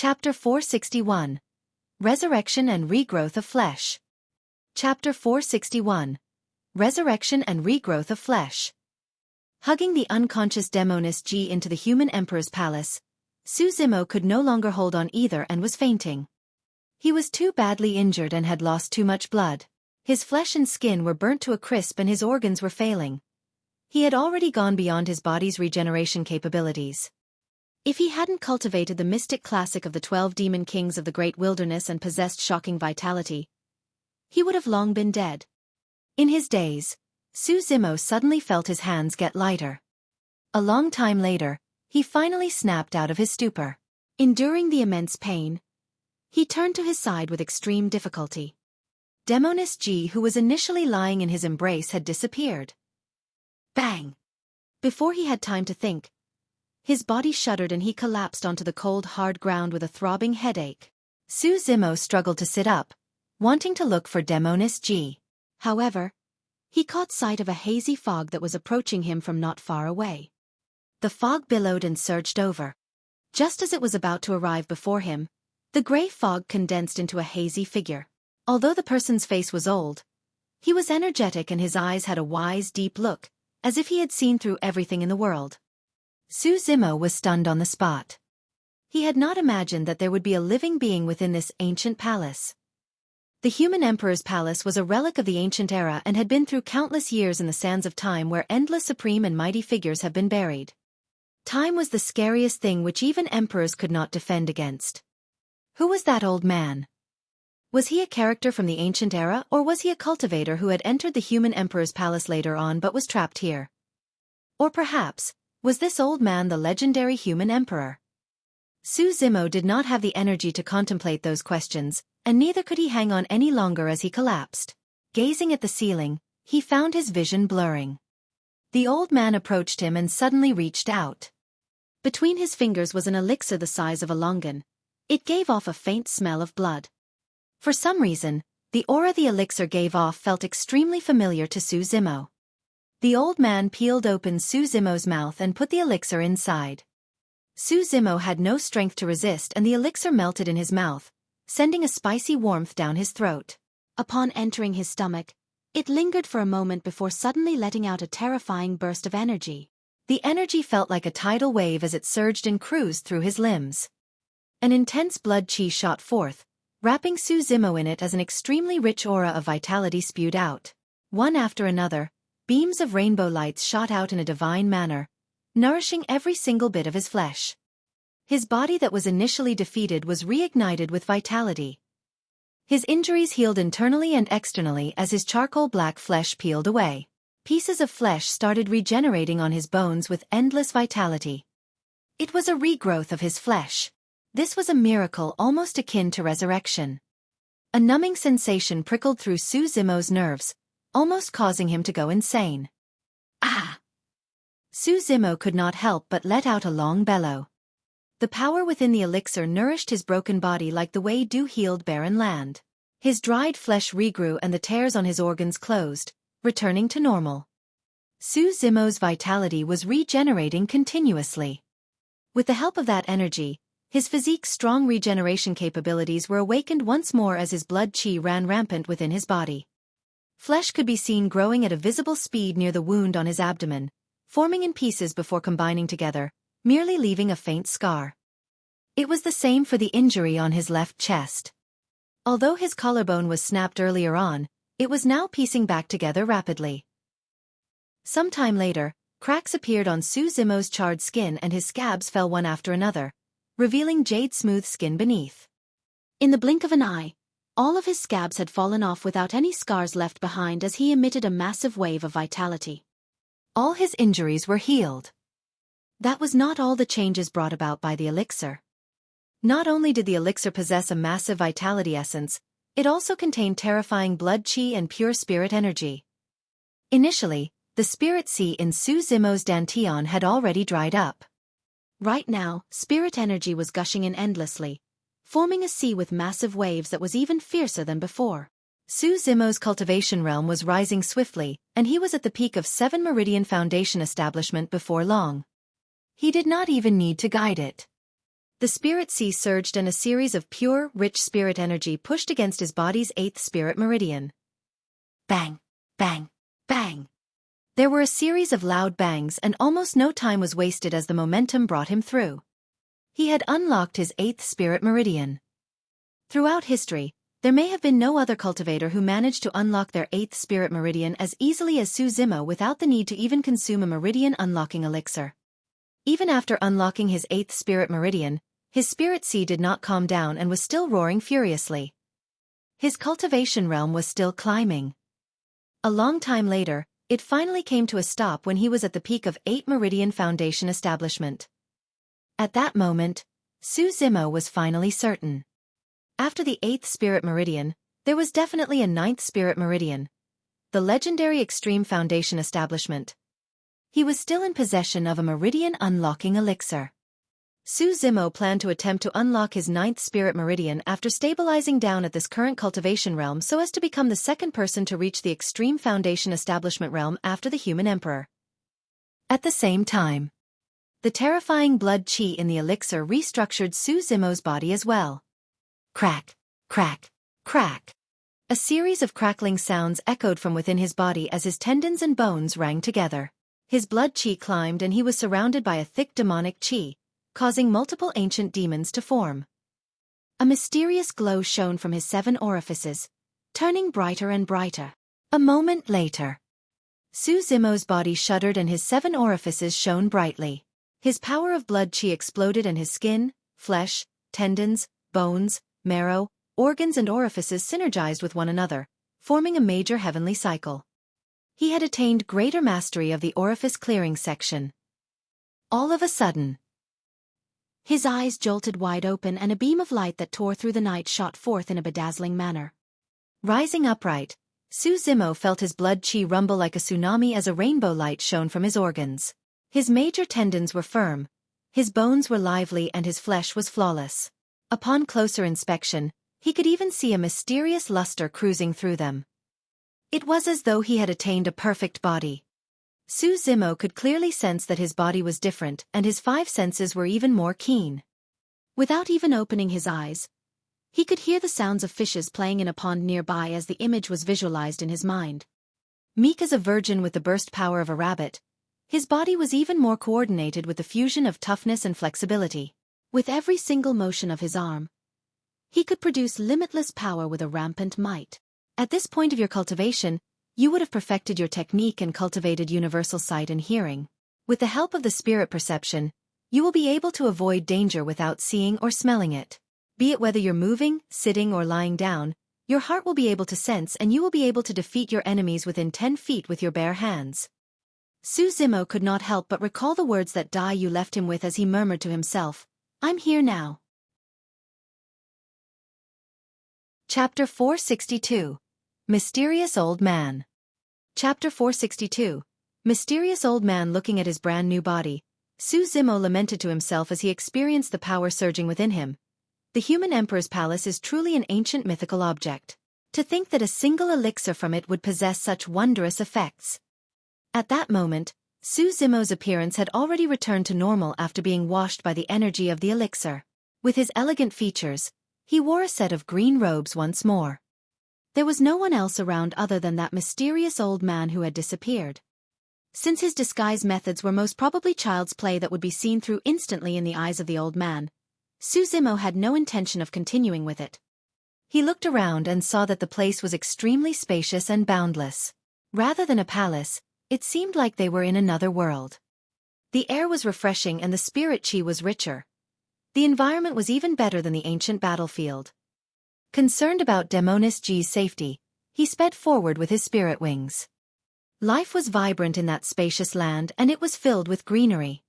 Chapter 461. Resurrection and Regrowth of Flesh. Chapter 461. Resurrection and Regrowth of Flesh. Hugging the unconscious Demoness G into the human emperor's palace, Xueqi could no longer hold on either and was fainting. He was too badly injured and had lost too much blood. His flesh and skin were burnt to a crisp and his organs were failing. He had already gone beyond his body's regeneration capabilities. If he hadn't cultivated the mystic classic of the 12 demon kings of the great wilderness and possessed shocking vitality, he would have long been dead. In his daze, Xueqi suddenly felt his hands get lighter. A long time later, he finally snapped out of his stupor. Enduring the immense pain, he turned to his side with extreme difficulty. Demoness G, who was initially lying in his embrace, had disappeared. Bang! Before he had time to think, his body shuddered and he collapsed onto the cold hard ground with a throbbing headache. Xueqi struggled to sit up, wanting to look for Demoness G. However, he caught sight of a hazy fog that was approaching him from not far away. The fog billowed and surged over. Just as it was about to arrive before him, the gray fog condensed into a hazy figure. Although the person's face was old, he was energetic and his eyes had a wise, deep look, as if he had seen through everything in the world. Xueqi was stunned on the spot. He had not imagined that there would be a living being within this ancient palace. The human emperor's palace was a relic of the ancient era and had been through countless years in the sands of time where endless supreme and mighty figures have been buried. Time was the scariest thing which even emperors could not defend against. Who was that old man? Was he a character from the ancient era or was he a cultivator who had entered the human emperor's palace later on but was trapped here? Or perhaps, was this old man the legendary human emperor? Xueqi did not have the energy to contemplate those questions, and neither could he hang on any longer as he collapsed. Gazing at the ceiling, he found his vision blurring. The old man approached him and suddenly reached out. Between his fingers was an elixir the size of a longan. It gave off a faint smell of blood. For some reason, the aura the elixir gave off felt extremely familiar to Xueqi. The old man peeled open Xueqi's mouth and put the elixir inside. Xueqi had no strength to resist and the elixir melted in his mouth, sending a spicy warmth down his throat. Upon entering his stomach, it lingered for a moment before suddenly letting out a terrifying burst of energy. The energy felt like a tidal wave as it surged and cruised through his limbs. An intense blood chi shot forth, wrapping Xueqi in it as an extremely rich aura of vitality spewed out. One after another, beams of rainbow lights shot out in a divine manner, nourishing every single bit of his flesh. His body that was initially defeated was reignited with vitality. His injuries healed internally and externally as his charcoal black flesh peeled away. Pieces of flesh started regenerating on his bones with endless vitality. It was a regrowth of his flesh. This was a miracle almost akin to resurrection. A numbing sensation prickled through Xueqi's nerves, almost causing him to go insane. Ah! Xueqi could not help but let out a long bellow. The power within the elixir nourished his broken body like the way dew healed barren land. His dried flesh regrew and the tears on his organs closed, returning to normal. Xueqi's vitality was regenerating continuously. With the help of that energy, his physique's strong regeneration capabilities were awakened once more as his blood chi ran rampant within his body. Flesh could be seen growing at a visible speed near the wound on his abdomen, forming in pieces before combining together, merely leaving a faint scar. It was the same for the injury on his left chest. Although his collarbone was snapped earlier on, it was now piecing back together rapidly. Some time later, cracks appeared on Xueqi's charred skin and his scabs fell one after another, revealing jade-smooth skin beneath. In the blink of an eye, all of his scabs had fallen off without any scars left behind as he emitted a massive wave of vitality. All his injuries were healed. That was not all the changes brought about by the elixir. Not only did the elixir possess a massive vitality essence, it also contained terrifying blood chi and pure spirit energy. Initially, the spirit sea in Xueqi's dantian had already dried up. Right now, spirit energy was gushing in endlessly, forming a sea with massive waves that was even fiercer than before. Xueqi's cultivation realm was rising swiftly, and he was at the peak of 7 Meridian Foundation establishment before long. He did not even need to guide it. The spirit sea surged and a series of pure, rich spirit energy pushed against his body's 8th spirit meridian. Bang! Bang! Bang! There were a series of loud bangs and almost no time was wasted as the momentum brought him through. He had unlocked his 8th spirit meridian. Throughout history, there may have been no other cultivator who managed to unlock their 8th spirit meridian as easily as Su Zimo without the need to even consume a meridian unlocking elixir. Even after unlocking his 8th spirit meridian, his spirit sea did not calm down and was still roaring furiously. His cultivation realm was still climbing. A long time later, it finally came to a stop when he was at the peak of 8 Meridian Foundation establishment. At that moment, Su Zimo was finally certain. After the 8th spirit meridian, there was definitely a 9th spirit meridian, the legendary Extreme Foundation establishment. He was still in possession of a meridian unlocking elixir. Su Zimo planned to attempt to unlock his 9th spirit meridian after stabilizing down at this current cultivation realm so as to become the second person to reach the Extreme Foundation establishment realm after the human emperor. At the same time, the terrifying blood chi in the elixir restructured Su Zimo's body as well. Crack, crack, crack. A series of crackling sounds echoed from within his body as his tendons and bones rang together. His blood chi climbed and he was surrounded by a thick demonic chi, causing multiple ancient demons to form. A mysterious glow shone from his 7 orifices, turning brighter and brighter. A moment later, Su Zimo's body shuddered and his 7 orifices shone brightly. His power of blood chi exploded and his skin, flesh, tendons, bones, marrow, organs and orifices synergized with one another, forming a major heavenly cycle. He had attained greater mastery of the orifice clearing section. All of a sudden, his eyes jolted wide open and a beam of light that tore through the night shot forth in a bedazzling manner. Rising upright, Su Zimo felt his blood chi rumble like a tsunami as a rainbow light shone from his organs. His major tendons were firm, his bones were lively and his flesh was flawless. Upon closer inspection, he could even see a mysterious luster cruising through them. It was as though he had attained a perfect body. Su Zimo could clearly sense that his body was different and his 5 senses were even more keen. Without even opening his eyes, he could hear the sounds of fishes playing in a pond nearby as the image was visualized in his mind. Meek as a virgin with the burst power of a rabbit, his body was even more coordinated with the fusion of toughness and flexibility. With every single motion of his arm, he could produce limitless power with a rampant might. At this point of your cultivation, you would have perfected your technique and cultivated universal sight and hearing. With the help of the spirit perception, you will be able to avoid danger without seeing or smelling it. Be it whether you're moving, sitting or lying down, your heart will be able to sense and you will be able to defeat your enemies within 10 feet with your bare hands. Su Zimo could not help but recall the words that Dai Yu left him with as he murmured to himself, "I'm here now." Chapter 462. Mysterious Old Man. Chapter 462. Mysterious Old Man. Looking at his brand new body, Su Zimo lamented to himself as he experienced the power surging within him. The human emperor's palace is truly an ancient mythical object. To think that a single elixir from it would possess such wondrous effects. At that moment, Su Zimo's appearance had already returned to normal after being washed by the energy of the elixir. With his elegant features, he wore a set of green robes once more. There was no one else around other than that mysterious old man who had disappeared. Since his disguise methods were most probably child's play that would be seen through instantly in the eyes of the old man, Su Zimo had no intention of continuing with it. He looked around and saw that the place was extremely spacious and boundless. Rather than a palace, it seemed like they were in another world. The air was refreshing and the spirit chi was richer. The environment was even better than the ancient battlefield. Concerned about Demonis G's safety, he sped forward with his spirit wings. Life was vibrant in that spacious land and it was filled with greenery.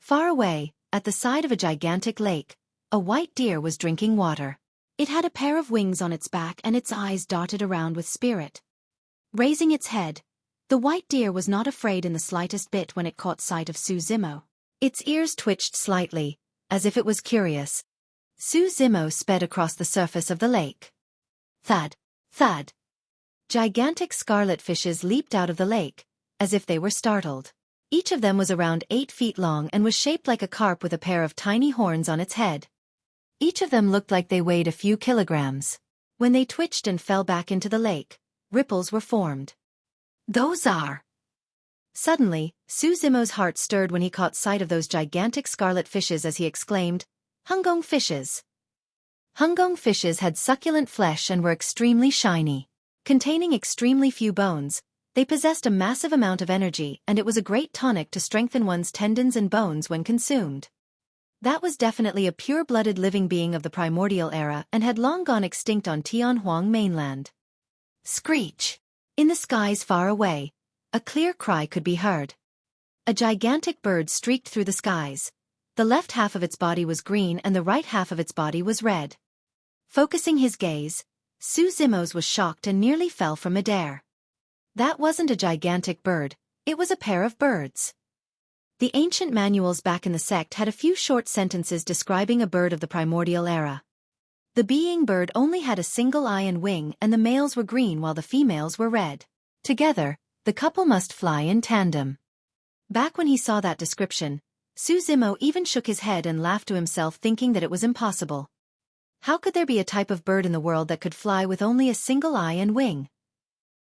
Far away, at the side of a gigantic lake, a white deer was drinking water. It had a pair of wings on its back and its eyes darted around with spirit. Raising its head, the white deer was not afraid in the slightest bit when it caught sight of Su Zimo. Its ears twitched slightly, as if it was curious. Su Zimo sped across the surface of the lake. Thud, thud. Gigantic scarlet fishes leaped out of the lake, as if they were startled. Each of them was around 8 feet long and was shaped like a carp with a pair of tiny horns on its head. Each of them looked like they weighed a few kilograms. When they twitched and fell back into the lake, ripples were formed. Those are... Suddenly, Suzimo's heart stirred when he caught sight of those gigantic scarlet fishes as he exclaimed, "Hungong fishes!" Hungong fishes had succulent flesh and were extremely shiny. Containing extremely few bones, they possessed a massive amount of energy, and it was a great tonic to strengthen one's tendons and bones when consumed. That was definitely a pure-blooded living being of the primordial era and had long gone extinct on Tianhuang mainland. Screech! In the skies far away, a clear cry could be heard. A gigantic bird streaked through the skies. The left half of its body was green and the right half of its body was red. Focusing his gaze, Suzimo's was shocked and nearly fell from midair. That wasn't a gigantic bird, it was a pair of birds. The ancient manuals back in the sect had a few short sentences describing a bird of the primordial era. The being bird only had a single eye and wing, and the males were green while the females were red. Together, the couple must fly in tandem. Back when he saw that description, Suzimo even shook his head and laughed to himself, thinking that it was impossible. How could there be a type of bird in the world that could fly with only a single eye and wing?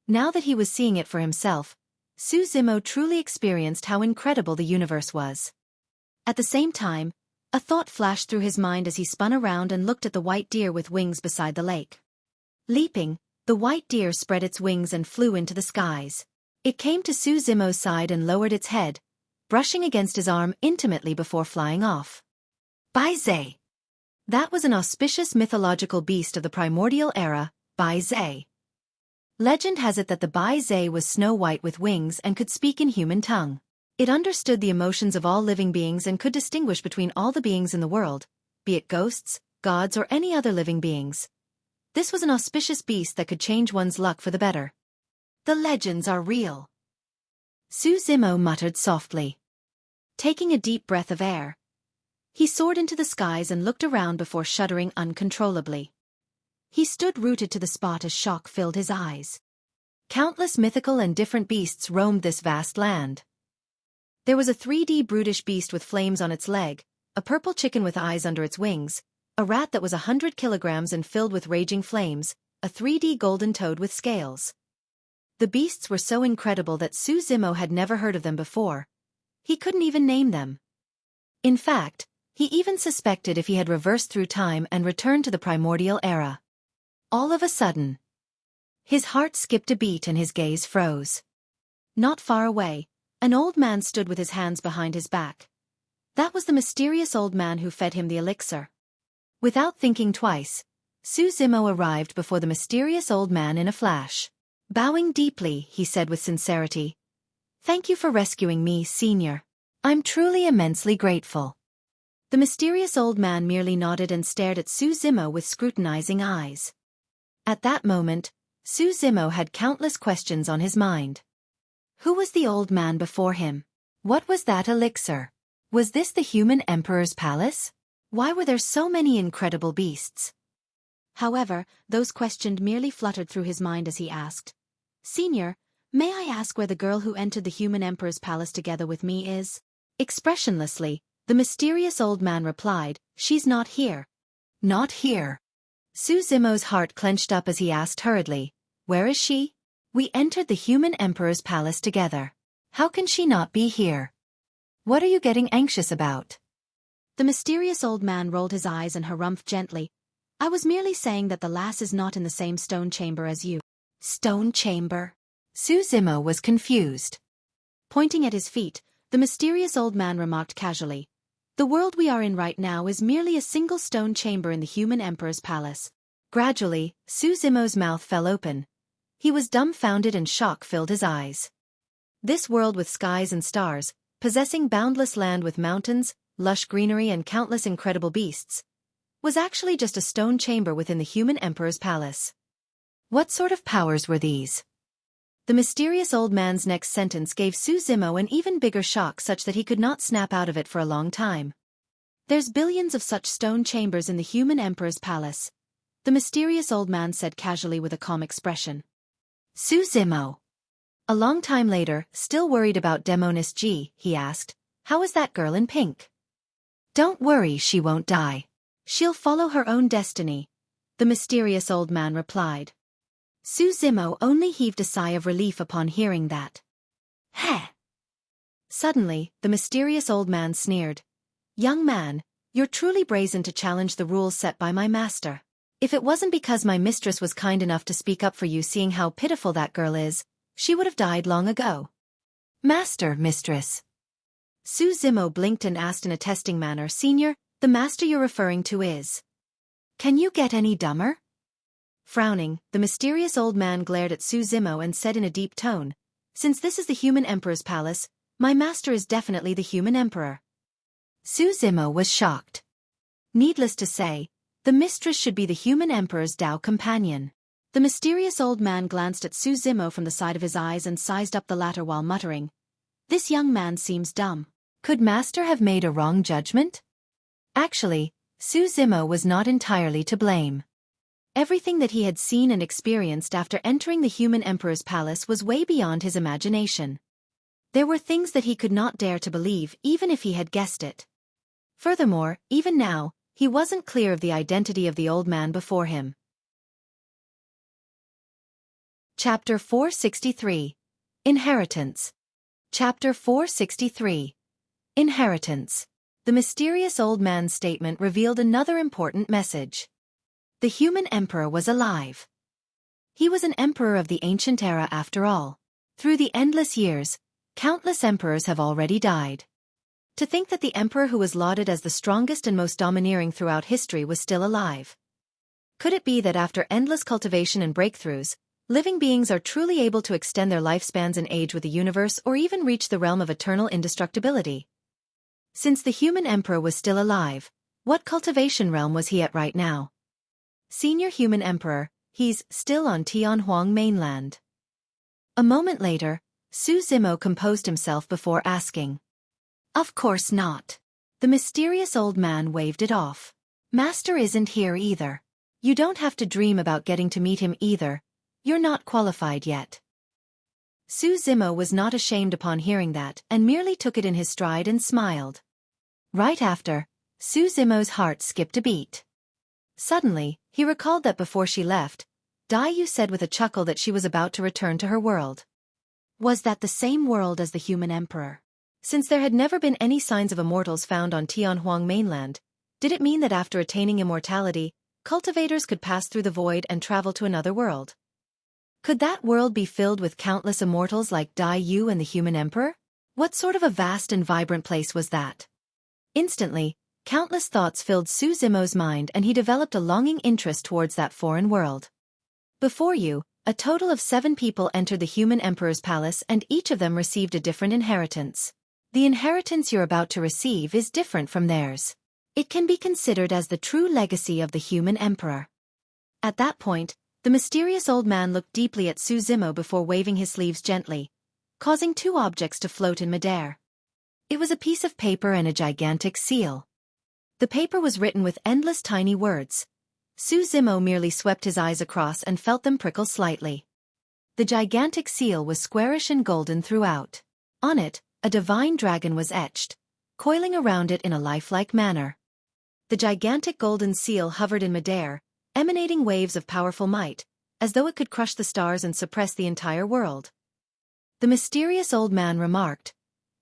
Now that he was seeing it for himself, Suzimo truly experienced how incredible the universe was. At the same time, a thought flashed through his mind as he spun around and looked at the white deer with wings beside the lake. Leaping, the white deer spread its wings and flew into the skies. It came to Suzimo's side and lowered its head, brushing against his arm intimately before flying off. Baizhe! That was an auspicious mythological beast of the primordial era, Baizhe. Legend has it that the Baizhe was snow-white with wings and could speak in human tongue. It understood the emotions of all living beings and could distinguish between all the beings in the world, be it ghosts, gods or any other living beings. This was an auspicious beast that could change one's luck for the better. The legends are real. Suzimo muttered softly. Taking a deep breath of air, he soared into the skies and looked around before shuddering uncontrollably. He stood rooted to the spot as shock filled his eyes. Countless mythical and different beasts roamed this vast land. There was a 3D brutish beast with flames on its leg, a purple chicken with eyes under its wings, a rat that was 100 kilograms and filled with raging flames, a 3D golden toad with scales. The beasts were so incredible that Suzimo had never heard of them before. He couldn't even name them. In fact, he even suspected if he had reversed through time and returned to the primordial era. All of a sudden, his heart skipped a beat and his gaze froze. Not far away, an old man stood with his hands behind his back. That was the mysterious old man who fed him the elixir. Without thinking twice, Suzimo arrived before the mysterious old man in a flash. Bowing deeply, he said with sincerity, "Thank you for rescuing me, Senior. I'm truly immensely grateful." The mysterious old man merely nodded and stared at Suzimo with scrutinizing eyes. At that moment, Suzimo had countless questions on his mind. Who was the old man before him? What was that elixir? Was this the human emperor's palace? Why were there so many incredible beasts? However, those questions merely fluttered through his mind as he asked, "Senior, may I ask where the girl who entered the human emperor's palace together with me is?" Expressionlessly, the mysterious old man replied, "She's not here." Not here. Suzimo's heart clenched up as he asked hurriedly, "Where is she?" "We entered the human emperor's palace together. How can she not be here? What are you getting anxious about?" The mysterious old man rolled his eyes and harumphed gently, "I was merely saying that the lass is not in the same stone chamber as you." Stone chamber? Suzimo was confused. Pointing at his feet, the mysterious old man remarked casually, "The world we are in right now is merely a single stone chamber in the human emperor's palace." Gradually, Suzimo's mouth fell open. He was dumbfounded and shock filled his eyes. This world with skies and stars, possessing boundless land with mountains, lush greenery and countless incredible beasts, was actually just a stone chamber within the human emperor's palace. What sort of powers were these? The mysterious old man's next sentence gave Suzimo an even bigger shock, such that he could not snap out of it for a long time. "There's billions of such stone chambers in the human emperor's palace," the mysterious old man said casually with a calm expression. Suzimo. A long time later, still worried about Demonis G, he asked, "How is that girl in pink?" "Don't worry, she won't die. She'll follow her own destiny, the mysterious old man replied. Su Zimo only heaved a sigh of relief upon hearing that. Heh! Suddenly, the mysterious old man sneered. Young man, you're truly brazen to challenge the rules set by my master. If it wasn't because my mistress was kind enough to speak up for you seeing how pitiful that girl is, she would have died long ago. Master, mistress. Su Zimo blinked and asked in a testing manner, Senior, the master you're referring to is. Can you get any dumber? Frowning, the mysterious old man glared at Su Zimo and said in a deep tone, Since this is the human emperor's palace, my master is definitely the human emperor. Su Zimo was shocked. Needless to say, the mistress should be the human emperor's Tao companion. The mysterious old man glanced at Su Zimo from the side of his eyes and sized up the latter while muttering, This young man seems dumb. Could master have made a wrong judgment? Actually, Su Zimo was not entirely to blame. Everything that he had seen and experienced after entering the human emperor's palace was way beyond his imagination. There were things that he could not dare to believe even if he had guessed it. Furthermore, even now, he wasn't clear of the identity of the old man before him. Chapter 463. Inheritance. Chapter 463. Inheritance. The mysterious old man's statement revealed another important message. The human emperor was alive. He was an emperor of the ancient era after all. Through the endless years, countless emperors have already died. To think that the emperor who was lauded as the strongest and most domineering throughout history was still alive. Could it be that after endless cultivation and breakthroughs, living beings are truly able to extend their lifespans and age with the universe or even reach the realm of eternal indestructibility? Since the human emperor was still alive, what cultivation realm was he at right now? Senior human emperor, he's still on Tianhuang Mainland. A moment later, Su Zimo composed himself before asking. Of course not. The mysterious old man waved it off. Master isn't here either. You don't have to dream about getting to meet him either. You're not qualified yet. Su Zimo was not ashamed upon hearing that and merely took it in his stride and smiled. Right after, Su Zimo's heart skipped a beat. Suddenly, he recalled that before she left, Dai Yu said with a chuckle that she was about to return to her world. Was that the same world as the human emperor? Since there had never been any signs of immortals found on Tianhuang Mainland, did it mean that after attaining immortality, cultivators could pass through the void and travel to another world? Could that world be filled with countless immortals like Dai Yu and the human emperor? What sort of a vast and vibrant place was that? Instantly, countless thoughts filled Su Zimo's mind and he developed a longing interest towards that foreign world. Before you, a total of 7 people entered the human emperor's palace and each of them received a different inheritance. The inheritance you're about to receive is different from theirs. It can be considered as the true legacy of the human emperor. At that point, the mysterious old man looked deeply at Su Zimo before waving his sleeves gently, causing 2 objects to float in midair. It was a piece of paper and a gigantic seal. The paper was written with endless tiny words. Su Zimo merely swept his eyes across and felt them prickle slightly. The gigantic seal was squarish and golden throughout. On it, a divine dragon was etched, coiling around it in a lifelike manner. The gigantic golden seal hovered in midair, emanating waves of powerful might, as though it could crush the stars and suppress the entire world. The mysterious old man remarked,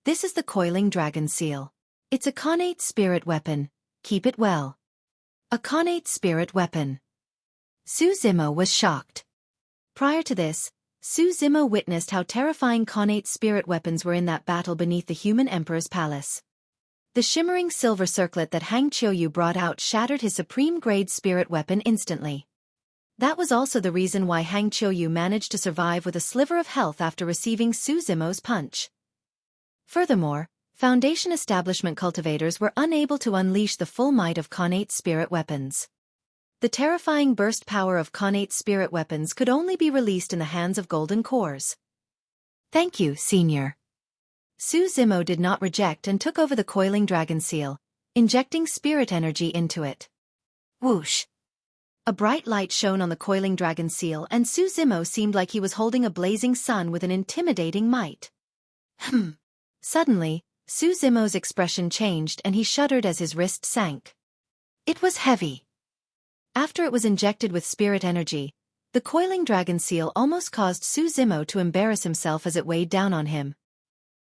This is the coiling dragon seal. It's a connate spirit weapon, keep it well. A connate spirit weapon. Su Zimo was shocked. Prior to this, Su Zimo witnessed how terrifying connate spirit weapons were in that battle beneath the human emperor's palace. The shimmering silver circlet that Hang Qiuyu brought out shattered his supreme-grade spirit weapon instantly. That was also the reason why Hang Qiuyu managed to survive with a sliver of health after receiving Su Zimo's punch. Furthermore, Foundation establishment cultivators were unable to unleash the full might of connate spirit weapons. The terrifying burst power of connate spirit weapons could only be released in the hands of golden cores. Thank you, Senior. Su Zimo did not reject and took over the coiling dragon seal, injecting spirit energy into it. Whoosh! A bright light shone on the coiling dragon seal and Su Zimo seemed like he was holding a blazing sun with an intimidating might. Suddenly, Su Zimo's expression changed and he shuddered as his wrist sank. It was heavy. After it was injected with spirit energy, the coiling dragon seal almost caused Su Zimo to embarrass himself as it weighed down on him.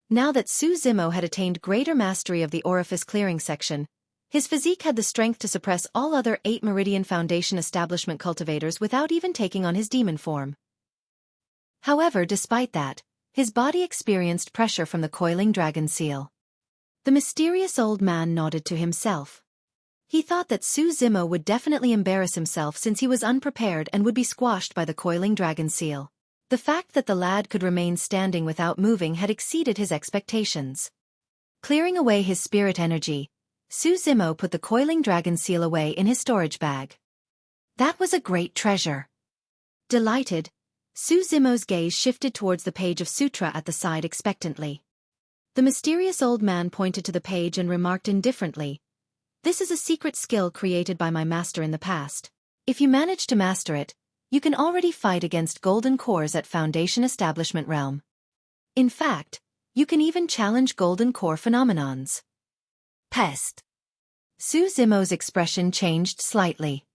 Now that Su Zimo had attained greater mastery of the orifice clearing section, his physique had the strength to suppress all other 8 Meridian Foundation establishment cultivators without even taking on his demon form. However, despite that, his body experienced pressure from the coiling dragon seal. The mysterious old man nodded to himself. He thought that Su Zimo would definitely embarrass himself since he was unprepared and would be squashed by the coiling dragon seal. The fact that the lad could remain standing without moving had exceeded his expectations. Clearing away his spirit energy, Su Zimo put the coiling dragon seal away in his storage bag. That was a great treasure. Delighted, Su Zimo's gaze shifted towards the page of sutra at the side expectantly. The mysterious old man pointed to the page and remarked indifferently, "This is a secret skill created by my master in the past. If you manage to master it, you can already fight against golden cores at Foundation Establishment Realm. In fact, you can even challenge golden core phenomenons." Pest. Su Zimo's expression changed slightly.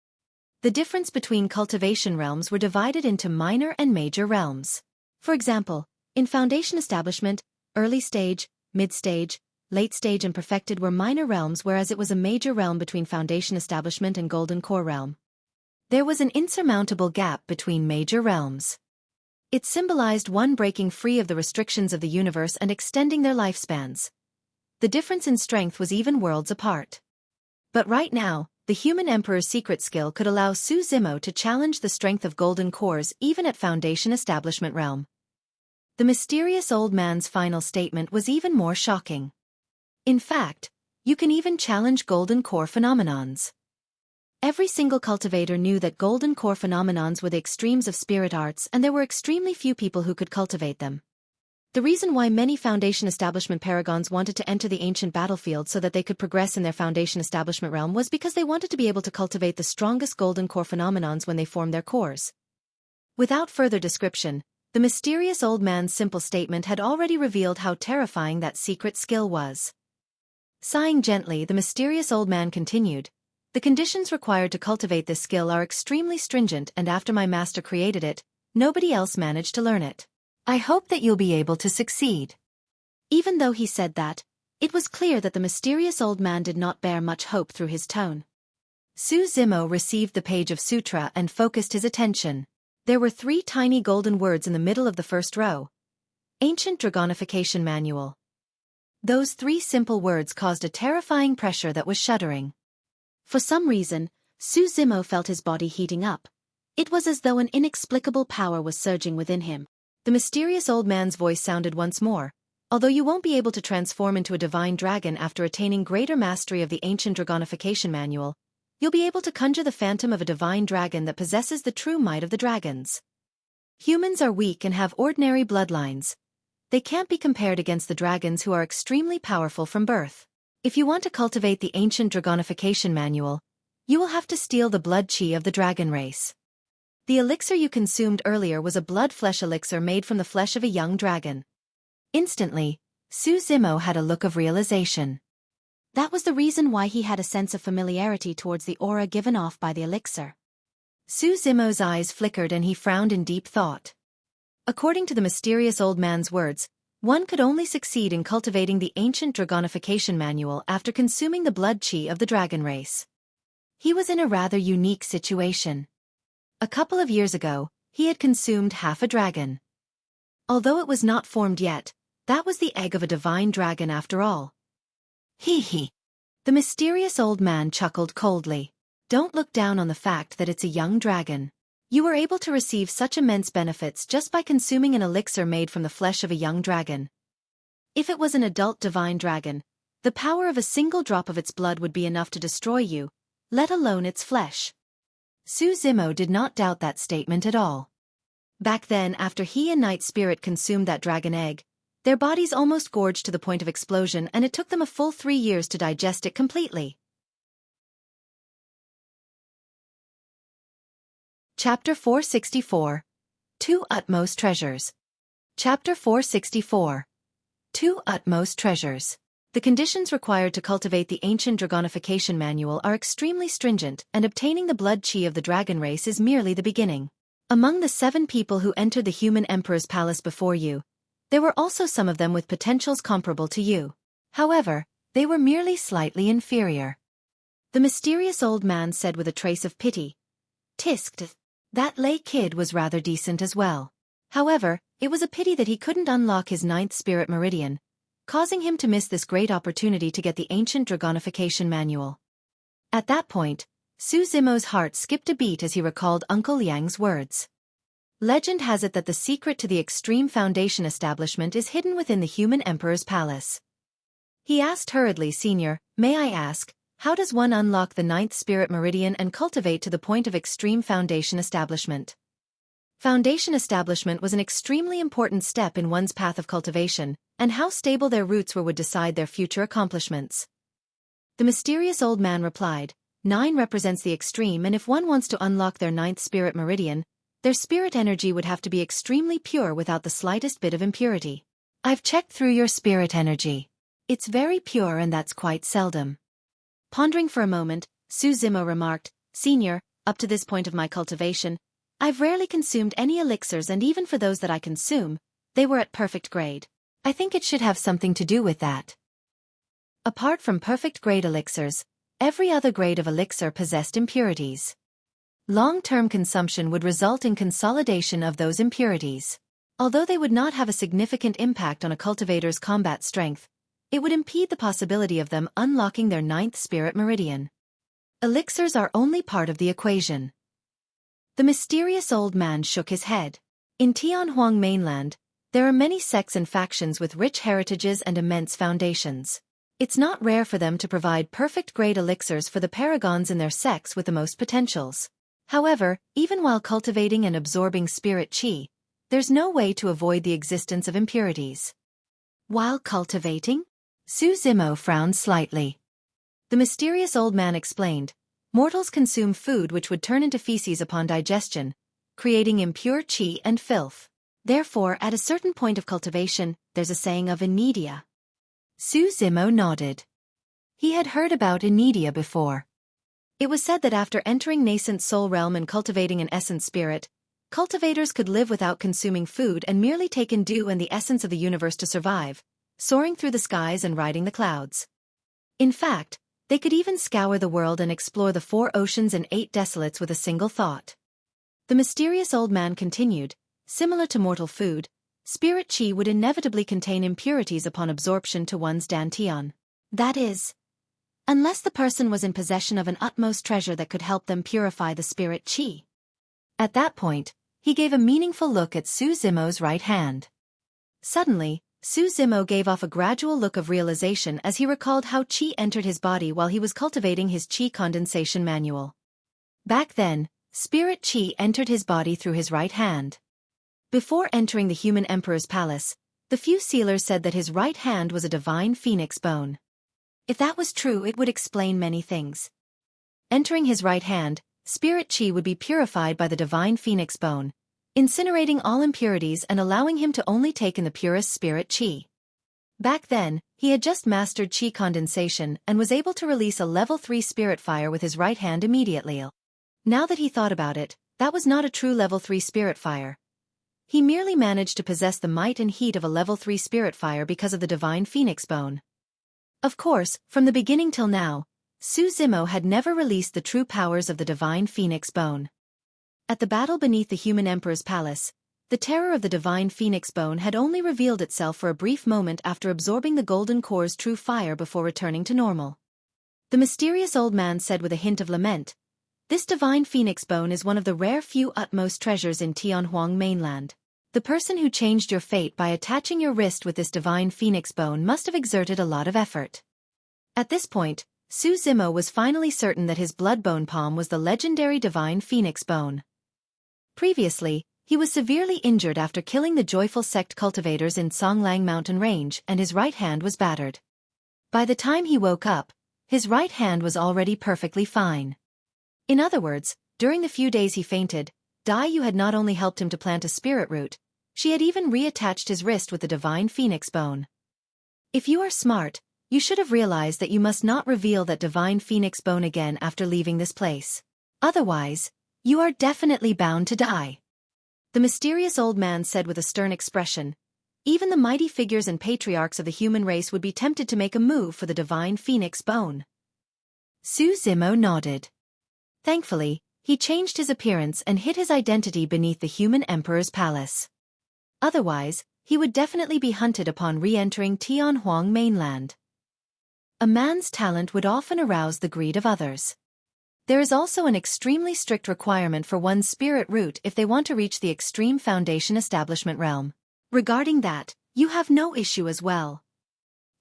The difference between cultivation realms were divided into minor and major realms. For example, in Foundation Establishment, early stage, mid-stage, late stage and perfected were minor realms, whereas it was a major realm between Foundation Establishment and Golden Core realm. There was an insurmountable gap between major realms. It symbolized one breaking free of the restrictions of the universe and extending their lifespans. The difference in strength was even worlds apart. But right now, the Human Emperor's secret skill could allow Su Zimo to challenge the strength of golden cores even at Foundation Establishment realm. The mysterious old man's final statement was even more shocking. In fact, you can even challenge golden core phenomenons. Every single cultivator knew that golden core phenomenons were the extremes of spirit arts, and there were extremely few people who could cultivate them. The reason why many Foundation Establishment paragons wanted to enter the ancient battlefield so that they could progress in their Foundation Establishment realm was because they wanted to be able to cultivate the strongest golden core phenomenons when they formed their cores. Without further description, the mysterious old man's simple statement had already revealed how terrifying that secret skill was. Sighing gently, the mysterious old man continued, "The conditions required to cultivate this skill are extremely stringent, and after my master created it, nobody else managed to learn it. I hope that you'll be able to succeed." Even though he said that, it was clear that the mysterious old man did not bear much hope through his tone. Su Zimo received the page of sutra and focused his attention. There were 3 tiny golden words in the middle of the first row. Ancient Dragonification Manual. Those 3 simple words caused a terrifying pressure that was shuddering. For some reason, Su Zimo felt his body heating up. It was as though an inexplicable power was surging within him. The mysterious old man's voice sounded once more. "Although you won't be able to transform into a divine dragon after attaining greater mastery of the ancient Dragonification Manual, you'll be able to conjure the phantom of a divine dragon that possesses the true might of the dragons. Humans are weak and have ordinary bloodlines. They can't be compared against the dragons who are extremely powerful from birth. If you want to cultivate the ancient Dragonification Manual, you will have to steal the blood chi of the dragon race. The elixir you consumed earlier was a blood-flesh elixir made from the flesh of a young dragon." Instantly, Su Zimo had a look of realization. That was the reason why he had a sense of familiarity towards the aura given off by the elixir. Su Zimo's eyes flickered and he frowned in deep thought. According to the mysterious old man's words, one could only succeed in cultivating the ancient Dragonification Manual after consuming the blood chi of the dragon race. He was in a rather unique situation. A couple of years ago, he had consumed half a dragon. Although it was not formed yet, that was the egg of a divine dragon after all. Hee hee. The mysterious old man chuckled coldly. "Don't look down on the fact that it's a young dragon. You were able to receive such immense benefits just by consuming an elixir made from the flesh of a young dragon. If it was an adult divine dragon, the power of a single drop of its blood would be enough to destroy you, let alone its flesh." Su Zimo did not doubt that statement at all. Back then, after he and Night Spirit consumed that dragon egg, their bodies almost gorged to the point of explosion, and it took them a full 3 years to digest it completely. Chapter 464. 2 Utmost Treasures. Chapter 464. 2 Utmost Treasures. The conditions required to cultivate the ancient Dragonification manual are extremely stringent, and obtaining the blood qi of the dragon race is merely the beginning. Among the 7 people who entered the human emperor's palace before you, there were also some of them with potentials comparable to you. However, they were merely slightly inferior. The mysterious old man said with a trace of pity. Tisked. That lay kid was rather decent as well. However, it was a pity that he couldn't unlock his 9th spirit meridian, causing him to miss this great opportunity to get the ancient Dragonification manual. At that point, Su Zimo's heart skipped a beat as he recalled Uncle Liang's words. Legend has it that the secret to the Extreme Foundation establishment is hidden within the human emperor's palace. He asked hurriedly, Senior, may I ask, how does one unlock the 9th spirit meridian and cultivate to the point of Extreme Foundation establishment? Foundation establishment was an extremely important step in one's path of cultivation, and how stable their roots were would decide their future accomplishments. The mysterious old man replied, 9 represents the extreme, and if one wants to unlock their 9th spirit meridian, their spirit energy would have to be extremely pure without the slightest bit of impurity. I've checked through your spirit energy. It's very pure, and that's quite seldom. Pondering for a moment, Su Zimo remarked, Senior, up to this point of my cultivation, I've rarely consumed any elixirs, and even for those that I consume, they were at perfect grade. I think it should have something to do with that. Apart from perfect grade elixirs, every other grade of elixir possessed impurities. Long-term consumption would result in consolidation of those impurities. Although they would not have a significant impact on a cultivator's combat strength, it would impede the possibility of them unlocking their 9th spirit meridian. Elixirs are only part of the equation. The mysterious old man shook his head. In Tianhuang Mainland, there are many sects and factions with rich heritages and immense foundations. It's not rare for them to provide perfect-grade elixirs for the paragons in their sects with the most potentials. However, even while cultivating and absorbing spirit qi, there's no way to avoid the existence of impurities. While cultivating? Su Zimo frowned slightly. The mysterious old man explained, mortals consume food which would turn into feces upon digestion, creating impure qi and filth. Therefore, at a certain point of cultivation, there's a saying of inedia. Su Zimo nodded. He had heard about inedia before. It was said that after entering nascent soul realm and cultivating an essence spirit, cultivators could live without consuming food and merely take in dew and the essence of the universe to survive, soaring through the skies and riding the clouds. In fact, they could even scour the world and explore the 4 oceans and 8 desolates with a single thought. The mysterious old man continued, similar to mortal food, spirit qi would inevitably contain impurities upon absorption to one's dantian. That is, unless the person was in possession of an utmost treasure that could help them purify the spirit qi. At that point, he gave a meaningful look at Su Zimo's right hand. Suddenly, Su Zimo gave off a gradual look of realization as he recalled how qi entered his body while he was cultivating his qi condensation manual. Back then, spirit qi entered his body through his right hand. Before entering the human emperor's palace, the few sealers said that his right hand was a divine phoenix bone. If that was true, it would explain many things. Entering his right hand, spirit qi would be purified by the divine phoenix bone, incinerating all impurities and allowing him to only take in the purest spirit qi. Back then, he had just mastered qi condensation and was able to release a level 3 spirit fire with his right hand immediately. Now that he thought about it, that was not a true level 3 spirit fire. He merely managed to possess the might and heat of a level 3 spirit fire because of the divine phoenix bone. Of course, from the beginning till now, Su Zimo had never released the true powers of the divine phoenix bone. At the battle beneath the human emperor's palace, the terror of the divine phoenix bone had only revealed itself for a brief moment after absorbing the golden core's true fire before returning to normal. The mysterious old man said with a hint of lament, this divine phoenix bone is one of the rare few utmost treasures in Tianhuang Mainland. The person who changed your fate by attaching your wrist with this divine phoenix bone must have exerted a lot of effort. At this point, Su Zimo was finally certain that his blood bone palm was the legendary divine phoenix bone. Previously, he was severely injured after killing the joyful sect cultivators in Songlang mountain range, and his right hand was battered. By the time he woke up, his right hand was already perfectly fine. In other words, during the few days he fainted, Dai Yu had not only helped him to plant a spirit root, she had even reattached his wrist with the divine phoenix bone. If you are smart, you should have realized that you must not reveal that divine phoenix bone again after leaving this place. Otherwise, you are definitely bound to die. The mysterious old man said with a stern expression. Even the mighty figures and patriarchs of the human race would be tempted to make a move for the divine phoenix bone. Su Zimo nodded. Thankfully, he changed his appearance and hid his identity beneath the human emperor's palace. Otherwise, he would definitely be hunted upon re-entering Tianhuang Mainland. A man's talent would often arouse the greed of others. There is also an extremely strict requirement for one's spirit root if they want to reach the extreme foundation establishment realm. Regarding that, you have no issue as well.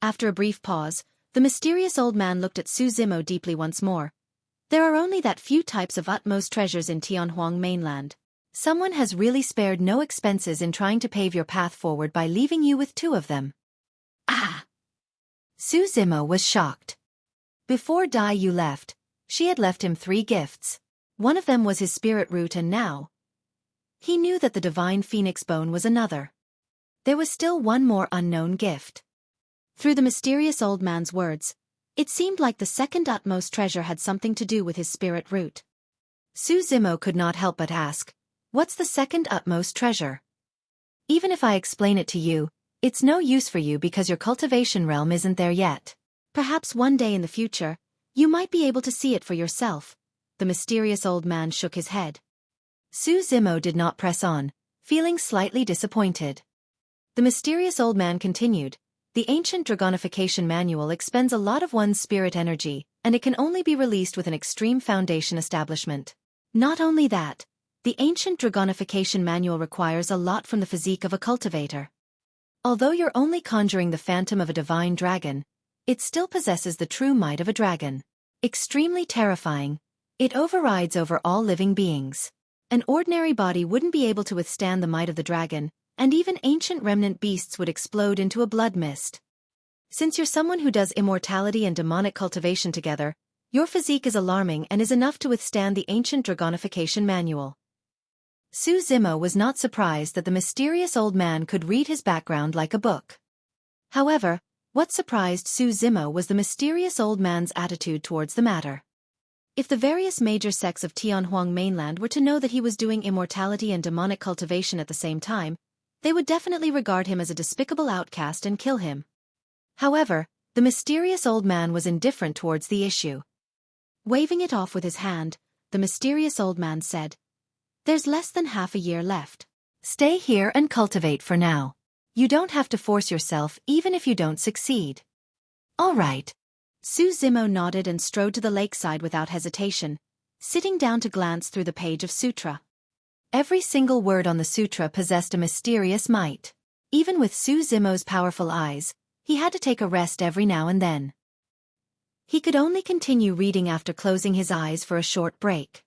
After a brief pause, the mysterious old man looked at Su Zimo deeply once more. There are only that few types of utmost treasures in Tianhuang Mainland. Someone has really spared no expenses in trying to pave your path forward by leaving you with 2 of them. Ah! Su Zimo was shocked. Before Dai Yu left, she had left him 3 gifts. One of them was his spirit root, and now he knew that the divine phoenix bone was another. There was still one more unknown gift. Through the mysterious old man's words, it seemed like the second utmost treasure had something to do with his spirit root. Su Zimo could not help but ask, "What's the second utmost treasure?" "Even if I explain it to you, it's no use for you because your cultivation realm isn't there yet. Perhaps one day in the future, you might be able to see it for yourself." The mysterious old man shook his head. Su Zimo did not press on, feeling slightly disappointed. The mysterious old man continued, "The ancient Dragonification manual expends a lot of one's spirit energy, and it can only be released with an extreme foundation establishment. Not only that, the ancient Dragonification manual requires a lot from the physique of a cultivator. Although you're only conjuring the phantom of a divine dragon, it still possesses the true might of a dragon. Extremely terrifying, it overrides over all living beings. An ordinary body wouldn't be able to withstand the might of the dragon, and even ancient remnant beasts would explode into a blood mist. Since you're someone who does immortality and demonic cultivation together, your physique is alarming and is enough to withstand the ancient Dragonification manual." Su Zimo was not surprised that the mysterious old man could read his background like a book. However, what surprised Su Zimo was the mysterious old man's attitude towards the matter. If the various major sects of Tianhuang Mainland were to know that he was doing immortality and demonic cultivation at the same time, they would definitely regard him as a despicable outcast and kill him. However, the mysterious old man was indifferent towards the issue. Waving it off with his hand, the mysterious old man said, "There's less than half a year left. Stay here and cultivate for now. You don't have to force yourself even if you don't succeed." "All right." Su Zimo nodded and strode to the lakeside without hesitation, sitting down to glance through the page of sutra. Every single word on the sutra possessed a mysterious might. Even with Su Zimo's powerful eyes, he had to take a rest every now and then. He could only continue reading after closing his eyes for a short break.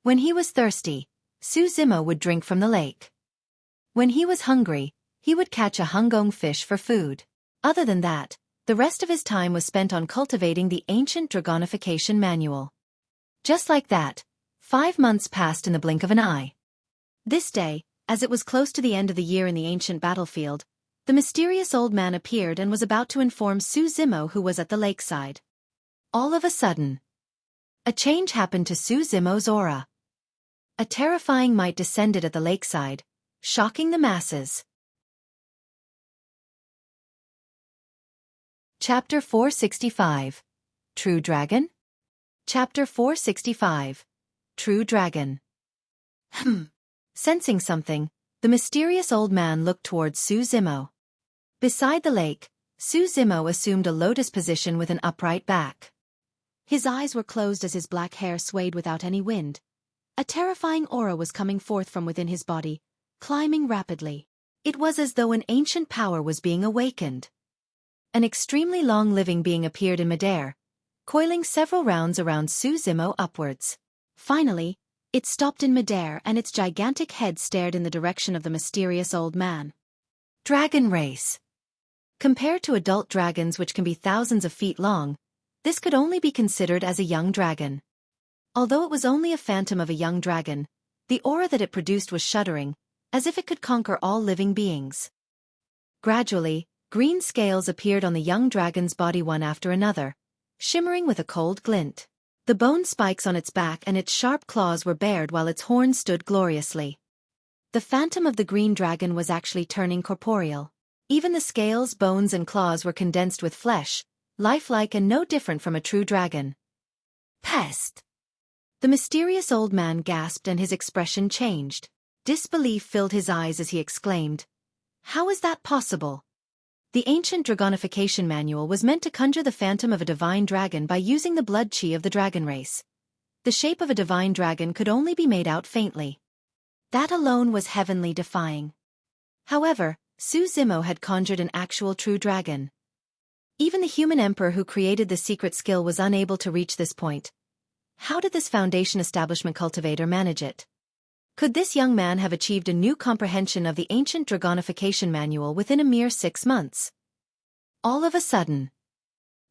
When he was thirsty, Su Zimo would drink from the lake. When he was hungry, he would catch a hungong fish for food. Other than that, the rest of his time was spent on cultivating the ancient Dragonification manual. Just like that, 5 months passed in the blink of an eye. This day, as it was close to the end of the year in the ancient battlefield, the mysterious old man appeared and was about to inform Su Zimo who was at the lakeside. All of a sudden, a change happened to Su Zimo's aura. A terrifying might descended at the lakeside, shocking the masses. Chapter 465. True Dragon? Chapter 465. True Dragon. Sensing something, the mysterious old man looked towards Su Zimo. Beside the lake, Su Zimo assumed a lotus position with an upright back. His eyes were closed as his black hair swayed without any wind. A terrifying aura was coming forth from within his body, climbing rapidly. It was as though an ancient power was being awakened. An extremely long living being appeared in midair, coiling several rounds around Su Zimo upwards. Finally, it stopped in midair and its gigantic head stared in the direction of the mysterious old man. Dragon race. Compared to adult dragons which can be thousands of feet long, this could only be considered as a young dragon. Although it was only a phantom of a young dragon, the aura that it produced was shuddering, as if it could conquer all living beings. Gradually, green scales appeared on the young dragon's body one after another, shimmering with a cold glint. The bone spikes on its back and its sharp claws were bared while its horns stood gloriously. The phantom of the green dragon was actually turning corporeal. Even the scales, bones and claws were condensed with flesh, lifelike and no different from a true dragon. Pest! The mysterious old man gasped and his expression changed. Disbelief filled his eyes as he exclaimed, "How is that possible?" The ancient Dragonification manual was meant to conjure the phantom of a divine dragon by using the blood chi of the dragon race. The shape of a divine dragon could only be made out faintly. That alone was heavenly defying. However, Su Zimo had conjured an actual true dragon. Even the human emperor who created the secret skill was unable to reach this point. How did this Foundation establishment cultivator manage it? Could this young man have achieved a new comprehension of the ancient Dragonification manual within a mere 6 months? All of a sudden,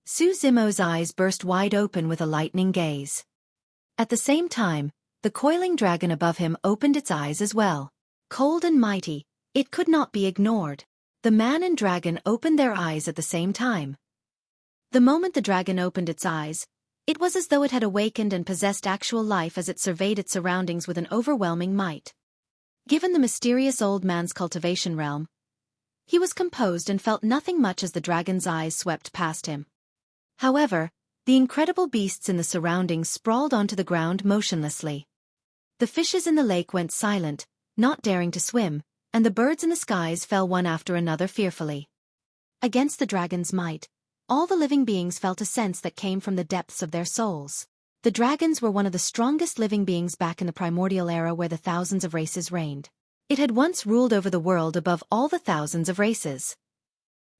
Su Zimo's eyes burst wide open with a lightning gaze. At the same time, the coiling dragon above him opened its eyes as well. Cold and mighty, it could not be ignored. The man and dragon opened their eyes at the same time. The moment the dragon opened its eyes, it was as though it had awakened and possessed actual life as it surveyed its surroundings with an overwhelming might. Given the mysterious old man's cultivation realm, he was composed and felt nothing much as the dragon's eyes swept past him. However, the incredible beasts in the surroundings sprawled onto the ground motionlessly. The fishes in the lake went silent, not daring to swim, and the birds in the skies fell one after another fearfully. Against the dragon's might, all the living beings felt a sense that came from the depths of their souls. The dragons were one of the strongest living beings back in the primordial era where the thousands of races reigned. It had once ruled over the world above all the thousands of races.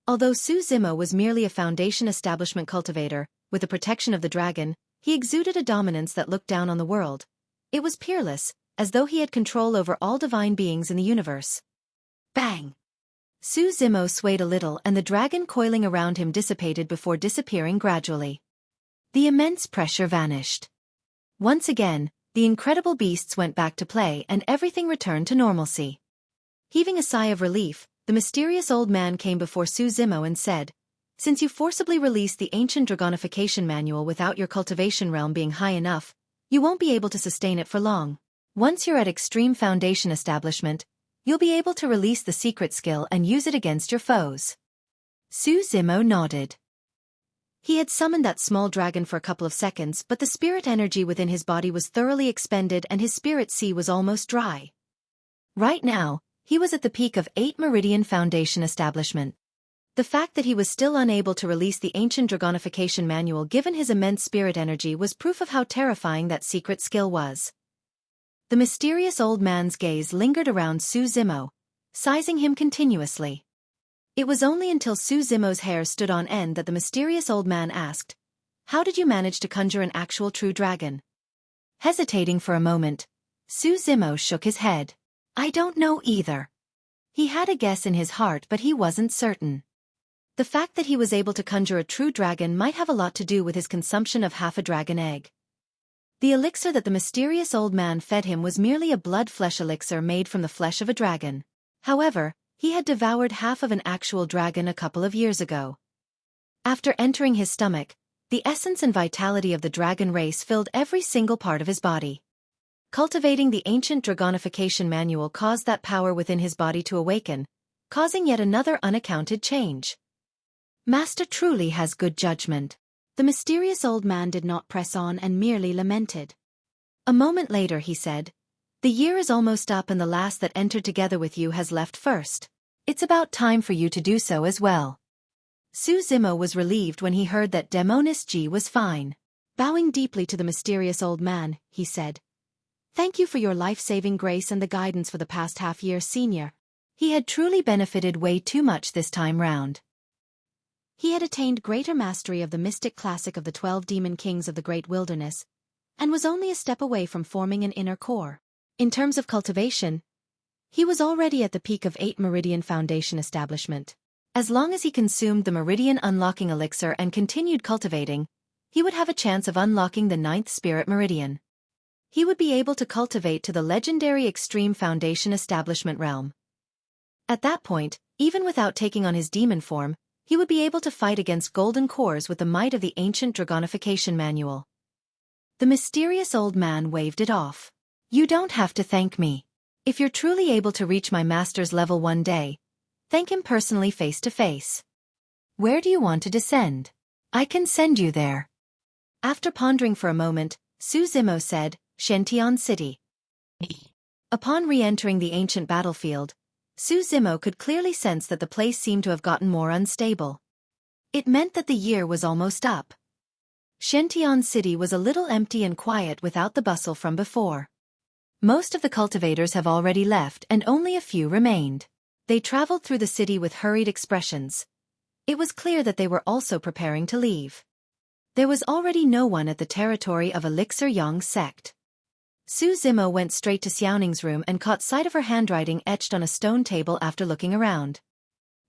Although Su Zimo was merely a Foundation establishment cultivator, with the protection of the dragon, he exuded a dominance that looked down on the world. It was peerless, as though he had control over all divine beings in the universe. Bang! Su Zimo swayed a little and the dragon coiling around him dissipated before disappearing gradually. The immense pressure vanished. Once again, the incredible beasts went back to play and everything returned to normalcy. Heaving a sigh of relief, the mysterious old man came before Su Zimo and said, "Since you forcibly released the ancient Dragonification manual without your cultivation realm being high enough, you won't be able to sustain it for long. Once you're at extreme Foundation establishment, you'll be able to release the secret skill and use it against your foes." Su Zimo nodded. He had summoned that small dragon for a couple of seconds, but the spirit energy within his body was thoroughly expended and his spirit sea was almost dry. Right now, he was at the peak of 8 Meridian Foundation establishment. The fact that he was still unable to release the ancient Dragonification manual given his immense spirit energy was proof of how terrifying that secret skill was. The mysterious old man's gaze lingered around Su Zimo, sizing him continuously. It was only until Su Zimo's hair stood on end that the mysterious old man asked, "How did you manage to conjure an actual true dragon?" Hesitating for a moment, Su Zimo shook his head. "I don't know either." He had a guess in his heart but he wasn't certain. The fact that he was able to conjure a true dragon might have a lot to do with his consumption of half a dragon egg. The elixir that the mysterious old man fed him was merely a blood-flesh elixir made from the flesh of a dragon. However, he had devoured half of an actual dragon a couple of years ago. After entering his stomach, the essence and vitality of the dragon race filled every single part of his body. Cultivating the ancient Dragonification manual caused that power within his body to awaken, causing yet another unaccounted change. Master truly has good judgment. The mysterious old man did not press on and merely lamented. A moment later he said, "The year is almost up and the last that entered together with you has left first. It's about time for you to do so as well." Su Zimo was relieved when he heard that Demonis G was fine. Bowing deeply to the mysterious old man, he said, "Thank you for your life-saving grace and the guidance for the past half-year, Senior." He had truly benefited way too much this time round. He had attained greater mastery of the mystic classic of the 12 demon kings of the great wilderness, and was only a step away from forming an inner core. In terms of cultivation, he was already at the peak of 8 Meridian Foundation establishment. As long as he consumed the Meridian unlocking elixir and continued cultivating, he would have a chance of unlocking the 9th Spirit Meridian. He would be able to cultivate to the legendary Extreme Foundation establishment realm. At that point, Even without taking on his demon form, he would be able to fight against golden cores with the might of the ancient Dragonification manual. The mysterious old man waved it off. You don't have to thank me. If you're truly able to reach my master's level one day, thank him personally face to face. Where do you want to descend? I can send you there. After pondering for a moment, Su Zimo said, Tianhuang City. Upon re-entering the ancient battlefield, Su Zimo could clearly sense that the place seemed to have gotten more unstable. It meant that the year was almost up. Tianhuang City was a little empty and quiet without the bustle from before. Most of the cultivators have already left and only a few remained. They traveled through the city with hurried expressions. It was clear that they were also preparing to leave. There was already no one at the territory of Elixir Yang's sect. Su Zimo went straight to Xiaoning's room and caught sight of her handwriting etched on a stone table after looking around.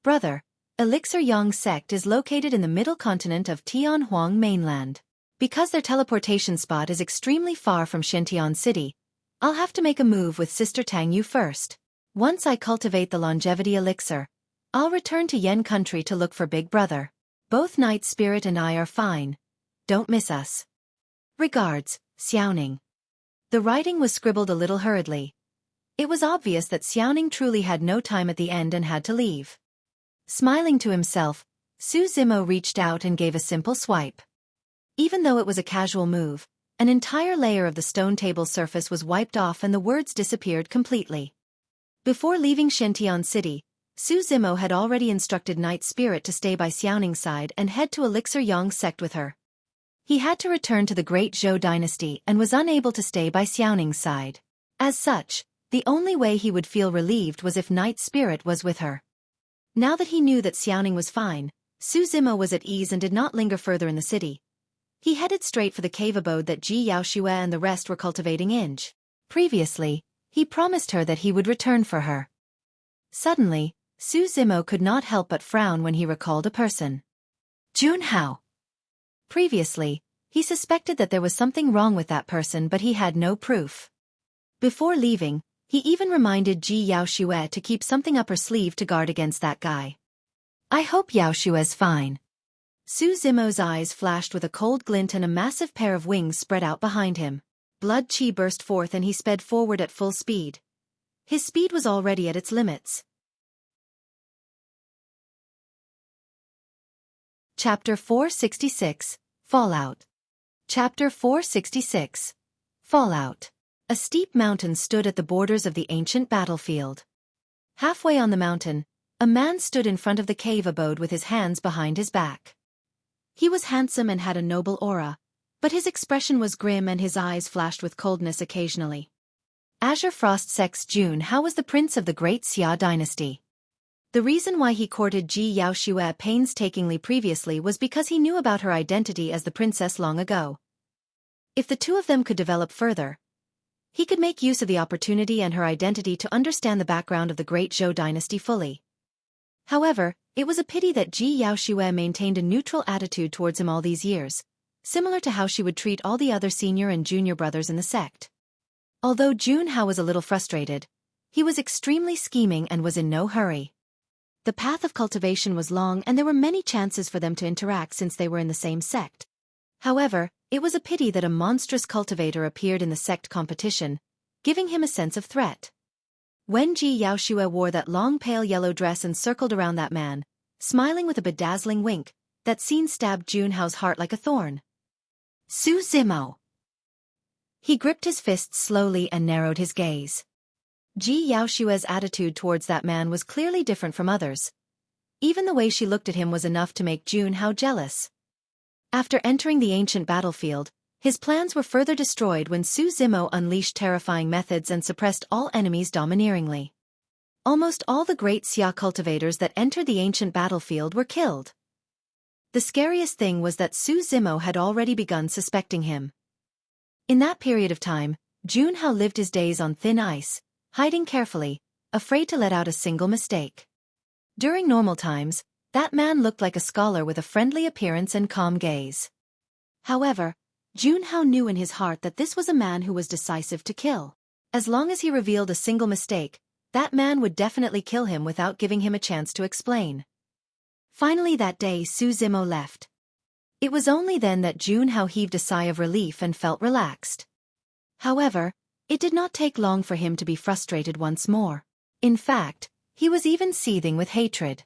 Brother, Elixir Yang's sect is located in the middle continent of Tianhuang Mainland. Because their teleportation spot is extremely far from Tianhuang City, I'll have to make a move with Sister Tang Yu first. Once I cultivate the longevity elixir, I'll return to Yen country to look for Big Brother. Both Night Spirit and I are fine. Don't miss us. Regards, Xiaoning. The writing was scribbled a little hurriedly. It was obvious that Xiaoning truly had no time at the end and had to leave. Smiling to himself, Su Zimo reached out and gave a simple swipe. Even though it was a casual move, an entire layer of the stone table's surface was wiped off and the words disappeared completely. Before leaving Tianhuang City, Su Zimo had already instructed Night Spirit to stay by Xiaoning's side and head to Elixir Yang's sect with her. He had to return to the Great Zhou dynasty and was unable to stay by Xiaoning's side. As such, the only way he would feel relieved was if Night Spirit was with her. Now that he knew that Xiaoning was fine, Su Zimo was at ease and did not linger further in the city. He headed straight for the cave abode that Ji Yaoxue and the rest were cultivating in. Previously, he promised her that he would return for her. Suddenly, Su Zimo could not help but frown when he recalled a person. Junhao. Previously, he suspected that there was something wrong with that person but he had no proof. Before leaving, he even reminded Ji Yaoxue to keep something up her sleeve to guard against that guy. I hope Yaoshue's fine. Su Zimo's eyes flashed with a cold glint and a massive pair of wings spread out behind him. Blood chi burst forth and he sped forward at full speed. His speed was already at its limits. Chapter 466, Fallout. Chapter 466, Fallout. A steep mountain stood at the borders of the ancient battlefield. Halfway on the mountain, a man stood in front of the cave abode with his hands behind his back. He was handsome and had a noble aura, but his expression was grim and his eyes flashed with coldness occasionally. Azure Frost Sect's Junhao was the prince of the Great Xia dynasty. The reason why he courted Ji Yaoxue painstakingly previously was because he knew about her identity as the princess long ago. If the two of them could develop further, he could make use of the opportunity and her identity to understand the background of the Great Zhou dynasty fully. However, it was a pity that Ji Yaoxue maintained a neutral attitude towards him all these years, similar to how she would treat all the other senior and junior brothers in the sect. Although Junhao was a little frustrated, he was extremely scheming and was in no hurry. The path of cultivation was long and there were many chances for them to interact since they were in the same sect. However, it was a pity that a monstrous cultivator appeared in the sect competition, giving him a sense of threat. When Ji Yaoxue wore that long pale yellow dress and circled around that man, smiling with a bedazzling wink, that scene stabbed Junhao's heart like a thorn. Su Zimo. He gripped his fists slowly and narrowed his gaze. Ji Yaoxue's attitude towards that man was clearly different from others. Even the way she looked at him was enough to make Junhao jealous. After entering the ancient battlefield, his plans were further destroyed when Su Zimo unleashed terrifying methods and suppressed all enemies domineeringly. Almost all the great Xia cultivators that entered the ancient battlefield were killed. The scariest thing was that Su Zimo had already begun suspecting him. In that period of time, Junhao lived his days on thin ice, hiding carefully, afraid to let out a single mistake. During normal times, that man looked like a scholar with a friendly appearance and calm gaze. However, Junhao knew in his heart that this was a man who was decisive to kill. As long as he revealed a single mistake, that man would definitely kill him without giving him a chance to explain. Finally that day Su Zimo left. It was only then that Junhao heaved a sigh of relief and felt relaxed. However, it did not take long for him to be frustrated once more. In fact, he was even seething with hatred.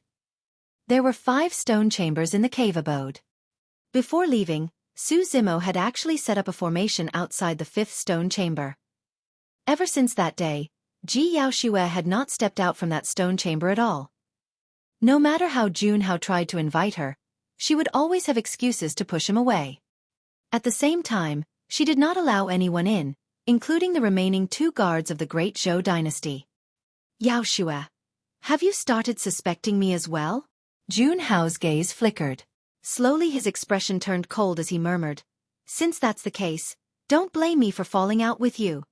There were 5 stone chambers in the cave abode. Before leaving, Su Zimo had actually set up a formation outside the 5th stone chamber. Ever since that day, Ji Yaoxue had not stepped out from that stone chamber at all. No matter how Junhao tried to invite her, she would always have excuses to push him away. At the same time, she did not allow anyone in, including the remaining 2 guards of the Great Zhou dynasty. Yaoxue, have you started suspecting me as well? Junhao's gaze flickered. Slowly his expression turned cold as he murmured, since that's the case, don't blame me for falling out with you.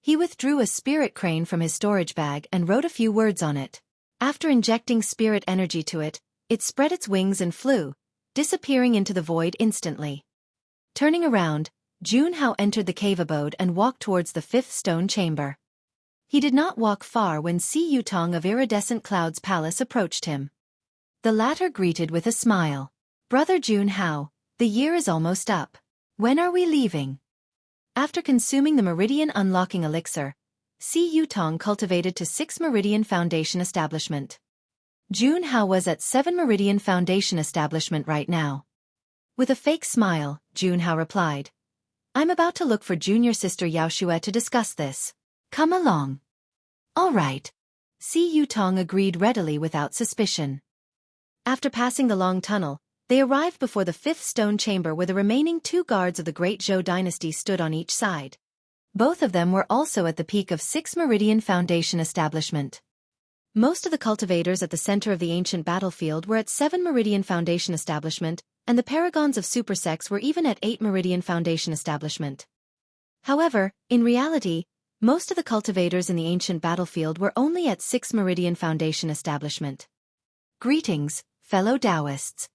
He withdrew a spirit crane from his storage bag and wrote a few words on it. After injecting spirit energy to it, it spread its wings and flew, disappearing into the void instantly. Turning around, Junhao entered the cave abode and walked towards the 5th stone chamber. He did not walk far when Si Yutong of Iridescent Cloud's palace approached him. The latter greeted with a smile. Brother Junhao, the year is almost up. When are we leaving? After consuming the Meridian Unlocking Elixir, Si Yutong cultivated to 6 Meridian Foundation Establishment. Junhao was at 7 Meridian Foundation Establishment right now. With a fake smile, Junhao replied, I'm about to look for junior sister Yaoxue to discuss this. Come along. All right. Si Yutong agreed readily without suspicion. After passing the long tunnel, they arrived before the 5th stone chamber where the remaining 2 guards of the Great Zhou dynasty stood on each side. Both of them were also at the peak of 6 Meridian Foundation Establishment. Most of the cultivators at the center of the ancient battlefield were at 7 Meridian Foundation Establishment, and the paragons of Supersex were even at 8 Meridian Foundation Establishment. However, in reality, most of the cultivators in the ancient battlefield were only at 6 Meridian Foundation Establishment. Greetings, fellow Taoists.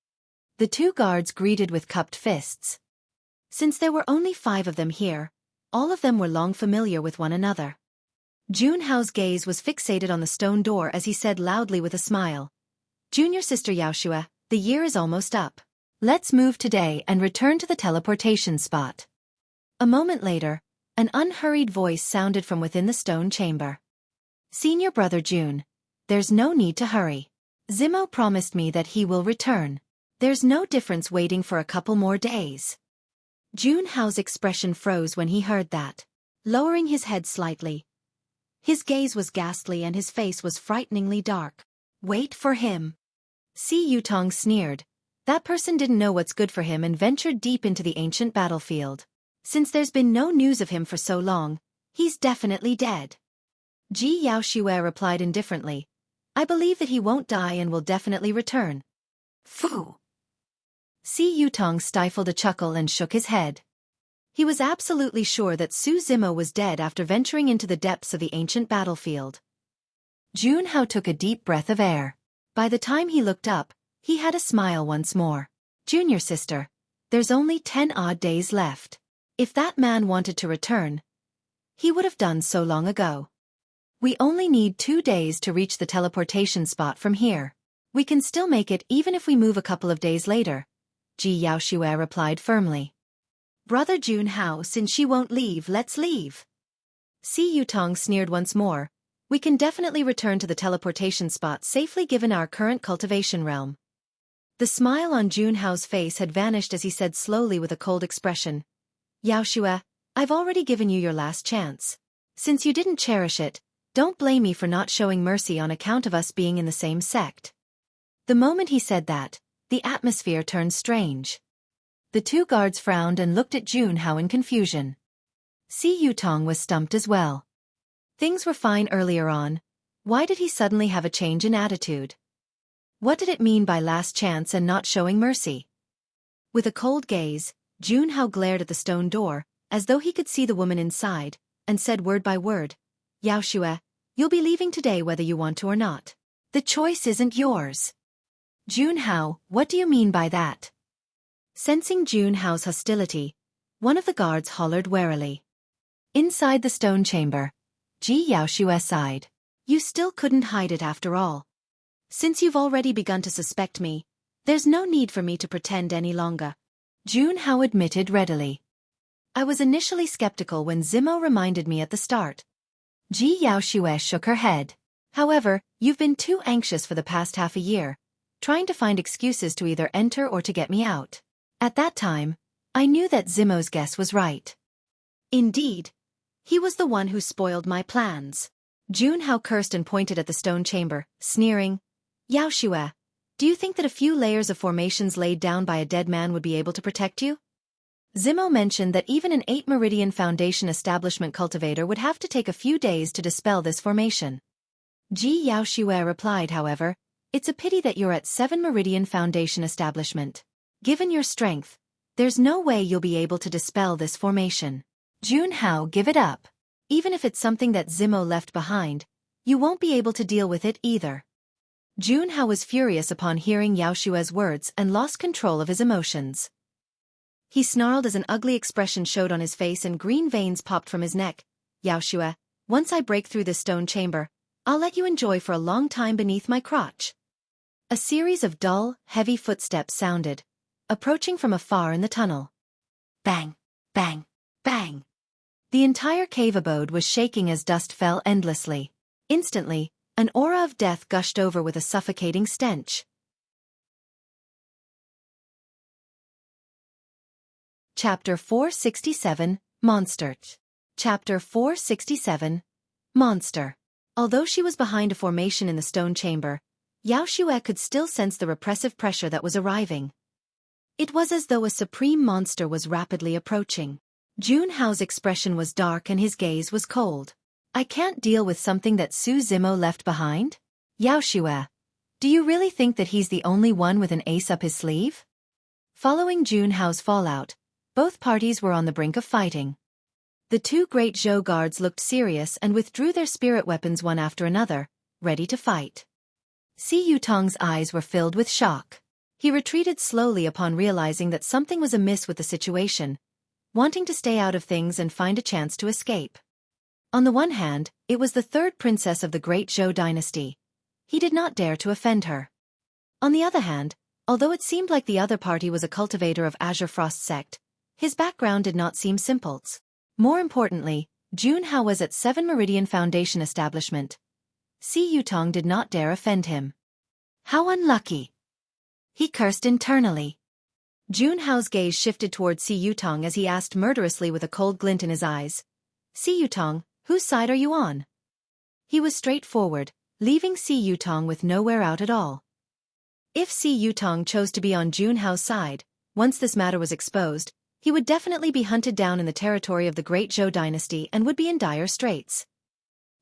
The 2 guards greeted with cupped fists. Since there were only 5 of them here, all of them were long familiar with one another. Junhao's gaze was fixated on the stone door as he said loudly with a smile, Junior sister Yaoxue, the year is almost up. Let's move today and return to the teleportation spot. A moment later, an unhurried voice sounded from within the stone chamber. Senior brother Jun, there's no need to hurry. Zimo promised me that he will return. There's no difference waiting for a couple more days. Junhao's expression froze when he heard that. Lowering his head slightly, his gaze was ghastly and his face was frighteningly dark. Wait for him. Si Yutong sneered. That person didn't know what's good for him and ventured deep into the ancient battlefield. Since there's been no news of him for so long, he's definitely dead. Ji Yaoxue replied indifferently, I believe that he won't die and will definitely return. Phew. Si Yutong stifled a chuckle and shook his head. He was absolutely sure that Su Zimo was dead after venturing into the depths of the ancient battlefield. Junhao took a deep breath of air. By the time he looked up, he had a smile once more. Junior sister, there's only 10 odd days left. If that man wanted to return, he would have done so long ago. We only need 2 days to reach the teleportation spot from here. We can still make it even if we move a couple of days later, Ji Yaoxue replied firmly. Brother Junhao, since she won't leave, let's leave. Si Yutong sneered once more. We can definitely return to the teleportation spot safely given our current cultivation realm. The smile on Junhao's face had vanished as he said slowly with a cold expression. Yaoxue, I've already given you your last chance. Since you didn't cherish it, don't blame me for not showing mercy on account of us being in the same sect. The moment he said that, the atmosphere turned strange. The 2 guards frowned and looked at Junhao in confusion. Si Yutong was stumped as well. Things were fine earlier on. Why did he suddenly have a change in attitude? What did it mean by last chance and not showing mercy? With a cold gaze, Junhao glared at the stone door, as though he could see the woman inside, and said word by word, Yaoxue, you'll be leaving today whether you want to or not. The choice isn't yours. Junhao, what do you mean by that? Sensing Junhao's hostility, one of the guards hollered warily. Inside the stone chamber, Ji Yaoxue sighed. You still couldn't hide it after all. Since you've already begun to suspect me, there's no need for me to pretend any longer. Junhao admitted readily. I was initially skeptical when Zimo reminded me at the start. Ji Yaoxue shook her head. However, you've been too anxious for the past half a year, trying to find excuses to either enter or to get me out. At that time, I knew that Zimo's guess was right. Indeed, he was the one who spoiled my plans. Junhao cursed and pointed at the stone chamber, sneering. Yaoxue, do you think that a few layers of formations laid down by a dead man would be able to protect you? Zimo mentioned that even an 8-Meridian Foundation establishment cultivator would have to take a few days to dispel this formation. Ji Yaoxue replied, however, it's a pity that you're at 7-Meridian Foundation establishment. Given your strength, there's no way you'll be able to dispel this formation. Junhao, give it up. Even if it's something that Zimo left behind, you won't be able to deal with it either. Junhao was furious upon hearing Yaoxue's words and lost control of his emotions. He snarled as an ugly expression showed on his face and green veins popped from his neck. Yaoxue, once I break through this stone chamber, I'll let you enjoy for a long time beneath my crotch. A series of dull, heavy footsteps sounded, approaching from afar in the tunnel. Bang, bang, bang. The entire cave abode was shaking as dust fell endlessly. Instantly, an aura of death gushed over with a suffocating stench. Chapter 467, Monster. Chapter 467, Monster. Although she was behind a formation in the stone chamber, Yaoxue could still sense the repressive pressure that was arriving. It was as though a supreme monster was rapidly approaching. Junhao's expression was dark and his gaze was cold. I can't deal with something that Su Zimo left behind? Yaoxue, do you really think that he's the only one with an ace up his sleeve? Following Junhao's fallout, both parties were on the brink of fighting. The two great Zhou guards looked serious and withdrew their spirit weapons one after another, ready to fight. Si Yutong's eyes were filled with shock. He retreated slowly upon realizing that something was amiss with the situation, wanting to stay out of things and find a chance to escape. On the one hand, it was the third princess of the great Zhou dynasty. He did not dare to offend her. On the other hand, although it seemed like the other party was a cultivator of Azure Frost sect, his background did not seem simple. More importantly, Junhao was at 7-Meridian Foundation establishment. Si Yutong did not dare offend him. How unlucky! He cursed internally. Junhao's gaze shifted toward Si Yutong as he asked murderously with a cold glint in his eyes. Si Yutong, whose side are you on? He was straightforward, leaving Si Yutong with nowhere out at all. If Si Yutong chose to be on Junhao's side, once this matter was exposed, he would definitely be hunted down in the territory of the great Zhou dynasty and would be in dire straits.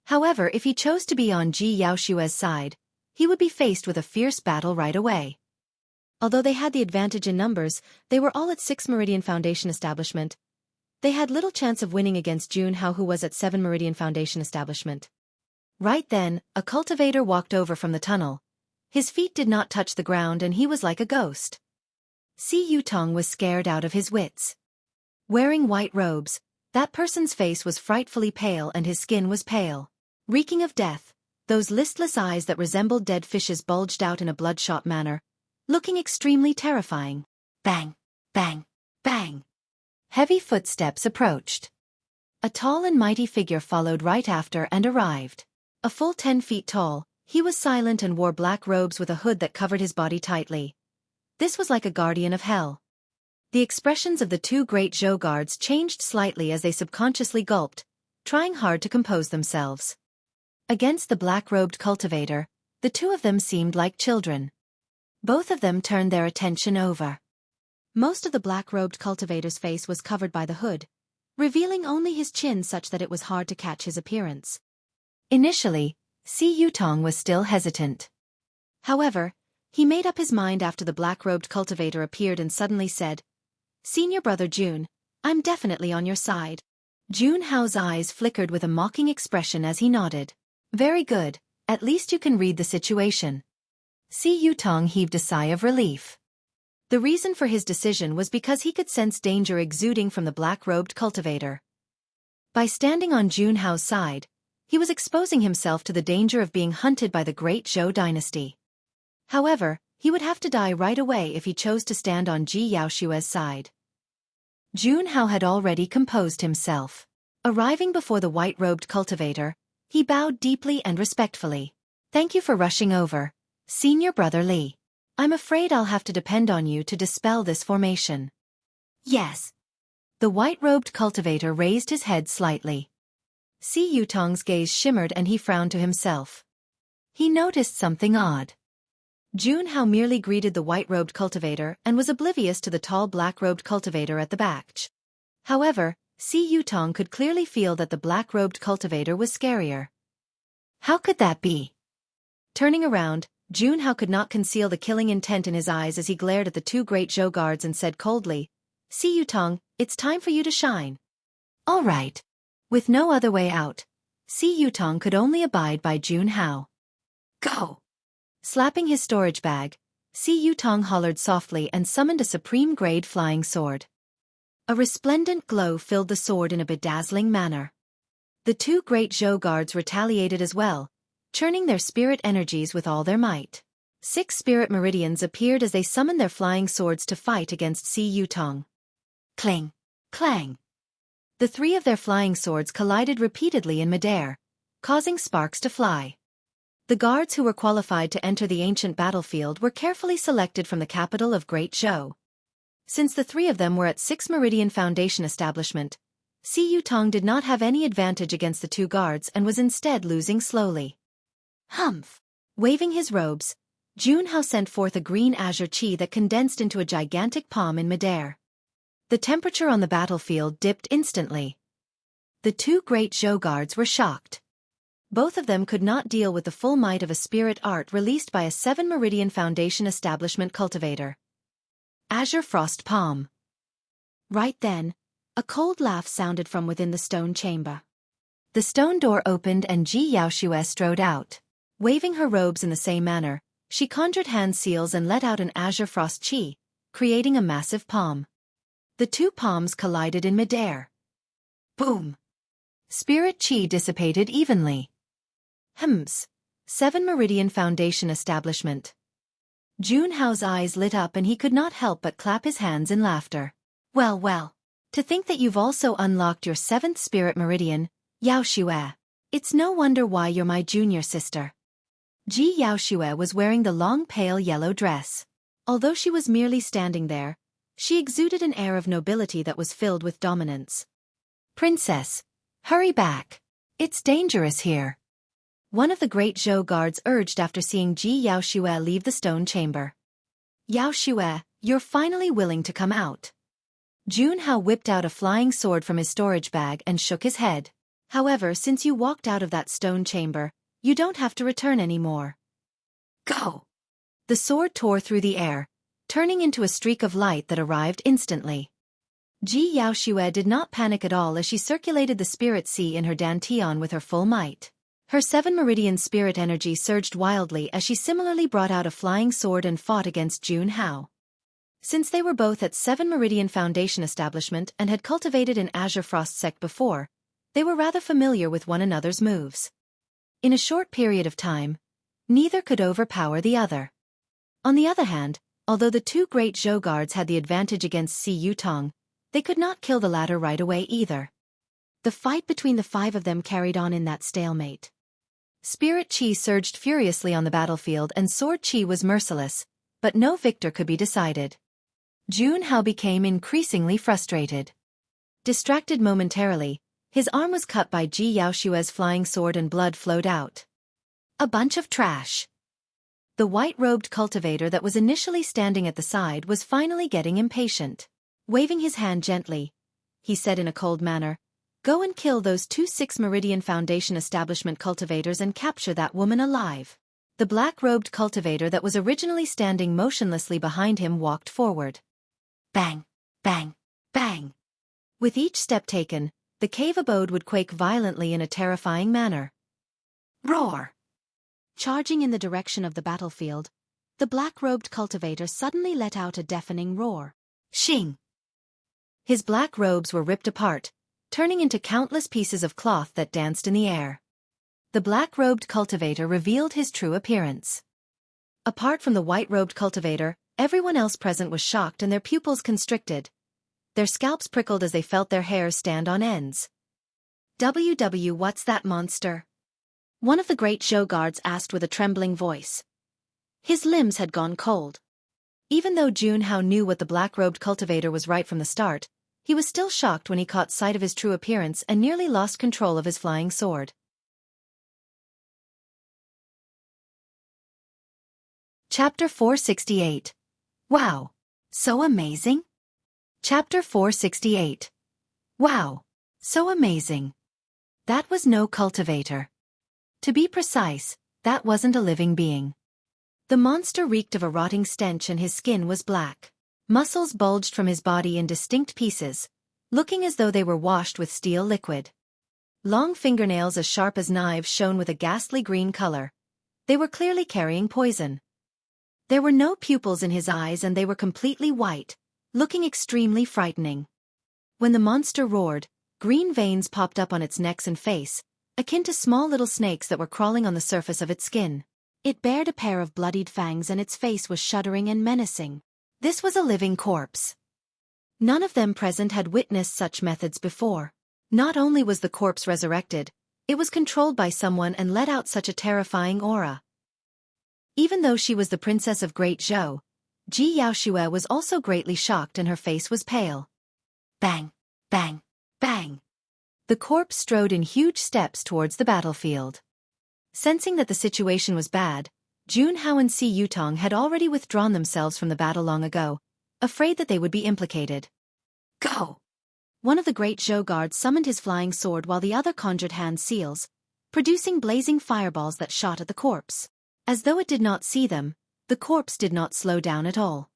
However, if he chose to be on Ji Yaoxue's side, he would be faced with a fierce battle right away. Although they had the advantage in numbers, they were all at 6-Meridian Foundation establishment. They had little chance of winning against Junhao, who was at 7-Meridian Foundation establishment. Right then, a cultivator walked over from the tunnel. His feet did not touch the ground and he was like a ghost. Si Yutong was scared out of his wits. Wearing white robes, that person's face was frightfully pale and his skin was pale. Reeking of death, those listless eyes that resembled dead fishes bulged out in a bloodshot manner, looking extremely terrifying. Bang, bang, bang. Heavy footsteps approached. A tall and mighty figure followed right after and arrived. A full 10 feet tall, he was silent and wore black robes with a hood that covered his body tightly. This was like a guardian of hell. The expressions of the two great Zhou guards changed slightly as they subconsciously gulped, trying hard to compose themselves. Against the black-robed cultivator, the two of them seemed like children. Both of them turned their attention over. Most of the black-robed cultivator's face was covered by the hood, revealing only his chin such that it was hard to catch his appearance. Initially, Si Yutong was still hesitant. However, he made up his mind after the black-robed cultivator appeared and suddenly said, "Senior brother Jun, I'm definitely on your side." Junhao's eyes flickered with a mocking expression as he nodded. "Very good, at least you can read the situation." Si Yutong heaved a sigh of relief. The reason for his decision was because he could sense danger exuding from the black-robed cultivator. By standing on Junhao's side, he was exposing himself to the danger of being hunted by the great Zhou dynasty. However, he would have to die right away if he chose to stand on Ji Yaoshue's side. Junhao had already composed himself. Arriving before the white-robed cultivator, he bowed deeply and respectfully. "Thank you for rushing over, Senior Brother Li. I'm afraid I'll have to depend on you to dispel this formation." "Yes." The white-robed cultivator raised his head slightly. Si Yutong's gaze shimmered and he frowned to himself. He noticed something odd. Junhao merely greeted the white-robed cultivator and was oblivious to the tall black-robed cultivator at the back. However, Si Yutong could clearly feel that the black-robed cultivator was scarier. How could that be? Turning around, Junhao could not conceal the killing intent in his eyes as he glared at the two great Zhou guards and said coldly, "Si Yutong, it's time for you to shine." All right. With no other way out, Si Yutong could only abide by Junhao. Go! Slapping his storage bag, Si Yutong hollered softly and summoned a supreme-grade flying sword. A resplendent glow filled the sword in a bedazzling manner. The two great Zhou guards retaliated as well, churning their spirit energies with all their might. 6 spirit meridians appeared as they summoned their flying swords to fight against Si Yutong. Cling! Clang! The 3 of their flying swords collided repeatedly in midair, causing sparks to fly. The guards who were qualified to enter the ancient battlefield were carefully selected from the capital of Great Zhou. Since the 3 of them were at 6 Meridian Foundation establishment, Si Yutong did not have any advantage against the 2 guards and was instead losing slowly. Humph! Waving his robes, Junhao sent forth a green azure chi that condensed into a gigantic palm in midair. The temperature on the battlefield dipped instantly. The 2 great Zhou guards were shocked. Both of them could not deal with the full might of a spirit art released by a 7 Meridian Foundation establishment cultivator. Azure Frost Palm. Right then, a cold laugh sounded from within the stone chamber. The stone door opened and Ji Yaoshue strode out. Waving her robes in the same manner, she conjured hand seals and let out an azure frost chi, creating a massive palm. The 2 palms collided in midair. Boom! Spirit chi dissipated evenly. 7 Meridian Foundation establishment. Junhao's eyes lit up and he could not help but clap his hands in laughter. Well, well. To think that you've also unlocked your 7th spirit meridian, Yaoshue. It's no wonder why you're my junior sister. Ji Yaoshue was wearing the long pale yellow dress. Although she was merely standing there, she exuded an air of nobility that was filled with dominance. Princess, hurry back. It's dangerous here. One of the great Zhou guards urged after seeing Ji Yaoshue leave the stone chamber. Yaoshue, you're finally willing to come out. Junhao whipped out a flying sword from his storage bag and shook his head. However, since you walked out of that stone chamber, you don't have to return anymore. Go! The sword tore through the air, turning into a streak of light that arrived instantly. Ji Yaoshue did not panic at all as she circulated the spirit sea in her dantian with her full might. Her 7 Meridian spirit energy surged wildly as she similarly brought out a flying sword and fought against Junhao. Since they were both at 7 Meridian Foundation establishment and had cultivated an Azure Frost sect before, they were rather familiar with one another's moves. In a short period of time, neither could overpower the other. On the other hand, although the 2 great Zhou guards had the advantage against Si Yutong, they could not kill the latter right away either. The fight between the 5 of them carried on in that stalemate. Spirit chi surged furiously on the battlefield and sword chi was merciless, but no victor could be decided. Junhao became increasingly frustrated. Distracted momentarily, his arm was cut by Ji Yaoshue's flying sword and blood flowed out. A bunch of trash. The white-robed cultivator that was initially standing at the side was finally getting impatient. Waving his hand gently, he said in a cold manner, "Go and kill those 2 6 Meridian Foundation establishment cultivators and capture that woman alive." The black-robed cultivator that was originally standing motionlessly behind him walked forward. Bang! Bang! Bang! With each step taken, the cave abode would quake violently in a terrifying manner. Roar! Charging in the direction of the battlefield, the black-robed cultivator suddenly let out a deafening roar. Shing! His black robes were ripped apart, turning into countless pieces of cloth that danced in the air. the black-robed cultivator revealed his true appearance. Apart from the white-robed cultivator, everyone else present was shocked and their pupils constricted. Their scalps prickled as they felt their hairs stand on ends. What's that monster? One of the great Zhou guards asked with a trembling voice. His limbs had gone cold. Even though Junhao knew what the black-robed cultivator was right from the start, he was still shocked when he caught sight of his true appearance and nearly lost control of his flying sword. Chapter 468. Wow! So amazing? Chapter 468. Wow! So amazing. That was no cultivator. To be precise, that wasn't a living being. The monster reeked of a rotting stench and his skin was black. Muscles bulged from his body in distinct pieces, looking as though they were washed with steel liquid. Long fingernails as sharp as knives shone with a ghastly green color. They were clearly carrying poison. There were no pupils in his eyes and they were completely white, looking extremely frightening. When the monster roared, green veins popped up on its neck and face, akin to small little snakes that were crawling on the surface of its skin. It bared a pair of bloodied fangs and its face was shuddering and menacing. This was a living corpse. None of them present had witnessed such methods before. Not only was the corpse resurrected, it was controlled by someone and let out such a terrifying aura. Even though she was the princess of Great Zhou, Ji Yaoxue was also greatly shocked and her face was pale. Bang! Bang! Bang! The corpse strode in huge steps towards the battlefield. Sensing that the situation was bad, Junhao and Si Yutong had already withdrawn themselves from the battle long ago, afraid that they would be implicated. Go! One of the great Zhou guards summoned his flying sword while the other conjured hand seals, producing blazing fireballs that shot at the corpse. As though it did not see them, the corpse did not slow down at all.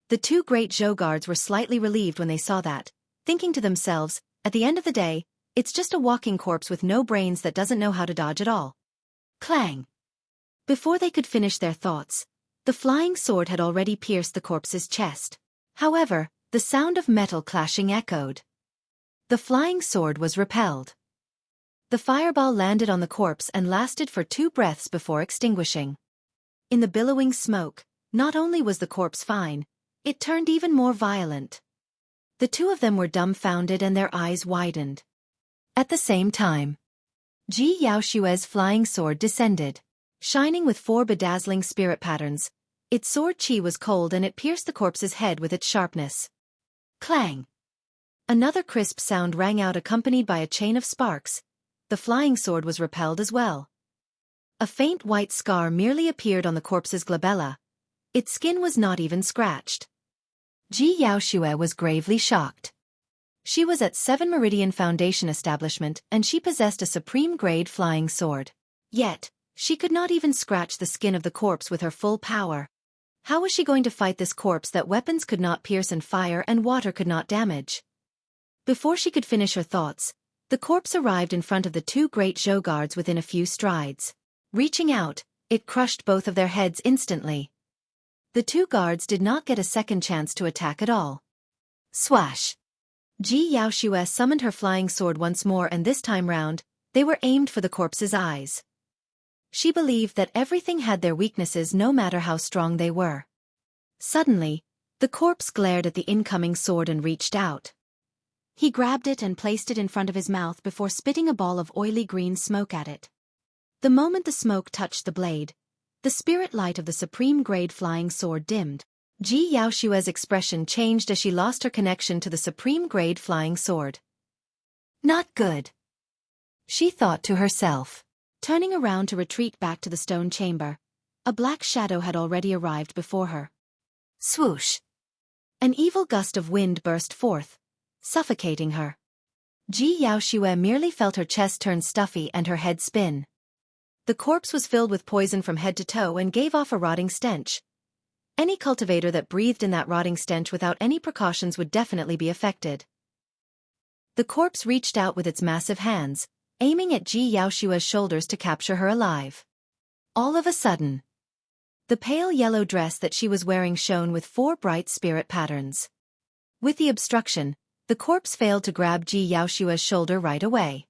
The two great Zhou guards were slightly relieved when they saw that, thinking to themselves, at the end of the day, it's just a walking corpse with no brains that doesn't know how to dodge at all. Clang! Before they could finish their thoughts, the flying sword had already pierced the corpse's chest. However, the sound of metal clashing echoed. The flying sword was repelled. The fireball landed on the corpse and lasted for 2 breaths before extinguishing. In the billowing smoke, not only was the corpse fine, it turned even more violent. The two of them were dumbfounded and their eyes widened. At the same time, Ji Yaoxue's flying sword descended. Shining with 4 bedazzling spirit patterns, its sword chi was cold and it pierced the corpse's head with its sharpness. Clang! Another crisp sound rang out accompanied by a chain of sparks. The flying sword was repelled as well. A faint white scar merely appeared on the corpse's glabella. Its skin was not even scratched. Ji Yaoxue was gravely shocked. She was at 7 Meridian Foundation establishment and she possessed a supreme-grade flying sword. Yet, she could not even scratch the skin of the corpse with her full power. How was she going to fight this corpse that weapons could not pierce and fire and water could not damage? Before she could finish her thoughts, the corpse arrived in front of the 2 great Zhou guards within a few strides. Reaching out, it crushed both of their heads instantly. The 2 guards did not get a second chance to attack at all. Swash! Ji Yaoxue summoned her flying sword once more and this time round, they were aimed for the corpse's eyes. She believed that everything had their weaknesses no matter how strong they were. Suddenly, the corpse glared at the incoming sword and reached out. He grabbed it and placed it in front of his mouth before spitting a ball of oily green smoke at it. The moment the smoke touched the blade, the spirit light of the supreme-grade flying sword dimmed. Ji Yaoxue's expression changed as she lost her connection to the supreme-grade flying sword. Not good, she thought to herself. Turning around to retreat back to the stone chamber, a black shadow had already arrived before her. Swoosh! An evil gust of wind burst forth, suffocating her. Ji Yaoxue merely felt her chest turn stuffy and her head spin. The corpse was filled with poison from head to toe and gave off a rotting stench. Any cultivator that breathed in that rotting stench without any precautions would definitely be affected. The corpse reached out with its massive hands, aiming at Ji Yaoxue's shoulders to capture her alive. All of a sudden, the pale yellow dress that she was wearing shone with 4 bright spirit patterns. With the obstruction, the corpse failed to grab Ji Yaoxue's shoulder right away.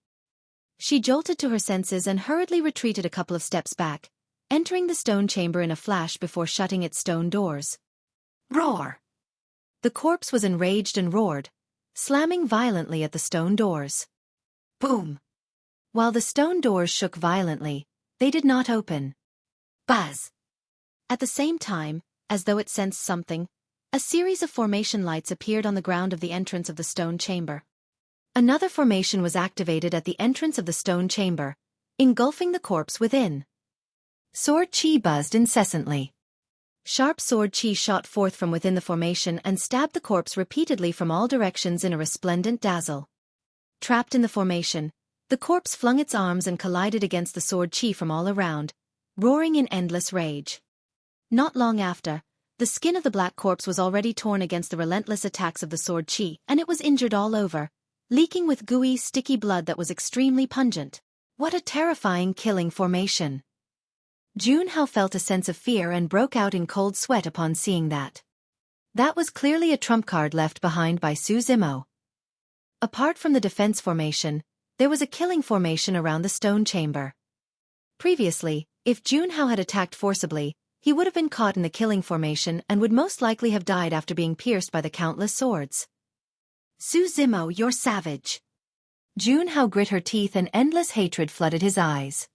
She jolted to her senses and hurriedly retreated a couple of steps back, entering the stone chamber in a flash before shutting its stone doors. Roar! The corpse was enraged and roared, slamming violently at the stone doors. Boom! While the stone doors shook violently, they did not open. Buzz! At the same time, as though it sensed something, a series of formation lights appeared on the ground of the entrance of the stone chamber. Another formation was activated at the entrance of the stone chamber, engulfing the corpse within. Sword chi buzzed incessantly. Sharp sword chi shot forth from within the formation and stabbed the corpse repeatedly from all directions in a resplendent dazzle. Trapped in the formation, the corpse flung its arms and collided against the sword chi from all around, roaring in endless rage. Not long after, the skin of the black corpse was already torn against the relentless attacks of the sword chi, and it was injured all over, leaking with gooey, sticky blood that was extremely pungent. What a terrifying killing formation! Junhao felt a sense of fear and broke out in cold sweat upon seeing that. That was clearly a trump card left behind by Su Zimo. Apart from the defense formation, there was a killing formation around the stone chamber. Previously, if Junhao had attacked forcibly, he would have been caught in the killing formation and would most likely have died after being pierced by the countless swords. Su Zimo, you're savage! Junhao grit her teeth and endless hatred flooded his eyes.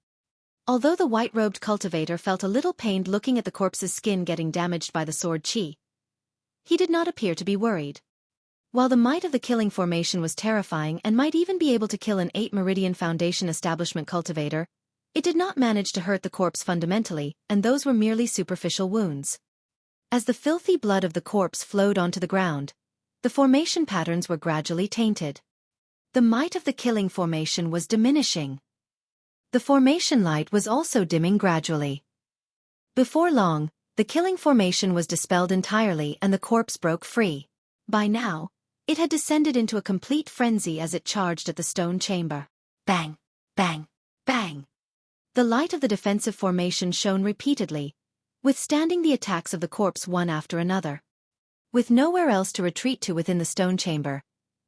Although the white-robed cultivator felt a little pained looking at the corpse's skin getting damaged by the sword chi, he did not appear to be worried. While the might of the killing formation was terrifying and might even be able to kill an 8 Meridian Foundation establishment cultivator, it did not manage to hurt the corpse fundamentally, and those were merely superficial wounds. As the filthy blood of the corpse flowed onto the ground, the formation patterns were gradually tainted. The might of the killing formation was diminishing. The formation light was also dimming gradually. Before long, the killing formation was dispelled entirely and the corpse broke free. By now, it had descended into a complete frenzy as it charged at the stone chamber. Bang! Bang! Bang! The light of the defensive formation shone repeatedly, withstanding the attacks of the corpse one after another. With nowhere else to retreat to within the stone chamber,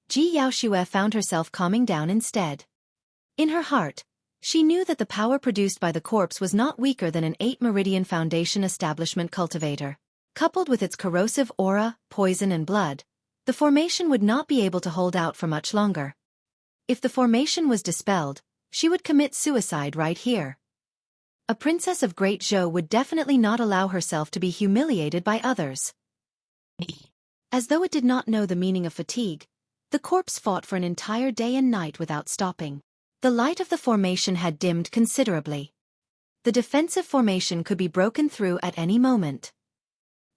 Ji Yaoxue found herself calming down instead. In her heart, she knew that the power produced by the corpse was not weaker than an 8 Meridian Foundation establishment cultivator. Coupled with its corrosive aura, poison and blood, the formation would not be able to hold out for much longer. If the formation was dispelled, she would commit suicide right here. A princess of Great Zhou would definitely not allow herself to be humiliated by others. As though it did not know the meaning of fatigue, the corpse fought for an entire day and night without stopping. The light of the formation had dimmed considerably. The defensive formation could be broken through at any moment.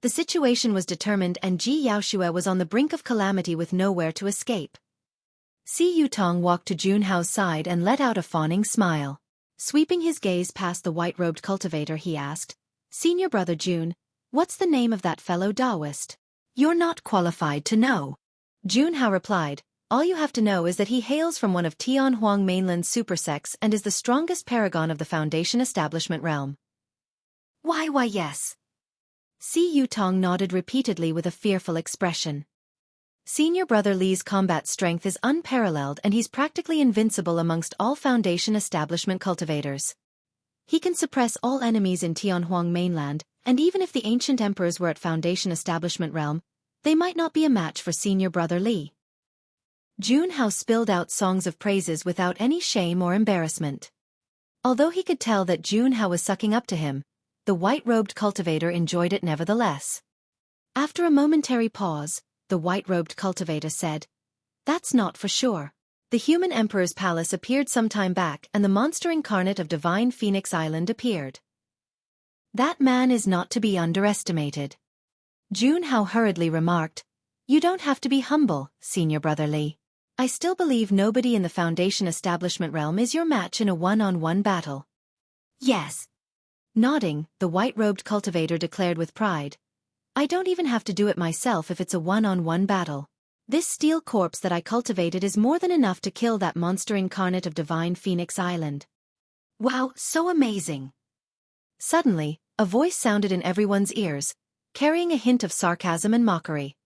The situation was determined and Ji Yaoxue was on the brink of calamity with nowhere to escape. Si Yutong walked to Junhao's side and let out a fawning smile. Sweeping his gaze past the white-robed cultivator, he asked, "Senior brother Jun, what's the name of that fellow Taoist?" "You're not qualified to know." Junhao replied, "All you have to know is that he hails from one of Tianhuang Mainland's supersects and is the strongest paragon of the Foundation establishment realm." Why yes. Si Yutong nodded repeatedly with a fearful expression. Senior brother Li's combat strength is unparalleled and he's practically invincible amongst all Foundation establishment cultivators. He can suppress all enemies in Tianhuang Mainland, and even if the ancient emperors were at Foundation establishment realm, they might not be a match for senior brother Li. Junhao spilled out songs of praises without any shame or embarrassment. Although he could tell that Junhao was sucking up to him, the white-robed cultivator enjoyed it nevertheless. After a momentary pause, the white-robed cultivator said, "That's not for sure. The human emperor's palace appeared some time back and the monster incarnate of Divine Phoenix Island appeared. That man is not to be underestimated." Junhao hurriedly remarked, "You don't have to be humble, senior brother Li. I still believe nobody in the Foundation establishment realm is your match in a one-on-one battle." "Yes." Nodding, the white-robed cultivator declared with pride, "I don't even have to do it myself if it's a one-on-one battle. This steel corpse that I cultivated is more than enough to kill that monster incarnate of Divine Phoenix Island." "Wow, so amazing." Suddenly, a voice sounded in everyone's ears, carrying a hint of sarcasm and mockery.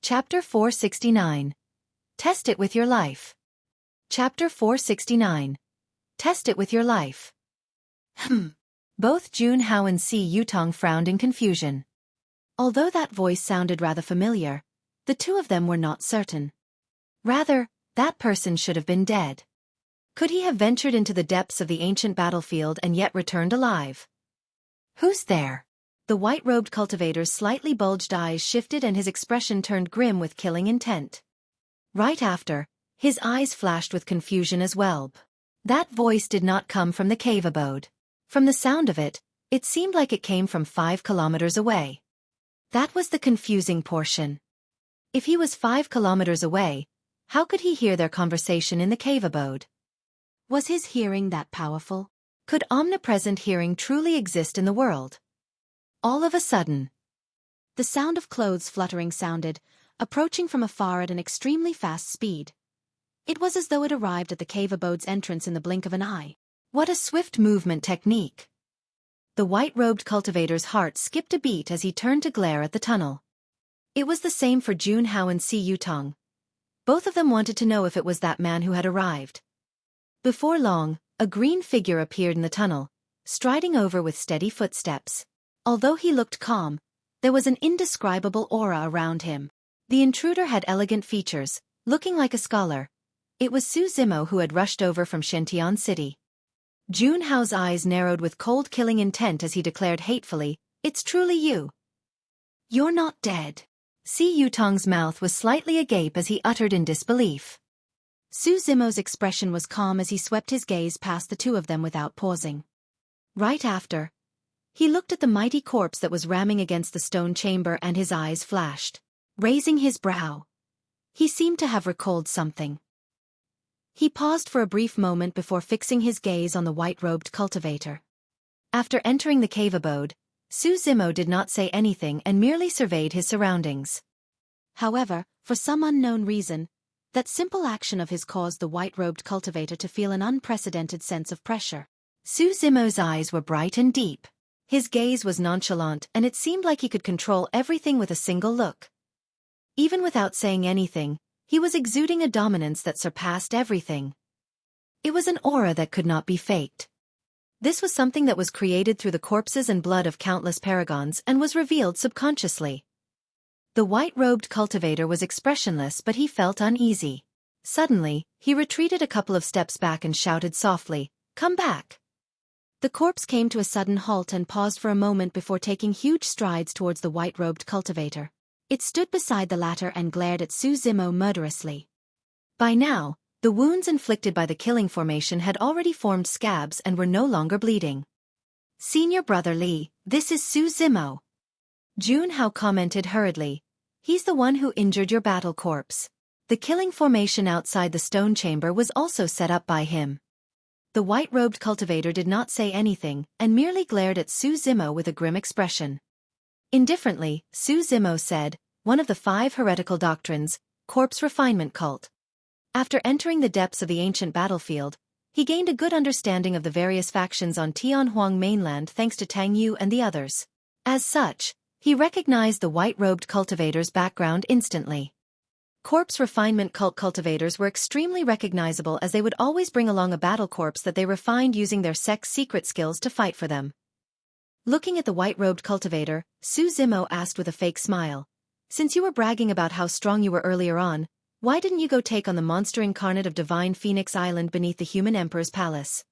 Chapter 469. Test it with your life. Chapter 469. Test it with your life. Both Tianhuang and Xueqi frowned in confusion. Although that voice sounded rather familiar, the two of them were not certain. Rather, that person should have been dead. Could he have ventured into the depths of the ancient battlefield and yet returned alive? Who's there? The white-robed cultivator's slightly bulged eyes shifted and his expression turned grim with killing intent. Right after, his eyes flashed with confusion as well. That voice did not come from the cave abode. From the sound of it, it seemed like it came from 5 kilometers away. That was the confusing portion. If he was 5 kilometers away, how could he hear their conversation in the cave abode? Was his hearing that powerful? Could omnipresent hearing truly exist in the world? All of a sudden, the sound of clothes fluttering sounded, approaching from afar at an extremely fast speed. It was as though it arrived at the cave abode's entrance in the blink of an eye. What a swift movement technique! The white-robed cultivator's heart skipped a beat as he turned to glare at the tunnel. It was the same for Tianhuang and Xueqi. Both of them wanted to know if it was that man who had arrived. Before long, a green figure appeared in the tunnel, striding over with steady footsteps. Although he looked calm, there was an indescribable aura around him. The intruder had elegant features, looking like a scholar. It was Xueqi who had rushed over from Shentian City. Tianhuang's eyes narrowed with cold killing intent as he declared hatefully, "It's truly you. You're not dead." Xueqi's mouth was slightly agape as he uttered in disbelief. Xueqi's expression was calm as he swept his gaze past the two of them without pausing. Right after, he looked at the mighty corpse that was ramming against the stone chamber and his eyes flashed. Raising his brow, he seemed to have recalled something. He paused for a brief moment before fixing his gaze on the white-robed cultivator. After entering the cave abode, Xueqi did not say anything and merely surveyed his surroundings. However, for some unknown reason, that simple action of his caused the white-robed cultivator to feel an unprecedented sense of pressure. Xueqi's eyes were bright and deep. His gaze was nonchalant and it seemed like he could control everything with a single look. Even without saying anything, he was exuding a dominance that surpassed everything. It was an aura that could not be faked. This was something that was created through the corpses and blood of countless paragons and was revealed subconsciously. The white-robed cultivator was expressionless but he felt uneasy. Suddenly, he retreated a couple of steps back and shouted softly, "Come back!" The corpse came to a sudden halt and paused for a moment before taking huge strides towards the white-robed cultivator. It stood beside the latter and glared at Xueqi murderously. By now, the wounds inflicted by the killing formation had already formed scabs and were no longer bleeding. "Senior Brother Li, this is Xueqi." Tianhuang commented hurriedly. "He's the one who injured your battle corpse." The killing formation outside the stone chamber was also set up by him. The white-robed cultivator did not say anything and merely glared at Xueqi with a grim expression. Indifferently, Xueqi said, "One of the 5 heretical doctrines, corpse refinement cult." After entering the depths of the ancient battlefield, he gained a good understanding of the various factions on Tianhuang Mainland thanks to Tang Yu and the others. As such, he recognized the white-robed cultivator's background instantly. Corpse refinement cult cultivators were extremely recognizable as they would always bring along a battle corpse that they refined using their sect's secret skills to fight for them. Looking at the white-robed cultivator, Xueqi asked with a fake smile, "Since you were bragging about how strong you were earlier on, why didn't you go take on the monster incarnate of Divine Phoenix Island beneath the human emperor's palace?"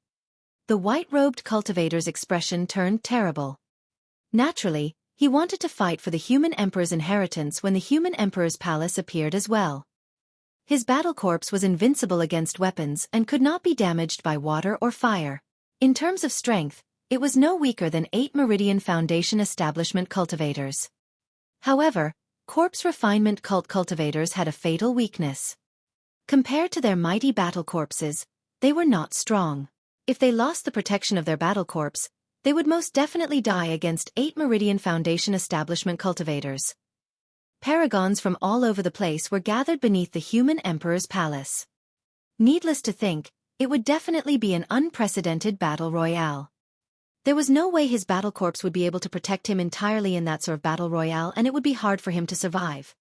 The white-robed cultivator's expression turned terrible. Naturally, he wanted to fight for the human emperor's inheritance when the human emperor's palace appeared as well. His battle corpse was invincible against weapons and could not be damaged by water or fire. In terms of strength, it was no weaker than 8 Meridian Foundation establishment cultivators. However, corpse refinement cult cultivators had a fatal weakness. Compared to their mighty battle corpses, they were not strong. If they lost the protection of their battle corpse, they would most definitely die against 8 Meridian Foundation establishment cultivators. Paragons from all over the place were gathered beneath the human emperor's palace. Needless to think, it would definitely be an unprecedented battle royale. There was no way his battle corpse would be able to protect him entirely in that sort of battle royale and it would be hard for him to survive.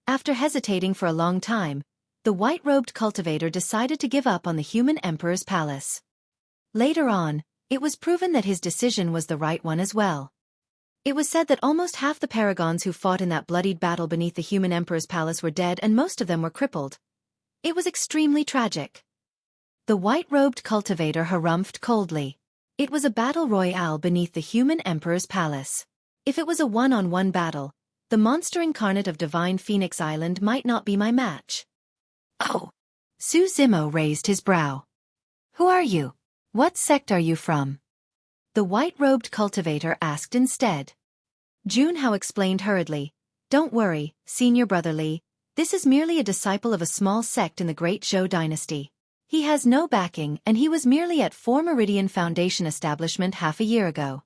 After hesitating for a long time, the white-robed cultivator decided to give up on the human emperor's palace. Later on, it was proven that his decision was the right one as well. It was said that almost half the paragons who fought in that bloodied battle beneath the human emperor's palace were dead and most of them were crippled. It was extremely tragic. The white-robed cultivator harumphed coldly. It was a battle royale beneath the human emperor's palace. If it was a one-on-one battle, the monster incarnate of Divine Phoenix Island might not be my match. Oh! Su Zimo raised his brow. Who are you? What sect are you from? The white-robed cultivator asked instead. Junhao explained hurriedly. Don't worry, Senior Brother Li, this is merely a disciple of a small sect in the Great Zhou dynasty. He has no backing and he was merely at 4 Meridian Foundation establishment half a year ago.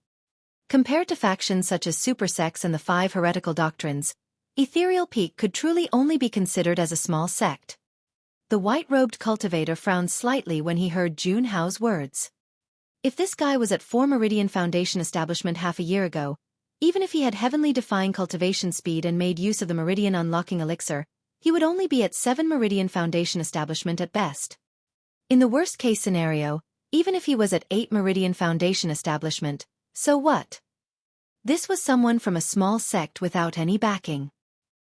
Compared to factions such as super sects and the 5 heretical doctrines, Ethereal Peak could truly only be considered as a small sect. The white-robed cultivator frowned slightly when he heard Junhao's words. If this guy was at 4 Meridian Foundation establishment half a year ago, even if he had heavenly-defying cultivation speed and made use of the Meridian unlocking elixir, he would only be at 7 Meridian Foundation establishment at best. In the worst-case scenario, even if he was at 8 Meridian Foundation establishment, so what? This was someone from a small sect without any backing.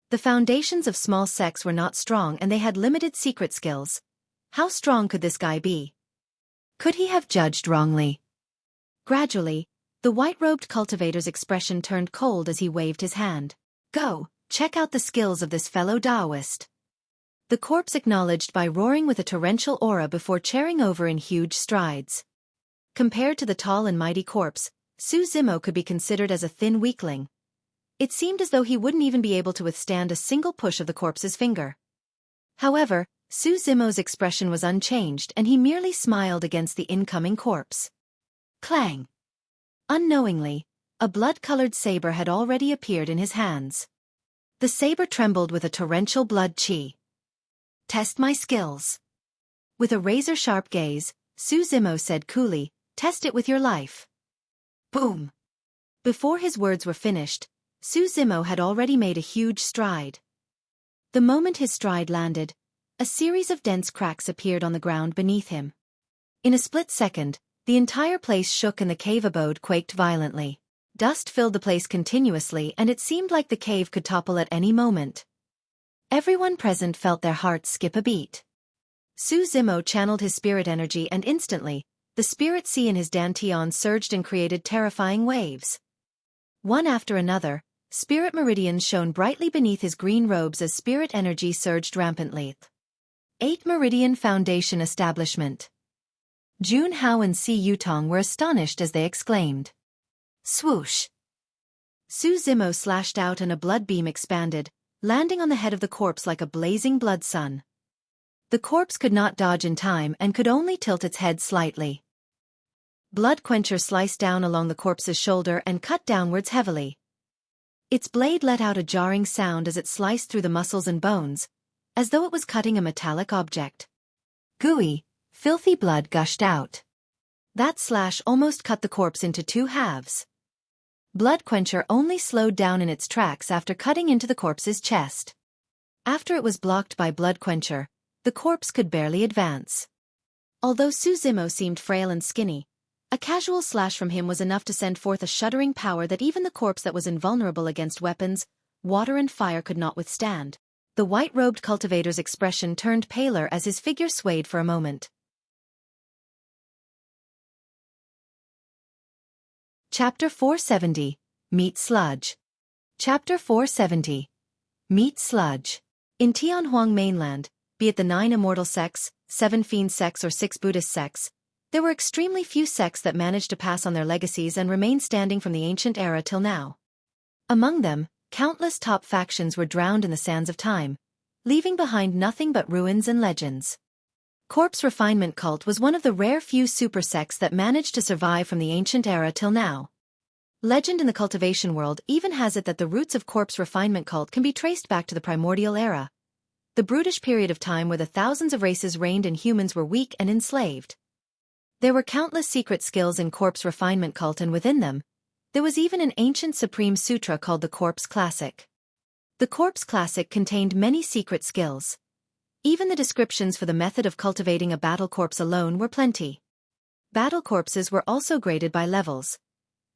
The foundations of small sects were not strong and they had limited secret skills. How strong could this guy be? Could he have judged wrongly? Gradually, the white-robed cultivator's expression turned cold as he waved his hand. Go, check out the skills of this fellow Taoist. The corpse acknowledged by roaring with a torrential aura before chairing over in huge strides. Compared to the tall and mighty corpse, Su Zimo could be considered as a thin weakling. It seemed as though he wouldn't even be able to withstand a single push of the corpse's finger. However, Su Zimo's expression was unchanged and he merely smiled against the incoming corpse. Clang! Unknowingly, a blood-colored saber had already appeared in his hands. The saber trembled with a torrential blood chi. Test my skills. With a razor-sharp gaze, Su Zimo said coolly, test it with your life. Boom! Before his words were finished, Su Zimo had already made a huge stride. The moment his stride landed, a series of dense cracks appeared on the ground beneath him. In a split second, the entire place shook and the cave abode quaked violently. Dust filled the place continuously and it seemed like the cave could topple at any moment. Everyone present felt their hearts skip a beat. Su Zimo channeled his spirit energy and instantly, the spirit sea in his dantian surged and created terrifying waves. One after another, spirit meridians shone brightly beneath his green robes as spirit energy surged rampantly. 8 Meridian Foundation Establishment. Junhao and Si Yutong were astonished as they exclaimed. Swoosh! Su Zimo slashed out and a blood beam expanded, landing on the head of the corpse like a blazing blood sun. The corpse could not dodge in time and could only tilt its head slightly. Blood Quencher sliced down along the corpse's shoulder and cut downwards heavily. Its blade let out a jarring sound as it sliced through the muscles and bones, as though it was cutting a metallic object. Gooey, filthy blood gushed out. That slash almost cut the corpse into 2 halves. Blood Quencher only slowed down in its tracks after cutting into the corpse's chest. After it was blocked by Blood Quencher, the corpse could barely advance. Although Su Zimo seemed frail and skinny, a casual slash from him was enough to send forth a shuddering power that even the corpse that was invulnerable against weapons, water and fire could not withstand. The white-robed cultivator's expression turned paler as his figure swayed for a moment. Chapter 470, Meet Sludge. Chapter 470. Meet Sludge. In Tianhuang Mainland, be it the 9 immortal sects, 7 fiend sects or 6 Buddhist sects, there were extremely few sects that managed to pass on their legacies and remain standing from the ancient era till now. Among them, countless top factions were drowned in the sands of time, leaving behind nothing but ruins and legends. Corpse Refinement Cult was one of the rare few super sects that managed to survive from the ancient era till now. Legend in the cultivation world even has it that the roots of Corpse Refinement Cult can be traced back to the primordial era, the brutish period of time where the thousands of races reigned and humans were weak and enslaved. There were countless secret skills in Corpse Refinement Cult, and within them, there was even an ancient supreme sutra called the Corpse Classic. The Corpse Classic contained many secret skills. Even the descriptions for the method of cultivating a battle corpse alone were plenty. Battle corpses were also graded by levels: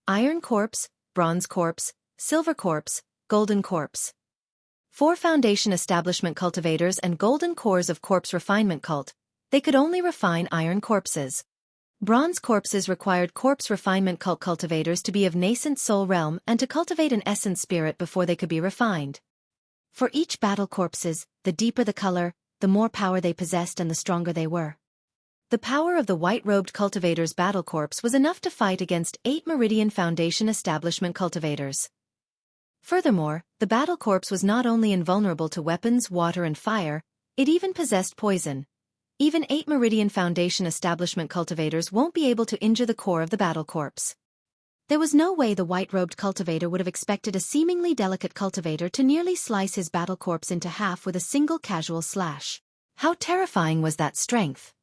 Iron Corpse, Bronze Corpse, Silver Corpse, Golden Corpse. 4 Foundation Establishment Cultivators and Golden Cores of Corpse Refinement Cult. They could only refine iron corpses. Bronze corpses required corpse refinement cult cultivators to be of nascent soul realm and to cultivate an essence spirit before they could be refined. For each battle corpses, the deeper the color, the more power they possessed and the stronger they were. The power of the white-robed cultivator's battle corpse was enough to fight against 8 Meridian Foundation Establishment cultivators. Furthermore, the battle corpse was not only invulnerable to weapons, water and fire, it even possessed poison. Even 8 Meridian Foundation Establishment cultivators won't be able to injure the core of the battle corpse. There was no way the white-robed cultivator would have expected a seemingly delicate cultivator to nearly slice his battle corpse into half with a single casual slash. How terrifying was that strength?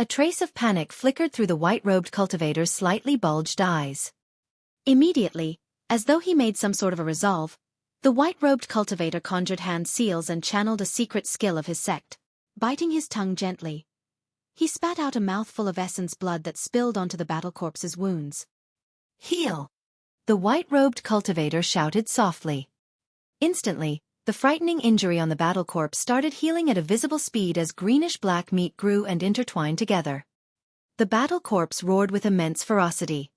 A trace of panic flickered through the white-robed cultivator's slightly bulged eyes. Immediately, as though he made some sort of a resolve, the white-robed cultivator conjured hand seals and channeled a secret skill of his sect. Biting his tongue gently, he spat out a mouthful of essence blood that spilled onto the battle corpse's wounds. "Heal!" the white-robed cultivator shouted softly. Instantly, the frightening injury on the battle corpse started healing at a visible speed as greenish-black meat grew and intertwined together. The battle corpse roared with immense ferocity.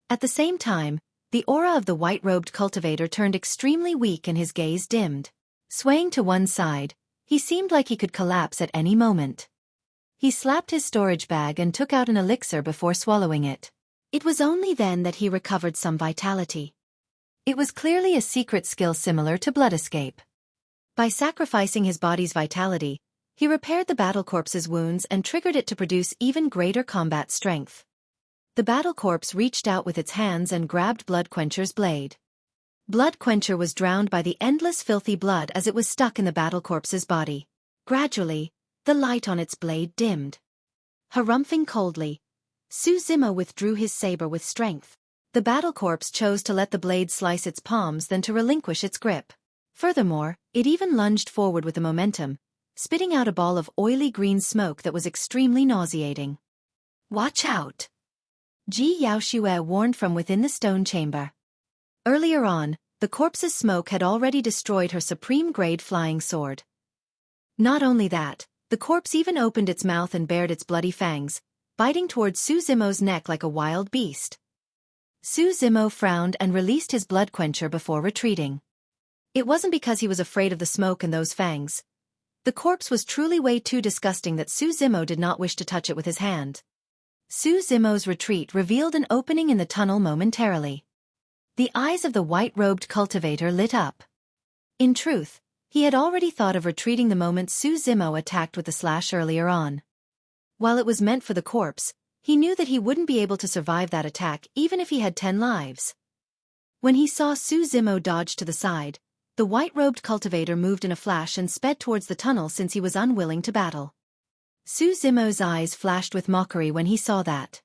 At the same time, the aura of the white-robed cultivator turned extremely weak and his gaze dimmed. Swaying to one side, he seemed like he could collapse at any moment. He slapped his storage bag and took out an elixir before swallowing it. It was only then that he recovered some vitality. It was clearly a secret skill similar to blood escape. By sacrificing his body's vitality, he repaired the battle corpse's wounds and triggered it to produce even greater combat strength. The battle corpse reached out with its hands and grabbed Blood Quencher's blade. Blood Quencher was drowned by the endless filthy blood as it was stuck in the battle corpse's body. Gradually, the light on its blade dimmed. Harumphing coldly, Su Zimo withdrew his saber with strength. The battle corpse chose to let the blade slice its palms than to relinquish its grip. Furthermore, it even lunged forward with the momentum, spitting out a ball of oily green smoke that was extremely nauseating. "Watch out!" Ji Yaoxue warned from within the stone chamber. Earlier on, the corpse's smoke had already destroyed her supreme-grade flying sword. Not only that, the corpse even opened its mouth and bared its bloody fangs, biting towards Su Zimo's neck like a wild beast. Su Zimo frowned and released his blood quencher before retreating. It wasn't because he was afraid of the smoke and those fangs. The corpse was truly way too disgusting that Su Zimo did not wish to touch it with his hand. Su Zimo's retreat revealed an opening in the tunnel momentarily. The eyes of the white-robed cultivator lit up. In truth, he had already thought of retreating the moment Su Zimo attacked with the slash earlier on. While it was meant for the corpse, he knew that he wouldn't be able to survive that attack even if he had 10 lives. When he saw Su Zimo dodge to the side, the white-robed cultivator moved in a flash and sped towards the tunnel since he was unwilling to battle. Su Zimo's eyes flashed with mockery when he saw that.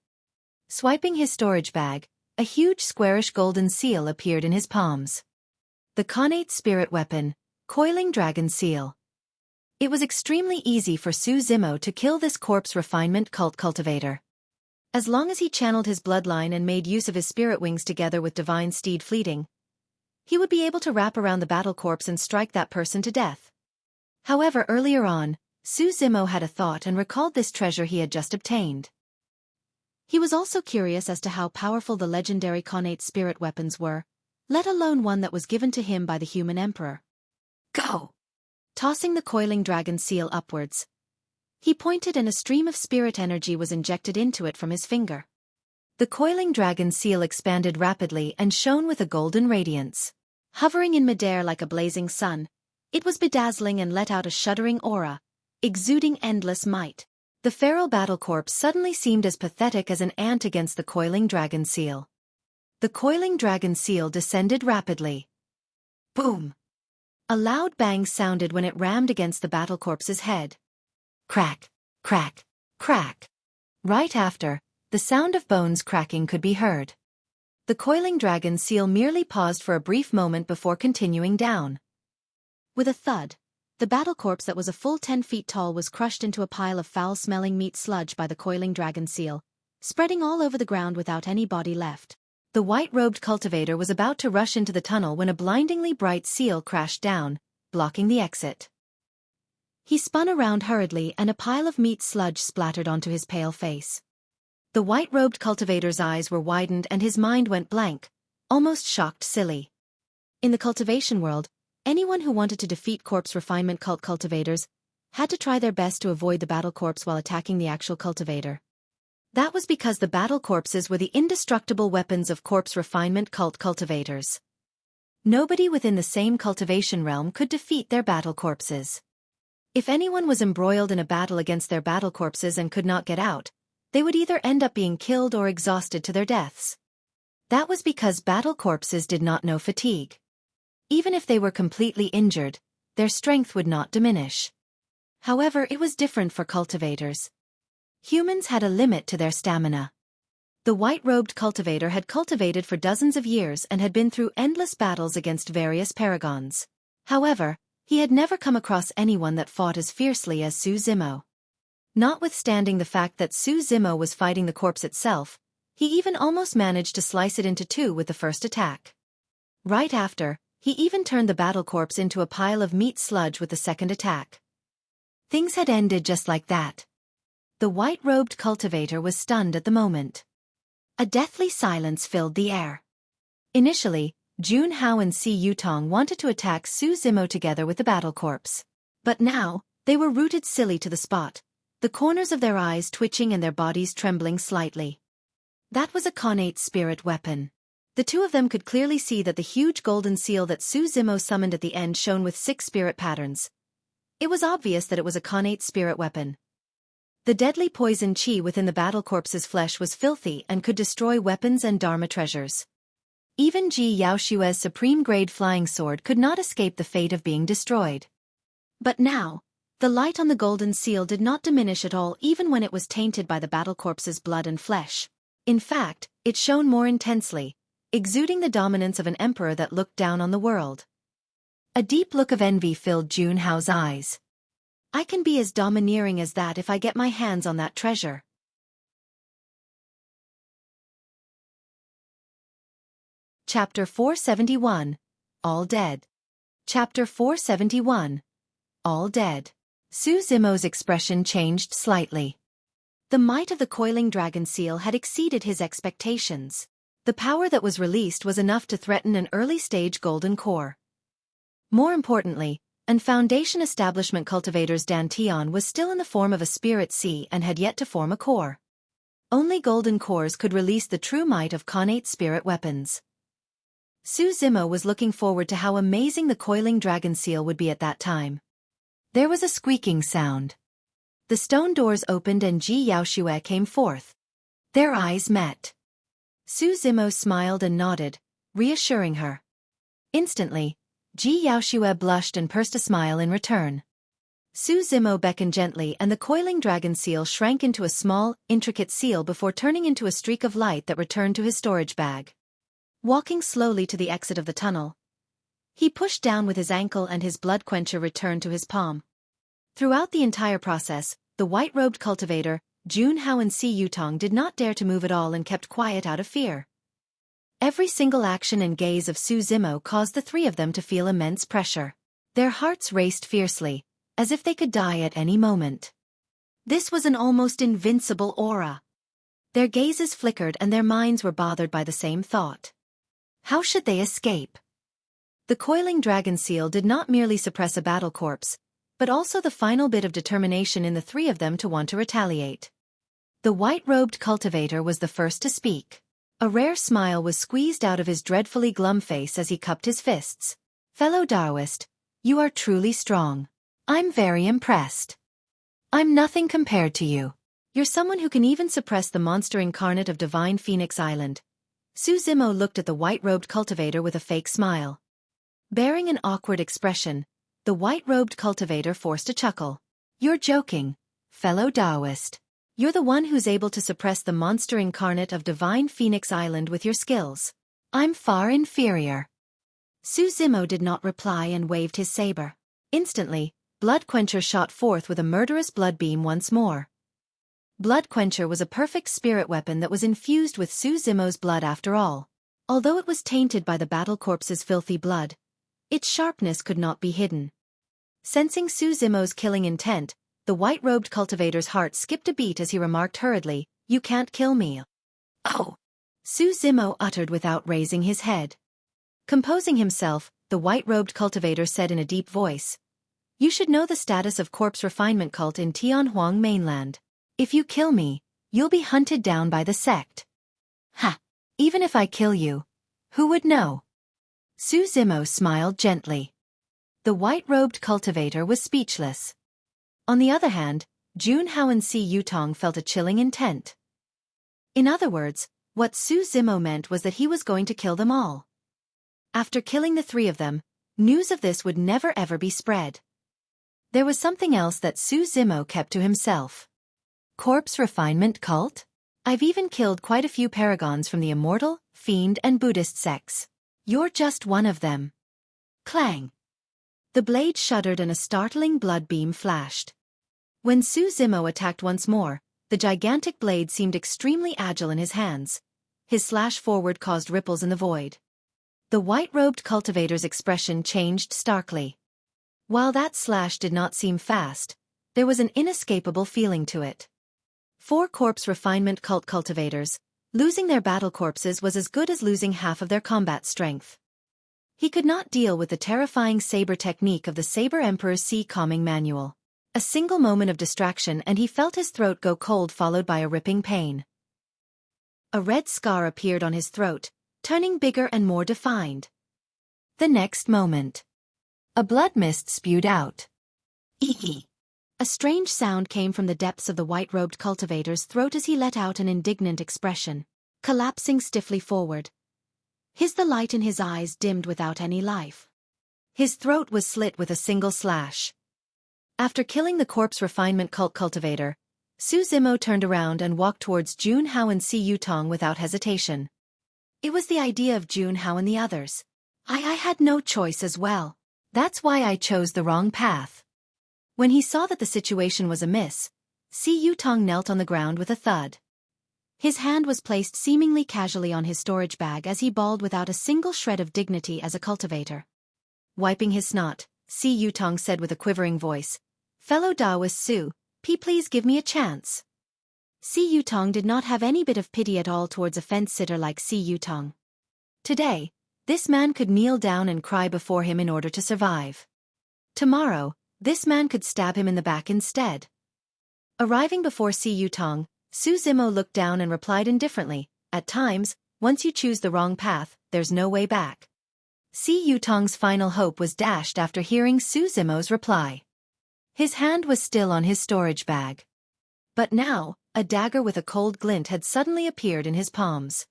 Swiping his storage bag, a huge squarish golden seal appeared in his palms. The Connate spirit weapon, Coiling Dragon Seal. It was extremely easy for Su Zimo to kill this corpse refinement cult cultivator. As long as he channeled his bloodline and made use of his spirit wings together with divine steed fleeting, he would be able to wrap around the battle corpse and strike that person to death. However, earlier on, Su Zimo had a thought and recalled this treasure he had just obtained. He was also curious as to how powerful the legendary Connate spirit weapons were, let alone one that was given to him by the human emperor. "Go!" Tossing the Coiling Dragon Seal upwards, he pointed and a stream of spirit energy was injected into it from his finger. The Coiling Dragon Seal expanded rapidly and shone with a golden radiance. Hovering in midair like a blazing sun, it was bedazzling and let out a shuddering aura, exuding endless might. The feral battle corpse suddenly seemed as pathetic as an ant against the Coiling Dragon Seal. The Coiling Dragon Seal descended rapidly. Boom! A loud bang sounded when it rammed against the battle corpse's head. Crack, crack, crack. Right after, the sound of bones cracking could be heard. The Coiling Dragon Seal merely paused for a brief moment before continuing down. With a thud, The battle corpse that was a full 10 feet tall was crushed into a pile of foul-smelling meat sludge by the coiling dragon seal, spreading all over the ground without any body left. The white-robed cultivator was about to rush into the tunnel when a blindingly bright seal crashed down, blocking the exit. He spun around hurriedly and a pile of meat sludge splattered onto his pale face. The white-robed cultivator's eyes were widened and his mind went blank, almost shocked silly. In the cultivation world, anyone who wanted to defeat corpse refinement cult cultivators had to try their best to avoid the battle corpse while attacking the actual cultivator. That was because the battle corpses were the indestructible weapons of corpse refinement cult cultivators. Nobody within the same cultivation realm could defeat their battle corpses. If anyone was embroiled in a battle against their battle corpses and could not get out, they would either end up being killed or exhausted to their deaths. That was because battle corpses did not know fatigue. Even if they were completely injured, their strength would not diminish. However, it was different for cultivators. Humans had a limit to their stamina. The white-robed cultivator had cultivated for dozens of years and had been through endless battles against various paragons. However, he had never come across anyone that fought as fiercely as Su Zimo. Notwithstanding the fact that Su Zimo was fighting the corpse itself, he even almost managed to slice it into two with the first attack. Right after, he even turned the battle corpse into a pile of meat sludge with the second attack. Things had ended just like that. The white-robed cultivator was stunned at the moment. A deathly silence filled the air. Initially, Tianhuang and Xueqi wanted to attack Su Zimo together with the battle corpse. But now, they were rooted silly to the spot, the corners of their eyes twitching and their bodies trembling slightly. That was a connate spirit weapon. The two of them could clearly see that the huge golden seal that Su Zimo summoned at the end shone with 6 spirit patterns. It was obvious that it was a connate spirit weapon. The deadly poison chi within the battle corpse's flesh was filthy and could destroy weapons and dharma treasures. Even Ji Yaoshue's supreme-grade flying sword could not escape the fate of being destroyed. But now, the light on the golden seal did not diminish at all even when it was tainted by the battle corpse's blood and flesh. In fact, it shone more intensely, exuding the dominance of an emperor that looked down on the world. A deep look of envy filled Tianhuang's eyes. I can be as domineering as that if I get my hands on that treasure. Chapter 471. All Dead. Chapter 471. All Dead. Su Zimo's expression changed slightly. The might of the coiling dragon seal had exceeded his expectations. The power that was released was enough to threaten an early-stage golden core. More importantly, an Foundation Establishment cultivator's Dantian was still in the form of a spirit sea and had yet to form a core. Only golden cores could release the true might of connate spirit weapons. Su Zimo was looking forward to how amazing the coiling dragon seal would be at that time. There was a squeaking sound. The stone doors opened and Ji Yaoshue came forth. Their eyes met. Su Zimo smiled and nodded, reassuring her. Instantly, Ji Yaoshue blushed and pursed a smile in return. Su Zimo beckoned gently and the coiling dragon seal shrank into a small, intricate seal before turning into a streak of light that returned to his storage bag. Walking slowly to the exit of the tunnel, he pushed down with his ankle and his blood quencher returned to his palm. Throughout the entire process, the white-robed cultivator, Tianhuang and Xueqi did not dare to move at all and kept quiet out of fear. Every single action and gaze of Su Zimo caused the three of them to feel immense pressure. Their hearts raced fiercely, as if they could die at any moment. This was an almost invincible aura. Their gazes flickered and their minds were bothered by the same thought. How should they escape? The coiling dragon seal did not merely suppress a battle corpse, but also the final bit of determination in the three of them to want to retaliate. The white-robed cultivator was the first to speak. A rare smile was squeezed out of his dreadfully glum face as he cupped his fists. Fellow Taoist, you are truly strong. I'm very impressed. I'm nothing compared to you. You're someone who can even suppress the monster incarnate of Divine Phoenix Island. Su Zimo looked at the white-robed cultivator with a fake smile. Bearing an awkward expression, the white-robed cultivator forced a chuckle. You're joking, fellow Taoist. You're the one who's able to suppress the monster incarnate of Divine Phoenix Island with your skills. I'm far inferior. Su Zimo did not reply and waved his saber. Instantly, Blood Quencher shot forth with a murderous blood beam once more. Blood Quencher was a perfect spirit weapon that was infused with Su Zimo's blood after all. Although it was tainted by the battle corpse's filthy blood, its sharpness could not be hidden. Sensing Su Zimo's killing intent, the white-robed cultivator's heart skipped a beat as he remarked hurriedly, "You can't kill me." "Oh," Su Zimo uttered without raising his head. Composing himself, the white-robed cultivator said in a deep voice, "You should know the status of corpse refinement cult in Tianhuang Mainland. If you kill me, you'll be hunted down by the sect." "Ha! Even if I kill you, who would know?" Su Zimo smiled gently. The white-robed cultivator was speechless. On the other hand, Junhao and Si Yutong felt a chilling intent. In other words, what Su Zimo meant was that he was going to kill them all. After killing the three of them, news of this would never ever be spread. There was something else that Su Zimo kept to himself. Corpse refinement cult? I've even killed quite a few paragons from the immortal, fiend and Buddhist sects. You're just one of them. Clang. The blade shuddered and a startling blood beam flashed. When Su Zimo attacked once more, the gigantic blade seemed extremely agile in his hands. His slash forward caused ripples in the void. The white-robed cultivator's expression changed starkly. While that slash did not seem fast, there was an inescapable feeling to it. 4 corpse refinement cult cultivators, losing their battle corpses was as good as losing half of their combat strength. He could not deal with the terrifying saber technique of the Saber Emperor's Sea Calming Manual. A single moment of distraction and he felt his throat go cold, followed by a ripping pain. A red scar appeared on his throat, turning bigger and more defined. The next moment, a blood mist spewed out. Eee! A strange sound came from the depths of the white-robed cultivator's throat as he let out an indignant expression, collapsing stiffly forward. The light in his eyes dimmed without any life. His throat was slit with a single slash. After killing the corpse refinement cult cultivator, Su Zimo turned around and walked towards Junhao and Si Yutong without hesitation. It was the idea of Junhao and the others. I had no choice as well. That's why I chose the wrong path. When he saw that the situation was amiss, Si Yutong knelt on the ground with a thud. His hand was placed seemingly casually on his storage bag as he bawled without a single shred of dignity as a cultivator. Wiping his snot, Si Yutong said with a quivering voice, "Fellow Taoist Su, please give me a chance." Si Yutong did not have any bit of pity at all towards a fence-sitter like Si Yutong. Today, this man could kneel down and cry before him in order to survive. Tomorrow, this man could stab him in the back instead. Arriving before Si Yutong, Su Zimo looked down and replied indifferently, "At times, once you choose the wrong path, there's no way back." Si Yutong's final hope was dashed after hearing Su Zimo's reply. His hand was still on his storage bag. But now, a dagger with a cold glint had suddenly appeared in his palms.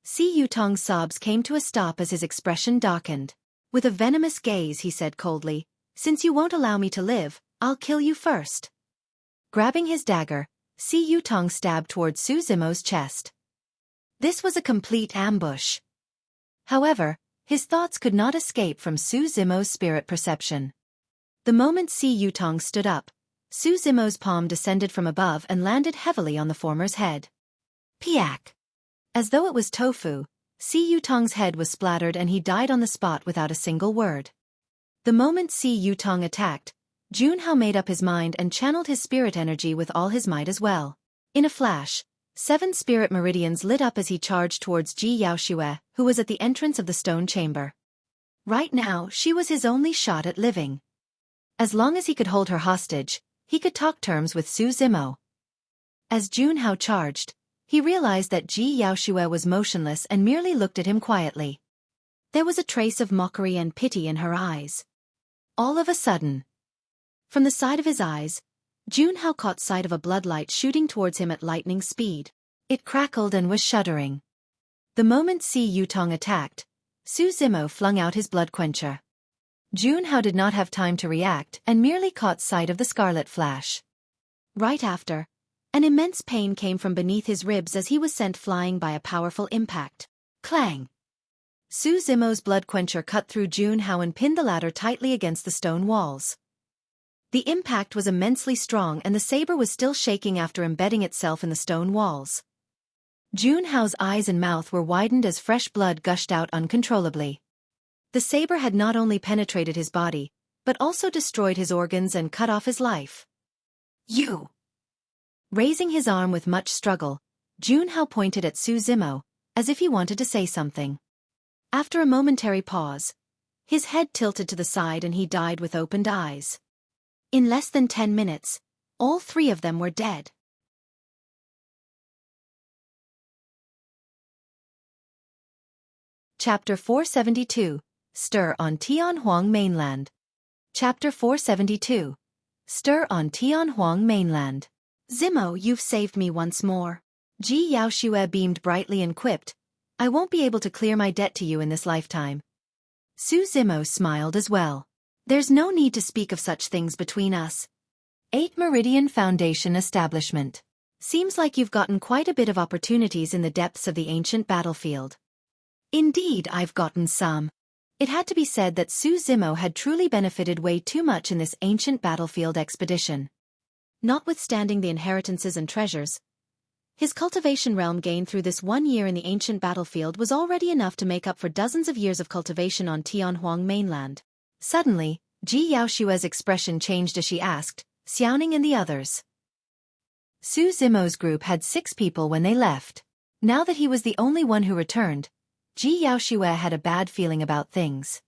Si Yutong's sobs came to a stop as his expression darkened. With a venomous gaze he said coldly, "Since you won't allow me to live, I'll kill you first." Grabbing his dagger, Si Yutong stabbed towards Su Zimo's chest. This was a complete ambush. However, his thoughts could not escape from Su Zimo's spirit perception. The moment Si Yutong stood up, Su Zimo's palm descended from above and landed heavily on the former's head. Piak! As though it was tofu, Si Yutong's head was splattered and he died on the spot without a single word. The moment Si Yutong attacked, Junhao made up his mind and channeled his spirit energy with all his might as well. In a flash, 7 spirit meridians lit up as he charged towards Ji Yaoxue, who was at the entrance of the stone chamber. Right now, she was his only shot at living. As long as he could hold her hostage, he could talk terms with Su Zimo. As Junhao charged, he realized that Ji Yaoxue was motionless and merely looked at him quietly. There was a trace of mockery and pity in her eyes. All of a sudden, from the side of his eyes, Junhao caught sight of a bloodlight shooting towards him at lightning speed. It crackled and was shuddering. The moment Si Yutong attacked, Su Zimo flung out his blood quencher. Junhao did not have time to react and merely caught sight of the scarlet flash. Right after, an immense pain came from beneath his ribs as he was sent flying by a powerful impact. Clang! Su Zimo's blood quencher cut through Junhao and pinned the latter tightly against the stone walls. The impact was immensely strong and the saber was still shaking after embedding itself in the stone walls. Junhao's eyes and mouth were widened as fresh blood gushed out uncontrollably. The saber had not only penetrated his body, but also destroyed his organs and cut off his life. You! Raising his arm with much struggle, Junhao pointed at Su Zimo, as if he wanted to say something. After a momentary pause, his head tilted to the side and he died with opened eyes. In less than 10 minutes, all 3 of them were dead. Chapter 472, Stir on Tianhuang Mainland. Chapter 472, Stir on Tianhuang Mainland. Zimo, you've saved me once more. Ji Yaoxue beamed brightly and quipped, I won't be able to clear my debt to you in this lifetime. Su Zimo smiled as well. There's no need to speak of such things between us. 8 Meridian Foundation Establishment. Seems like you've gotten quite a bit of opportunities in the depths of the ancient battlefield. Indeed, I've gotten some. It had to be said that Su Zimo had truly benefited way too much in this ancient battlefield expedition. Notwithstanding the inheritances and treasures, his cultivation realm gained through this 1 year in the ancient battlefield was already enough to make up for dozens of years of cultivation on Tianhuang Mainland. Suddenly, Ji Yaoxue's expression changed as she asked, Xiaoning and the others. Su Zimo's group had 6 people when they left. Now that he was the only one who returned, Ji Yaoxue had a bad feeling about things.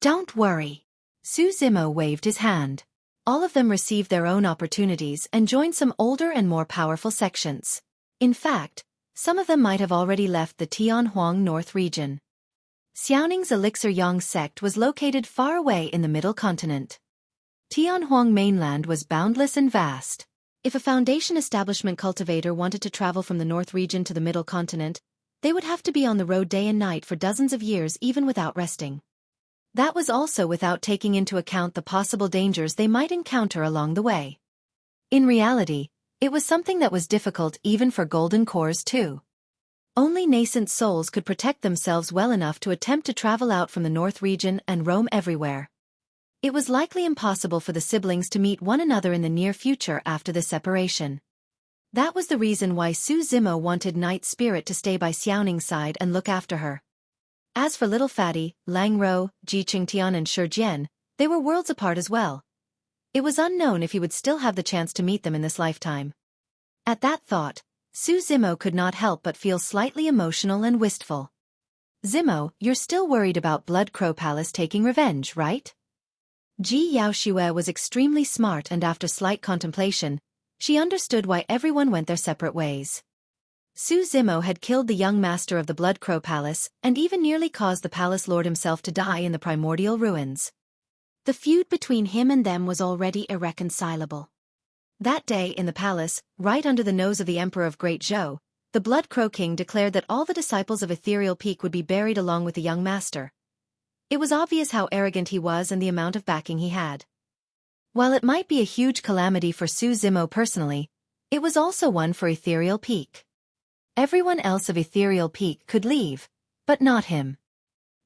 Don't worry. Su Zimo waved his hand. All of them received their own opportunities and joined some older and more powerful sections. In fact, some of them might have already left the Tianhuang North region. Xiaoning's Elixir Yang sect was located far away in the middle continent. Tianhuang Mainland was boundless and vast. If a foundation establishment cultivator wanted to travel from the North region to the middle continent, they would have to be on the road day and night for dozens of years even without resting. That was also without taking into account the possible dangers they might encounter along the way. In reality, it was something that was difficult even for golden cores too. Only nascent souls could protect themselves well enough to attempt to travel out from the North region and roam everywhere. It was likely impossible for the siblings to meet one another in the near future after the separation. That was the reason why Su Zimo wanted Night Spirit to stay by Xiaoning's side and look after her. As for Little Fatty, Lang Ro, Ji Qingtian and Shi Jian, they were worlds apart as well. It was unknown if he would still have the chance to meet them in this lifetime. At that thought, Su Zimo could not help but feel slightly emotional and wistful. Zimo, you're still worried about Blood Crow Palace taking revenge, right? Ji Yaoxue was extremely smart and after slight contemplation, she understood why everyone went their separate ways. Su Zimo had killed the young master of the Blood Crow Palace and even nearly caused the palace lord himself to die in the primordial ruins. The feud between him and them was already irreconcilable. That day in the palace, right under the nose of the Emperor of Great Zhou, the Blood Crow King declared that all the disciples of Ethereal Peak would be buried along with the young master. It was obvious how arrogant he was and the amount of backing he had. While it might be a huge calamity for Su Zimo personally, it was also one for Ethereal Peak. Everyone else of Ethereal Peak could leave, but not him.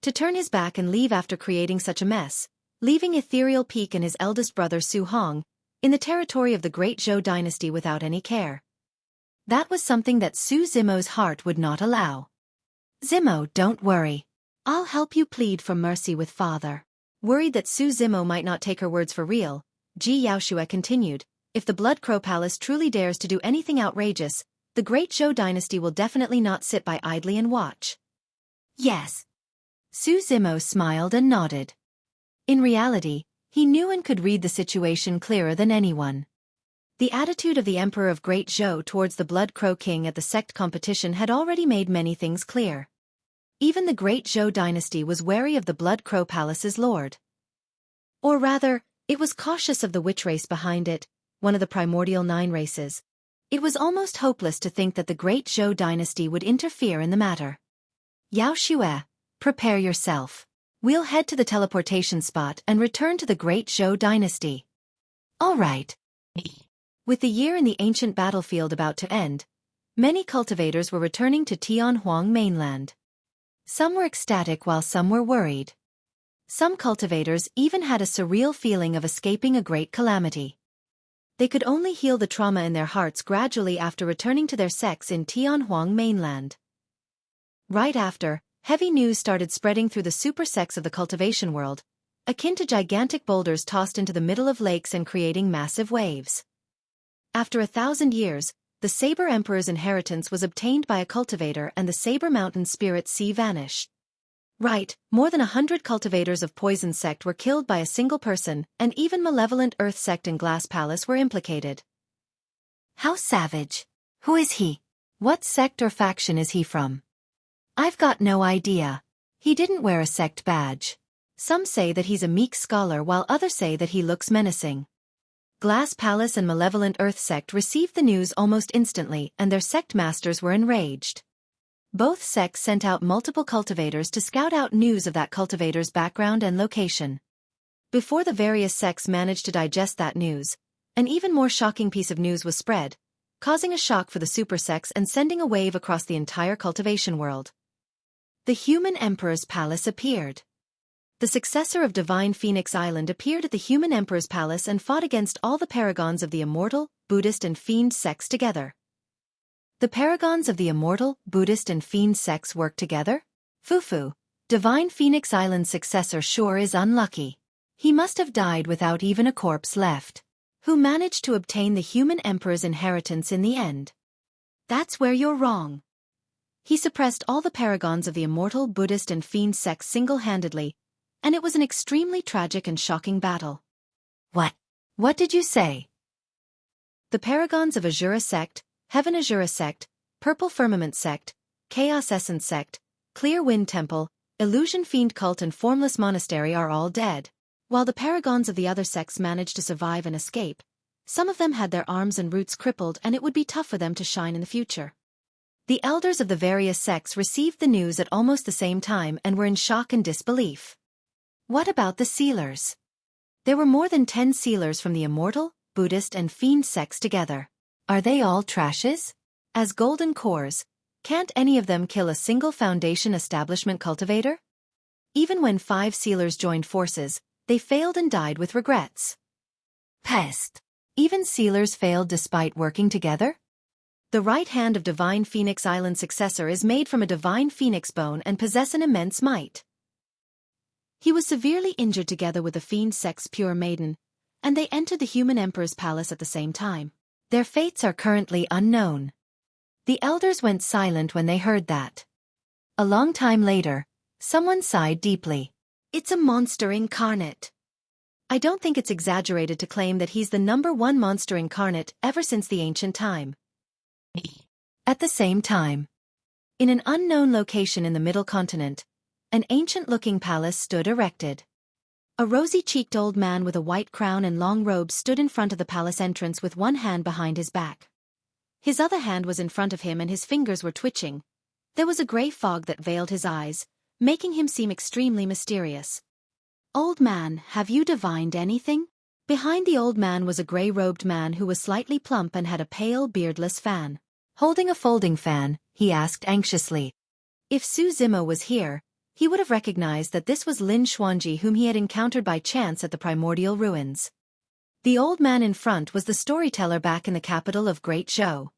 To turn his back and leave after creating such a mess, leaving Ethereal Peak and his eldest brother Su Hong, in the territory of the Great Zhou dynasty without any care. That was something that Su Zimo's heart would not allow. Zimo, don't worry. I'll help you plead for mercy with Father. Worried that Su Zimo might not take her words for real, Ji Yaoxue continued, if the Blood Crow Palace truly dares to do anything outrageous, the Great Zhou dynasty will definitely not sit by idly and watch. Yes. Su Zimo smiled and nodded. In reality, he knew and could read the situation clearer than anyone. The attitude of the Emperor of Great Zhou towards the Blood Crow King at the sect competition had already made many things clear. Even the Great Zhou dynasty was wary of the Blood Crow Palace's lord. Or rather, it was cautious of the witch race behind it, one of the primordial 9 races. It was almost hopeless to think that the Great Zhou dynasty would interfere in the matter. Yaoxue, prepare yourself. We'll head to the teleportation spot and return to the Great Zhou dynasty. All right. With the year in the ancient battlefield about to end, many cultivators were returning to Tianhuang Mainland. Some were ecstatic while some were worried. Some cultivators even had a surreal feeling of escaping a great calamity. They could only heal the trauma in their hearts gradually after returning to their sects in Tianhuang Mainland. Right after, heavy news started spreading through the super sects of the cultivation world, akin to gigantic boulders tossed into the middle of lakes and creating massive waves. After 1,000 years, the Saber Emperor's inheritance was obtained by a cultivator and the Saber Mountain Spirit Sea vanished. Right, more than 100 cultivators of Poison Sect were killed by a single person, and even malevolent Earth Sect and Glass Palace were implicated. How savage. Who is he? What sect or faction is he from? I've got no idea. He didn't wear a sect badge. Some say that he's a meek scholar while others say that he looks menacing. Glass Palace and Malevolent Earth Sect received the news almost instantly and their sect masters were enraged. Both sects sent out multiple cultivators to scout out news of that cultivator's background and location. Before the various sects managed to digest that news, an even more shocking piece of news was spread, causing a shock for the super sects and sending a wave across the entire cultivation world. The Human Emperor's Palace appeared. The successor of Divine Phoenix Island appeared at the Human Emperor's Palace and fought against all the paragons of the Immortal, Buddhist and Fiend sects together. The paragons of the Immortal, Buddhist and Fiend sects work together? Fufu. Divine Phoenix Island's successor sure is unlucky. He must have died without even a corpse left. Who managed to obtain the Human Emperor's inheritance in the end? That's where you're wrong. He suppressed all the paragons of the Immortal, Buddhist and Fiend sects single-handedly, and it was an extremely tragic and shocking battle. What did you say? The paragons of Azura Sect, Heaven Azura Sect, Purple Firmament Sect, Chaos Essence Sect, Clear Wind Temple, Illusion Fiend Cult and Formless Monastery are all dead. While the paragons of the other sects managed to survive and escape, some of them had their arms and roots crippled and it would be tough for them to shine in the future. The elders of the various sects received the news at almost the same time and were in shock and disbelief. What about the sealers? There were more than 10 sealers from the Immortal, Buddhist and Fiend sects together. Are they all trashes? As golden cores, can't any of them kill a single Foundation establishment cultivator? Even when 5 sealers joined forces, they failed and died with regrets. Pest. Even sealers failed despite working together? The right hand of Divine Phoenix Island's successor is made from a divine phoenix bone and possess an immense might. He was severely injured together with the Fiend sect's pure maiden, and they entered the Human Emperor's Palace at the same time. Their fates are currently unknown. The elders went silent when they heard that. A long time later, someone sighed deeply. It's a monster incarnate. I don't think it's exaggerated to claim that he's the #1 monster incarnate ever since the ancient time. At the same time, in an unknown location in the Middle Continent, an ancient-looking palace stood erected. A rosy-cheeked old man with a white crown and long robes stood in front of the palace entrance with one hand behind his back. His other hand was in front of him and his fingers were twitching. There was a grey fog that veiled his eyes, making him seem extremely mysterious. Old man, have you divined anything? Behind the old man was a grey-robed man who was slightly plump and had a pale, beardless fan. Holding a folding fan, he asked anxiously. If Su Zimo was here, he would have recognized that this was Lin Xuanji whom he had encountered by chance at the primordial ruins. The old man in front was the storyteller back in the capital of Great Zhou.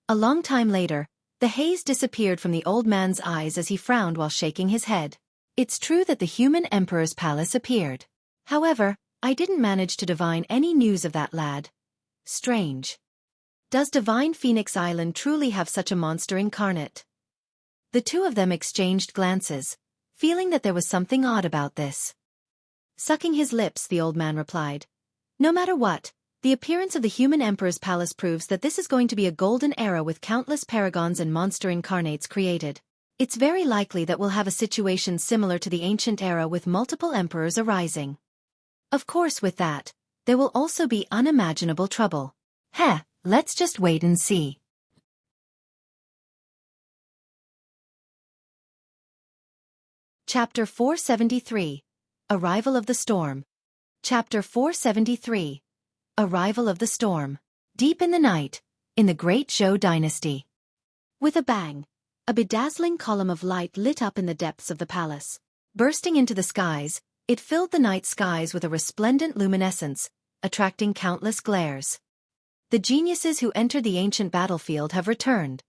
A long time later, the haze disappeared from the old man's eyes as he frowned while shaking his head. It's true that the Human Emperor's Palace appeared. However, I didn't manage to divine any news of that lad. Strange. Does Divine Phoenix Island truly have such a monster incarnate? The two of them exchanged glances, feeling that there was something odd about this. Sucking his lips, the old man replied. No matter what, the appearance of the Human Emperor's Palace proves that this is going to be a golden era with countless paragons and monster incarnates created. It's very likely that we'll have a situation similar to the ancient era with multiple emperors arising. Of course with that, there will also be unimaginable trouble. Let's just wait and see. Chapter 473. Arrival of the Storm. Chapter 473. Arrival of the Storm. Deep in the night, in the Great Zhou Dynasty. With a bang, a bedazzling column of light lit up in the depths of the palace. Bursting into the skies, It filled the night skies with a resplendent luminescence, attracting countless glares. The geniuses who entered the ancient battlefield have returned.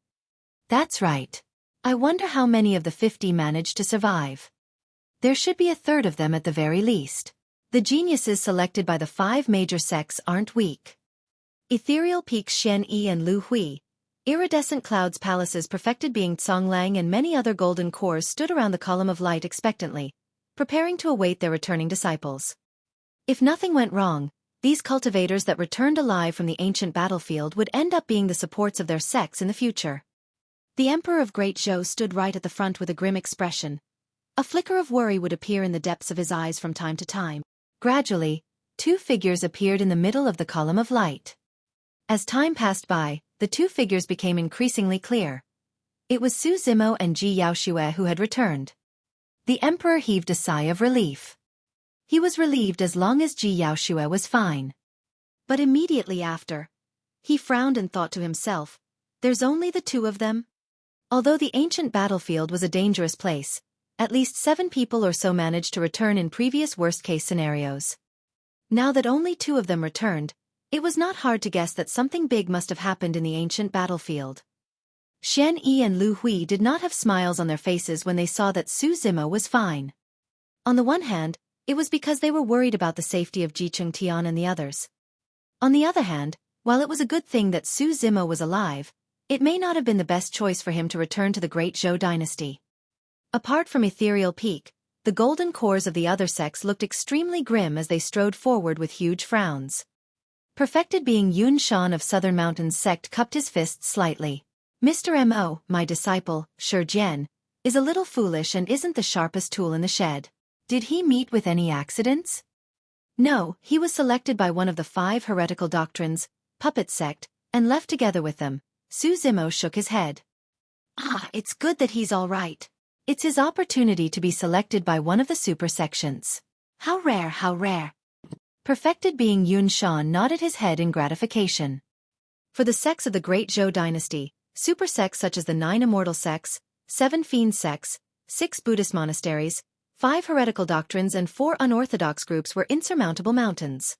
That's right. I wonder how many of the 50 managed to survive. There should be a third of them at the very least. The geniuses selected by the 5 major sects aren't weak. Ethereal peaks Xueqi and Lu Hui, iridescent clouds palaces perfected being Conglang and many other golden cores stood around the column of light expectantly, preparing to await their returning disciples. If nothing went wrong, these cultivators that returned alive from the ancient battlefield would end up being the supports of their sects in the future. The Emperor of Great Zhou stood right at the front with a grim expression. A flicker of worry would appear in the depths of his eyes from time to time. Gradually, 2 figures appeared in the middle of the column of light. As time passed by, the 2 figures became increasingly clear. It was Su Zimo and Ji Yaoxue who had returned. The Emperor heaved a sigh of relief. He was relieved as long as Ji Yaoxue was fine. But immediately after, he frowned and thought to himself, there's only the 2 of them? Although the ancient battlefield was a dangerous place, at least 7 people or so managed to return in previous worst-case scenarios. Now that only 2 of them returned, it was not hard to guess that something big must have happened in the ancient battlefield. Xueqi and Lu Hui did not have smiles on their faces when they saw that Su Zimo was fine. On the one hand, it was because they were worried about the safety of Jicheng Tian and the others. On the other hand, while it was a good thing that Su Zimo was alive, it may not have been the best choice for him to return to the Great Zhou dynasty. Apart from Ethereal Peak, the golden cores of the other sects looked extremely grim as they strode forward with huge frowns. Perfected being Yun Shan of Southern Mountains sect cupped his fists slightly. Mr. M.O., my disciple, Shi, is a little foolish and isn't the sharpest tool in the shed. Did he meet with any accidents? No, he was selected by one of the 5 heretical doctrines, puppet sect, and left together with them. Su Zimo shook his head. It's good that he's all right. It's his opportunity to be selected by one of the super sections. How rare, how rare. Perfected being Yun Shan nodded his head in gratification. For the sects of the Great Zhou dynasty, super sects such as the 9 immortal sects, 7 fiend sects, 6 Buddhist monasteries, 5 heretical doctrines and 4 unorthodox groups were insurmountable mountains.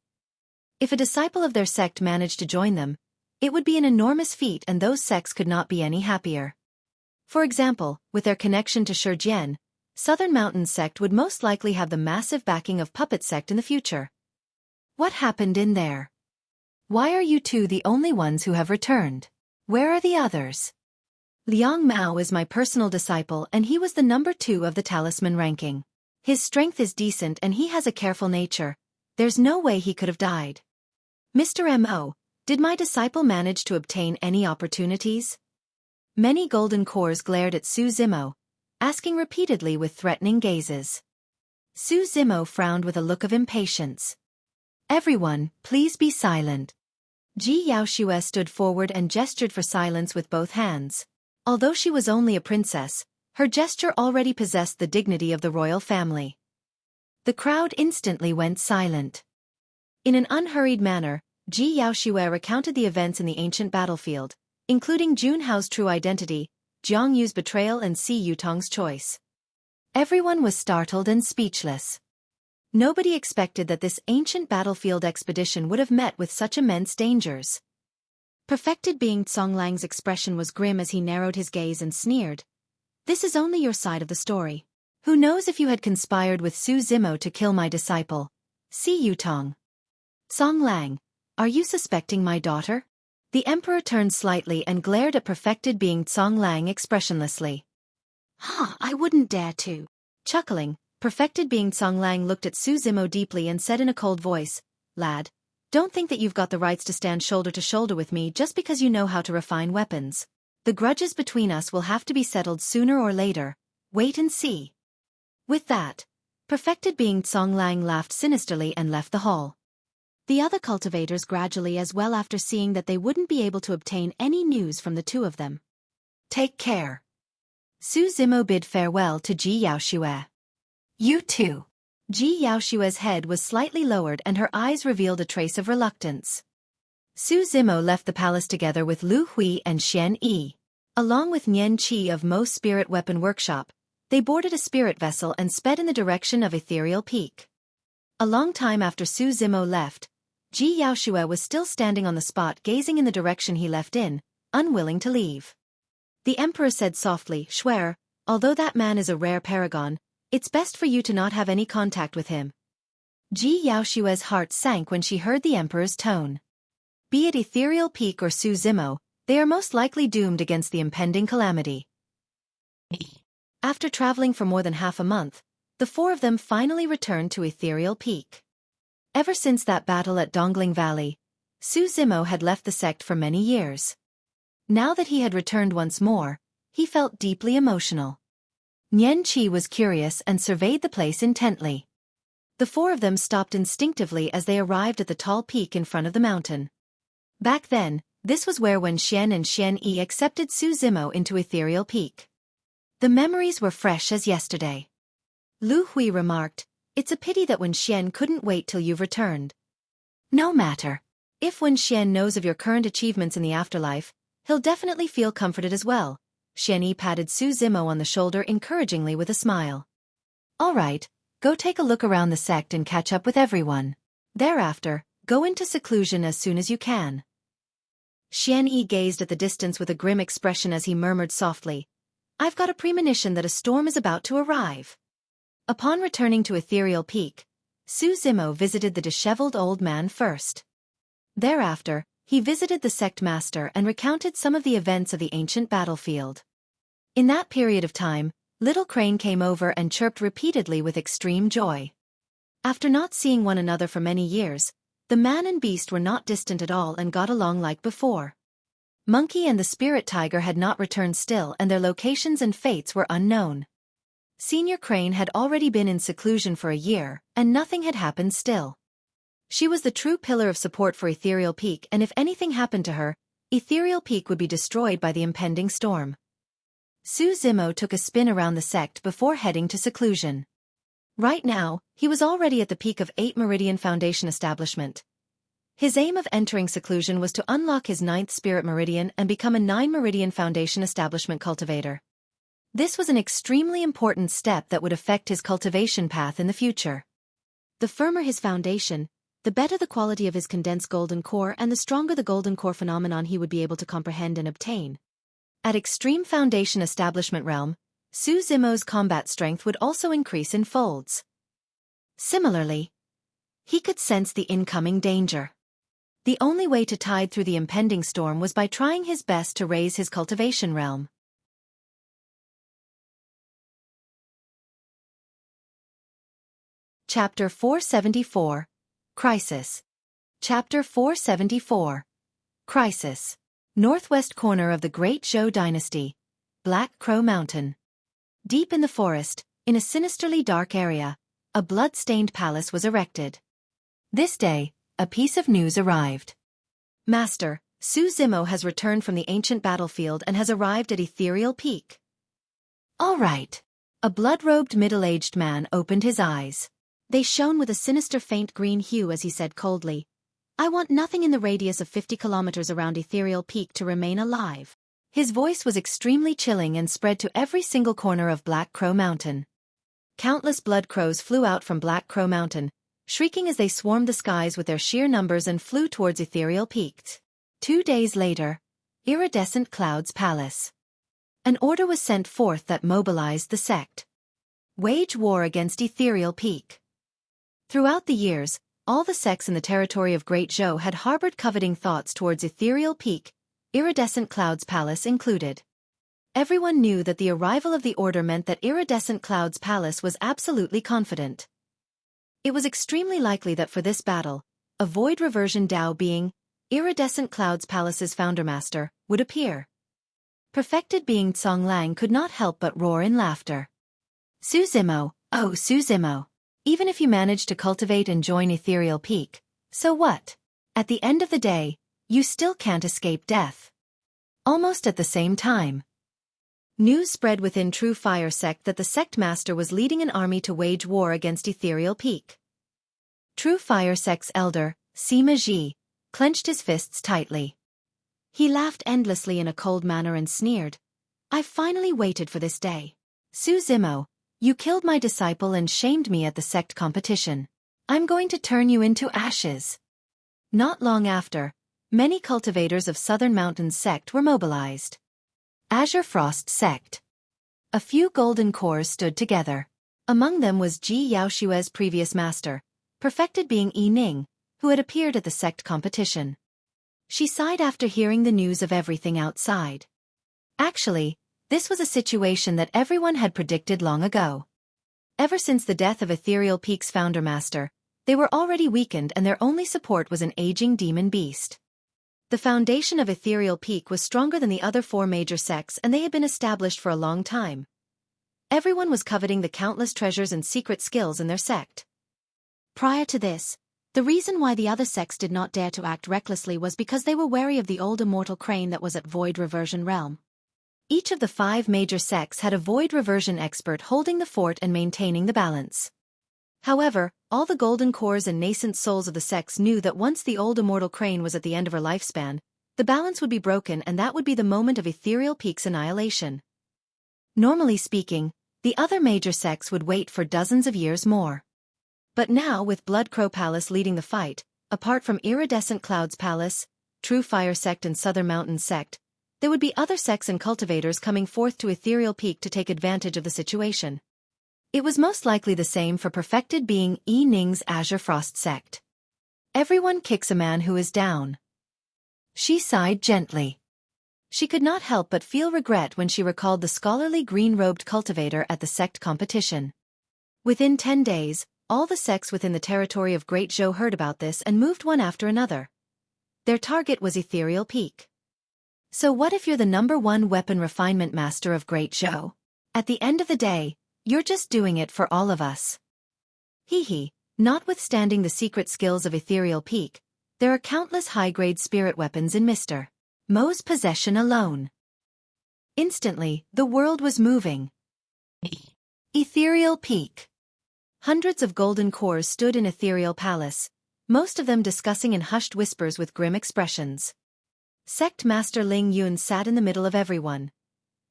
If a disciple of their sect managed to join them, it would be an enormous feat and those sects could not be any happier. For example, with their connection to Shi, Southern Mountains sect would most likely have the massive backing of Puppet sect in the future. What happened in there? Why are you 2 the only ones who have returned? Where are the others? Liang Mao is my personal disciple and he was the number 2 of the talisman ranking. His strength is decent and he has a careful nature. There's no way he could have died. Mr. M.O., did my disciple manage to obtain any opportunities? Many golden cores glared at Su Zimo, asking repeatedly with threatening gazes. Su Zimo frowned with a look of impatience. Everyone, please be silent. Ji Yaoxue stood forward and gestured for silence with both hands. Although she was only a princess, her gesture already possessed the dignity of the royal family. The crowd instantly went silent. In an unhurried manner, Ji Yaoxue recounted the events in the ancient battlefield, including Jun Hao's true identity, Jiang Yu's betrayal and Si Yutong's choice. Everyone was startled and speechless. Nobody expected that this ancient battlefield expedition would have met with such immense dangers. Perfected being Conglang's expression was grim as he narrowed his gaze and sneered. This is only your side of the story. Who knows if you had conspired with Su Zimo to kill my disciple, Si Yutong. Conglang, are you suspecting my daughter? The emperor turned slightly and glared at Perfected being Conglang expressionlessly. I wouldn't dare to. Chuckling, Perfected being Conglang looked at Su Zimo deeply and said in a cold voice, Lad, don't think that you've got the rights to stand shoulder to shoulder with me just because you know how to refine weapons. The grudges between us will have to be settled sooner or later. Wait and see. With that, Perfected being Conglang laughed sinisterly and left the hall. The other cultivators gradually as well after seeing that they wouldn't be able to obtain any news from the 2 of them. Take care. Su Zimo bid farewell to Ji Yaoxue. You too. Ji Yaoxue's head was slightly lowered and her eyes revealed a trace of reluctance. Su Zimo left the palace together with Lu Hui and Xueqi. Along with Nian Qi of Mo's Spirit Weapon Workshop, They boarded a spirit vessel and sped in the direction of Ethereal Peak. A long time after Su Zimo left, Ji Yaoxue was still standing on the spot gazing in the direction he left in, unwilling to leave. The emperor said softly, "Xueqi, although that man is a rare paragon, it's best for you to not have any contact with him." Ji Yaoxue's heart sank when she heard the emperor's tone. Be it Ethereal Peak or Su Zimo, they are most likely doomed against the impending calamity. After traveling for more than half a month, the four of them finally returned to Ethereal Peak. Ever since that battle at Dongling Valley, Su Zimo had left the sect for many years. Now that he had returned once more, he felt deeply emotional. Nian Qi was curious and surveyed the place intently. The four of them stopped instinctively as they arrived at the tall peak in front of the mountain. Back then, this was where Wen Xian and Xueqi accepted Su Zimo into Ethereal Peak. The memories were fresh as yesterday. Lu Hui remarked, "It's a pity that Wen Xian couldn't wait till you've returned." "No matter. If Wen Xian knows of your current achievements in the afterlife, he'll definitely feel comforted as well." Xueqi patted Su Zimo on the shoulder encouragingly with a smile. "All right, go take a look around the sect and catch up with everyone. Thereafter, go into seclusion as soon as you can." Xueqi gazed at the distance with a grim expression as he murmured softly, "I've got a premonition that a storm is about to arrive." Upon returning to Ethereal Peak, Su Zimo visited the disheveled old man first. Thereafter, he visited the sect master and recounted some of the events of the ancient battlefield. In that period of time, Little Crane came over and chirped repeatedly with extreme joy. After not seeing one another for many years, the man and beast were not distant at all and got along like before. Monkey and the spirit tiger had not returned still and their locations and fates were unknown. Senior Crane had already been in seclusion for a year, and nothing had happened still. She was the true pillar of support for Ethereal Peak, and if anything happened to her, Ethereal Peak would be destroyed by the impending storm. Su Zimo took a spin around the sect before heading to seclusion. Right now, he was already at the peak of 8 Meridian Foundation establishment. His aim of entering seclusion was to unlock his 9th Spirit Meridian and become a 9 Meridian Foundation establishment cultivator. This was an extremely important step that would affect his cultivation path in the future. The firmer his foundation, the better the quality of his condensed golden core and the stronger the golden core phenomenon he would be able to comprehend and obtain. At Extreme Foundation Establishment Realm, Su Zimo's combat strength would also increase in folds. Similarly, he could sense the incoming danger. The only way to tide through the impending storm was by trying his best to raise his cultivation realm. Chapter 474. Crisis. Chapter 474. Crisis. Northwest corner of the Great Zhou Dynasty. Black Crow Mountain. Deep in the forest, in a sinisterly dark area, a blood-stained palace was erected. This day, a piece of news arrived. "Master, Su Zimo has returned from the ancient battlefield and has arrived at Ethereal Peak." "All right." A blood-robed middle-aged man opened his eyes. They shone with a sinister faint green hue as he said coldly, "I want nothing in the radius of 50 kilometers around Ethereal Peak to remain alive." His voice was extremely chilling and spread to every single corner of Black Crow Mountain. Countless blood crows flew out from Black Crow Mountain, shrieking as they swarmed the skies with their sheer numbers and flew towards Ethereal Peak. 2 days later, Iridescent Cloud's Palace. An order was sent forth that mobilized the sect. Wage war against Ethereal Peak. Throughout the years, all the sects in the territory of Great Zhou had harbored coveting thoughts towards Ethereal Peak, Iridescent Cloud's Palace included. Everyone knew that the arrival of the order meant that Iridescent Cloud's Palace was absolutely confident. It was extremely likely that for this battle, a Void Reversion Dao being, Iridescent Cloud's Palace's foundermaster, would appear. Perfected being Tsonglang could not help but roar in laughter. "Su Zimo, oh Su Zimo. Even if you manage to cultivate and join Ethereal Peak, so what? At the end of the day, you still can't escape death." Almost at the same time, news spread within True Fire Sect that the sect master was leading an army to wage war against Ethereal Peak. True Fire Sect's elder, Sima Ji, clenched his fists tightly. He laughed endlessly in a cold manner and sneered, "I finally waited for this day. Su Zimo, you killed my disciple and shamed me at the sect competition. I'm going to turn you into ashes. Not long after, many cultivators of Southern Mountains sect were mobilized. Azure Frost sect. A few golden cores stood together. Among them was Ji Yaoshue's previous master, perfected being Yi Ning, who had appeared at the sect competition. She sighed after hearing the news of everything outside. Actually, this was a situation that everyone had predicted long ago. Ever since the death of Ethereal Peak's founder master, they were already weakened and their only support was an aging demon beast. The foundation of Ethereal Peak was stronger than the other 4 major sects and they had been established for a long time. Everyone was coveting the countless treasures and secret skills in their sect. Prior to this, the reason why the other sects did not dare to act recklessly was because they were wary of the old immortal crane that was at Void Reversion Realm. Each of the 5 major sects had a Void Reversion expert holding the fort and maintaining the balance. However, all the golden cores and nascent souls of the sects knew that once the old immortal crane was at the end of her lifespan, the balance would be broken and that would be the moment of Ethereal Peak's annihilation. Normally speaking, the other major sects would wait for dozens of years more. But now with Blood Crow Palace leading the fight, apart from Iridescent Clouds Palace, True Fire Sect and Southern Mountains Sect, there would be other sects and cultivators coming forth to Ethereal Peak to take advantage of the situation. It was most likely the same for perfected being Yi Ning's Azure Frost sect. Everyone kicks a man who is down. She sighed gently. She could not help but feel regret when she recalled the scholarly green-robed cultivator at the sect competition. Within 10 days, all the sects within the territory of Great Zhou heard about this and moved one after another. Their target was Ethereal Peak. So what if you're the #1 weapon refinement master of Great Zhou? At the end of the day, you're just doing it for all of us. Hee. Notwithstanding the secret skills of Ethereal Peak, there are countless high-grade spirit weapons in Mr. Mo's possession alone. Instantly, the world was moving. Ethereal Peak. Hundreds of golden cores stood in Ethereal Palace, most of them discussing in hushed whispers with grim expressions. Sect Master Ling Yun sat in the middle of everyone.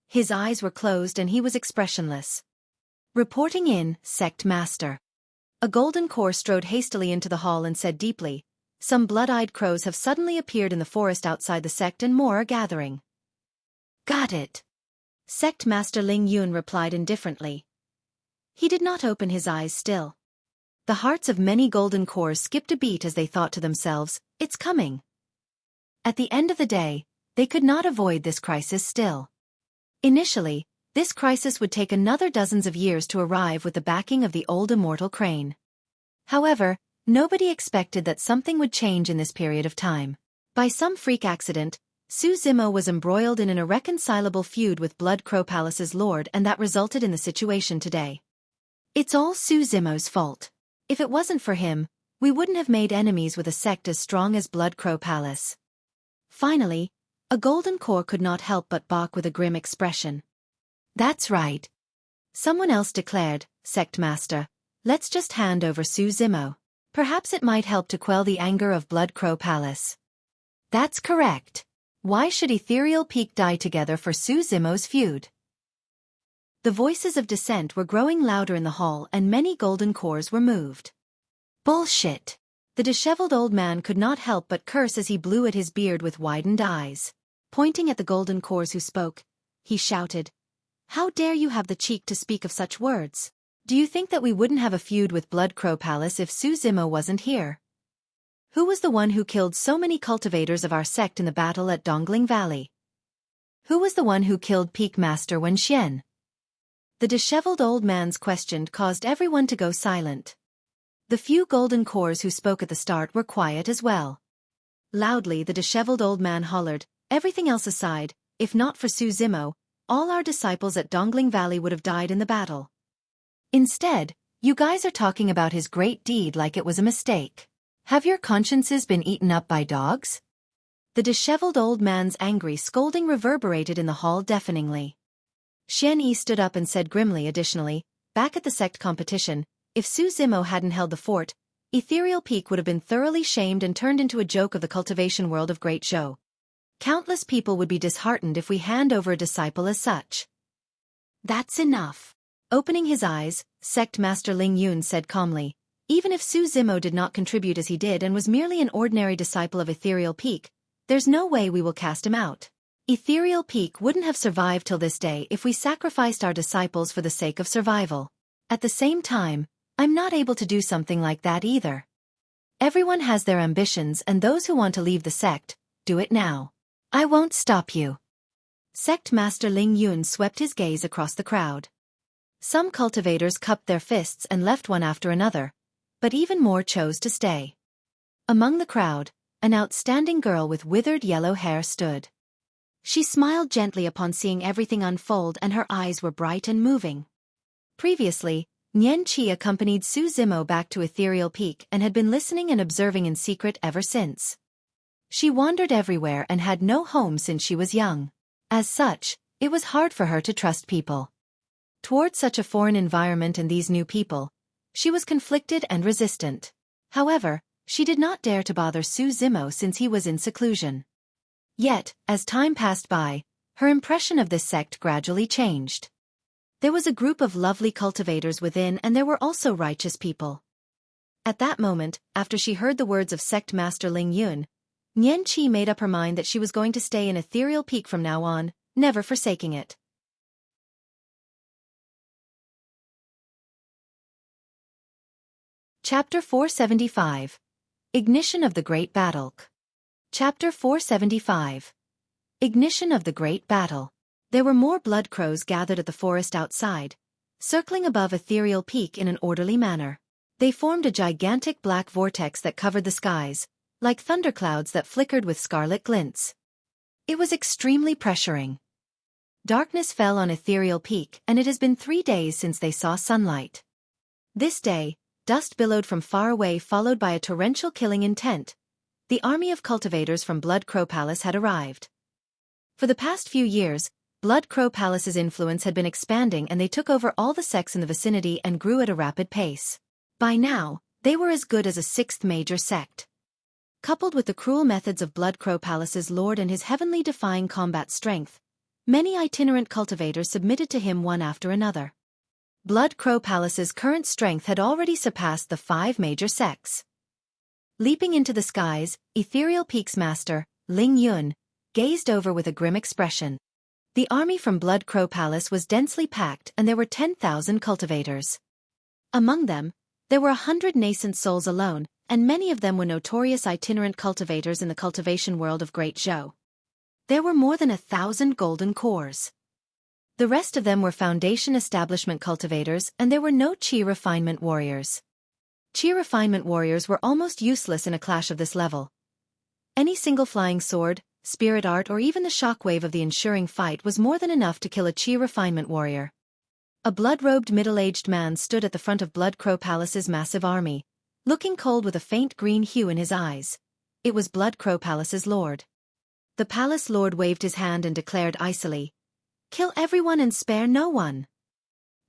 His eyes were closed and he was expressionless. Reporting in, Sect Master. A golden core strode hastily into the hall and said deeply, "Some blood-eyed crows have suddenly appeared in the forest outside the sect and more are gathering." "Got it." Sect Master Ling Yun replied indifferently. He did not open his eyes still. The hearts of many golden cores skipped a beat as they thought to themselves, "It's coming." At the end of the day, they could not avoid this crisis still. Initially, this crisis would take another dozens of years to arrive with the backing of the old immortal crane. However, nobody expected that something would change in this period of time. By some freak accident, Su Zimo was embroiled in an irreconcilable feud with Blood Crow Palace's lord and that resulted in the situation today. It's all Su Zimo's fault. If it wasn't for him, we wouldn't have made enemies with a sect as strong as Blood Crow Palace. Finally, a golden core could not help but balk with a grim expression. "That's right." Someone else declared, "Sect Master, let's just hand over Su Zimo. Perhaps it might help to quell the anger of Blood Crow Palace." "That's correct. Why should Ethereal Peak die together for Su Zimo's feud?" The voices of dissent were growing louder in the hall and many golden cores were moved. "Bullshit." The disheveled old man could not help but curse as he blew at his beard with widened eyes. Pointing at the golden cores who spoke, he shouted, "How dare you have the cheek to speak of such words? Do you think that we wouldn't have a feud with Blood Crow Palace if Su Zimo wasn't here? Who was the one who killed so many cultivators of our sect in the battle at Dongling Valley? Who was the one who killed Peak Master Wen Xian?" The disheveled old man's question caused everyone to go silent. The few golden cores who spoke at the start were quiet as well. Loudly the disheveled old man hollered, "Everything else aside, if not for Su Zimo, all our disciples at Dongling Valley would have died in the battle. Instead, you guys are talking about his great deed like it was a mistake. Have your consciences been eaten up by dogs?" The disheveled old man's angry scolding reverberated in the hall deafeningly. Xian Yi stood up and said grimly additionally, "Back at the sect competition, if Su Zimo hadn't held the fort, Ethereal Peak would have been thoroughly shamed and turned into a joke of the cultivation world of Great Zhou. Countless people would be disheartened if we hand over a disciple as such." That's enough. Opening his eyes, Sect Master Ling Yun said calmly, even if Su Zimo did not contribute as he did and was merely an ordinary disciple of Ethereal Peak, there's no way we will cast him out. Ethereal Peak wouldn't have survived till this day if we sacrificed our disciples for the sake of survival. At the same time, I'm not able to do something like that either. Everyone has their ambitions, and those who want to leave the sect, do it now. I won't stop you. Sect Master Ling Yun swept his gaze across the crowd. Some cultivators cupped their fists and left one after another, but even more chose to stay. Among the crowd, an outstanding girl with withered yellow hair stood. She smiled gently upon seeing everything unfold, and her eyes were bright and moving. Previously, Nian Qi accompanied Su Zimo back to Ethereal Peak and had been listening and observing in secret ever since. She wandered everywhere and had no home since she was young. As such, it was hard for her to trust people. Toward such a foreign environment and these new people, she was conflicted and resistant. However, she did not dare to bother Su Zimo since he was in seclusion. Yet, as time passed by, her impression of this sect gradually changed. There was a group of lovely cultivators within, and there were also righteous people. At that moment, after she heard the words of Sect Master Ling Yun, Nian Qi made up her mind that she was going to stay in Ethereal Peak from now on, never forsaking it. Chapter 475. Ignition of the Great Battle. Chapter 475. Ignition of the Great Battle. There were more blood crows gathered at the forest outside, circling above Ethereal Peak in an orderly manner. They formed a gigantic black vortex that covered the skies, like thunderclouds that flickered with scarlet glints. It was extremely pressuring. Darkness fell on Ethereal Peak, and it has been 3 days since they saw sunlight. This day, dust billowed from far away, followed by a torrential killing intent. The army of cultivators from Blood Crow Palace had arrived. For the past few years, Blood Crow Palace's influence had been expanding, and they took over all the sects in the vicinity and grew at a rapid pace. By now, they were as good as a 6th major sect. Coupled with the cruel methods of Blood Crow Palace's lord and his heavenly defying combat strength, many itinerant cultivators submitted to him one after another. Blood Crow Palace's current strength had already surpassed the 5 major sects. Leaping into the skies, Ethereal Peak's master, Ling Yun, gazed over with a grim expression. The army from Blood Crow Palace was densely packed, and there were 10,000 cultivators. Among them, there were 100 nascent souls alone, and many of them were notorious itinerant cultivators in the cultivation world of Great Zhou. There were more than 1,000 golden cores. The rest of them were foundation establishment cultivators, and there were no Qi refinement warriors. Qi refinement warriors were almost useless in a clash of this level. Any single flying sword, spirit art, or even the shockwave of the ensuing fight was more than enough to kill a Qi refinement warrior. A blood-robed middle-aged man stood at the front of Blood Crow Palace's massive army, looking cold with a faint green hue in his eyes. It was Blood Crow Palace's lord. The palace lord waved his hand and declared icily, "Kill everyone and spare no one."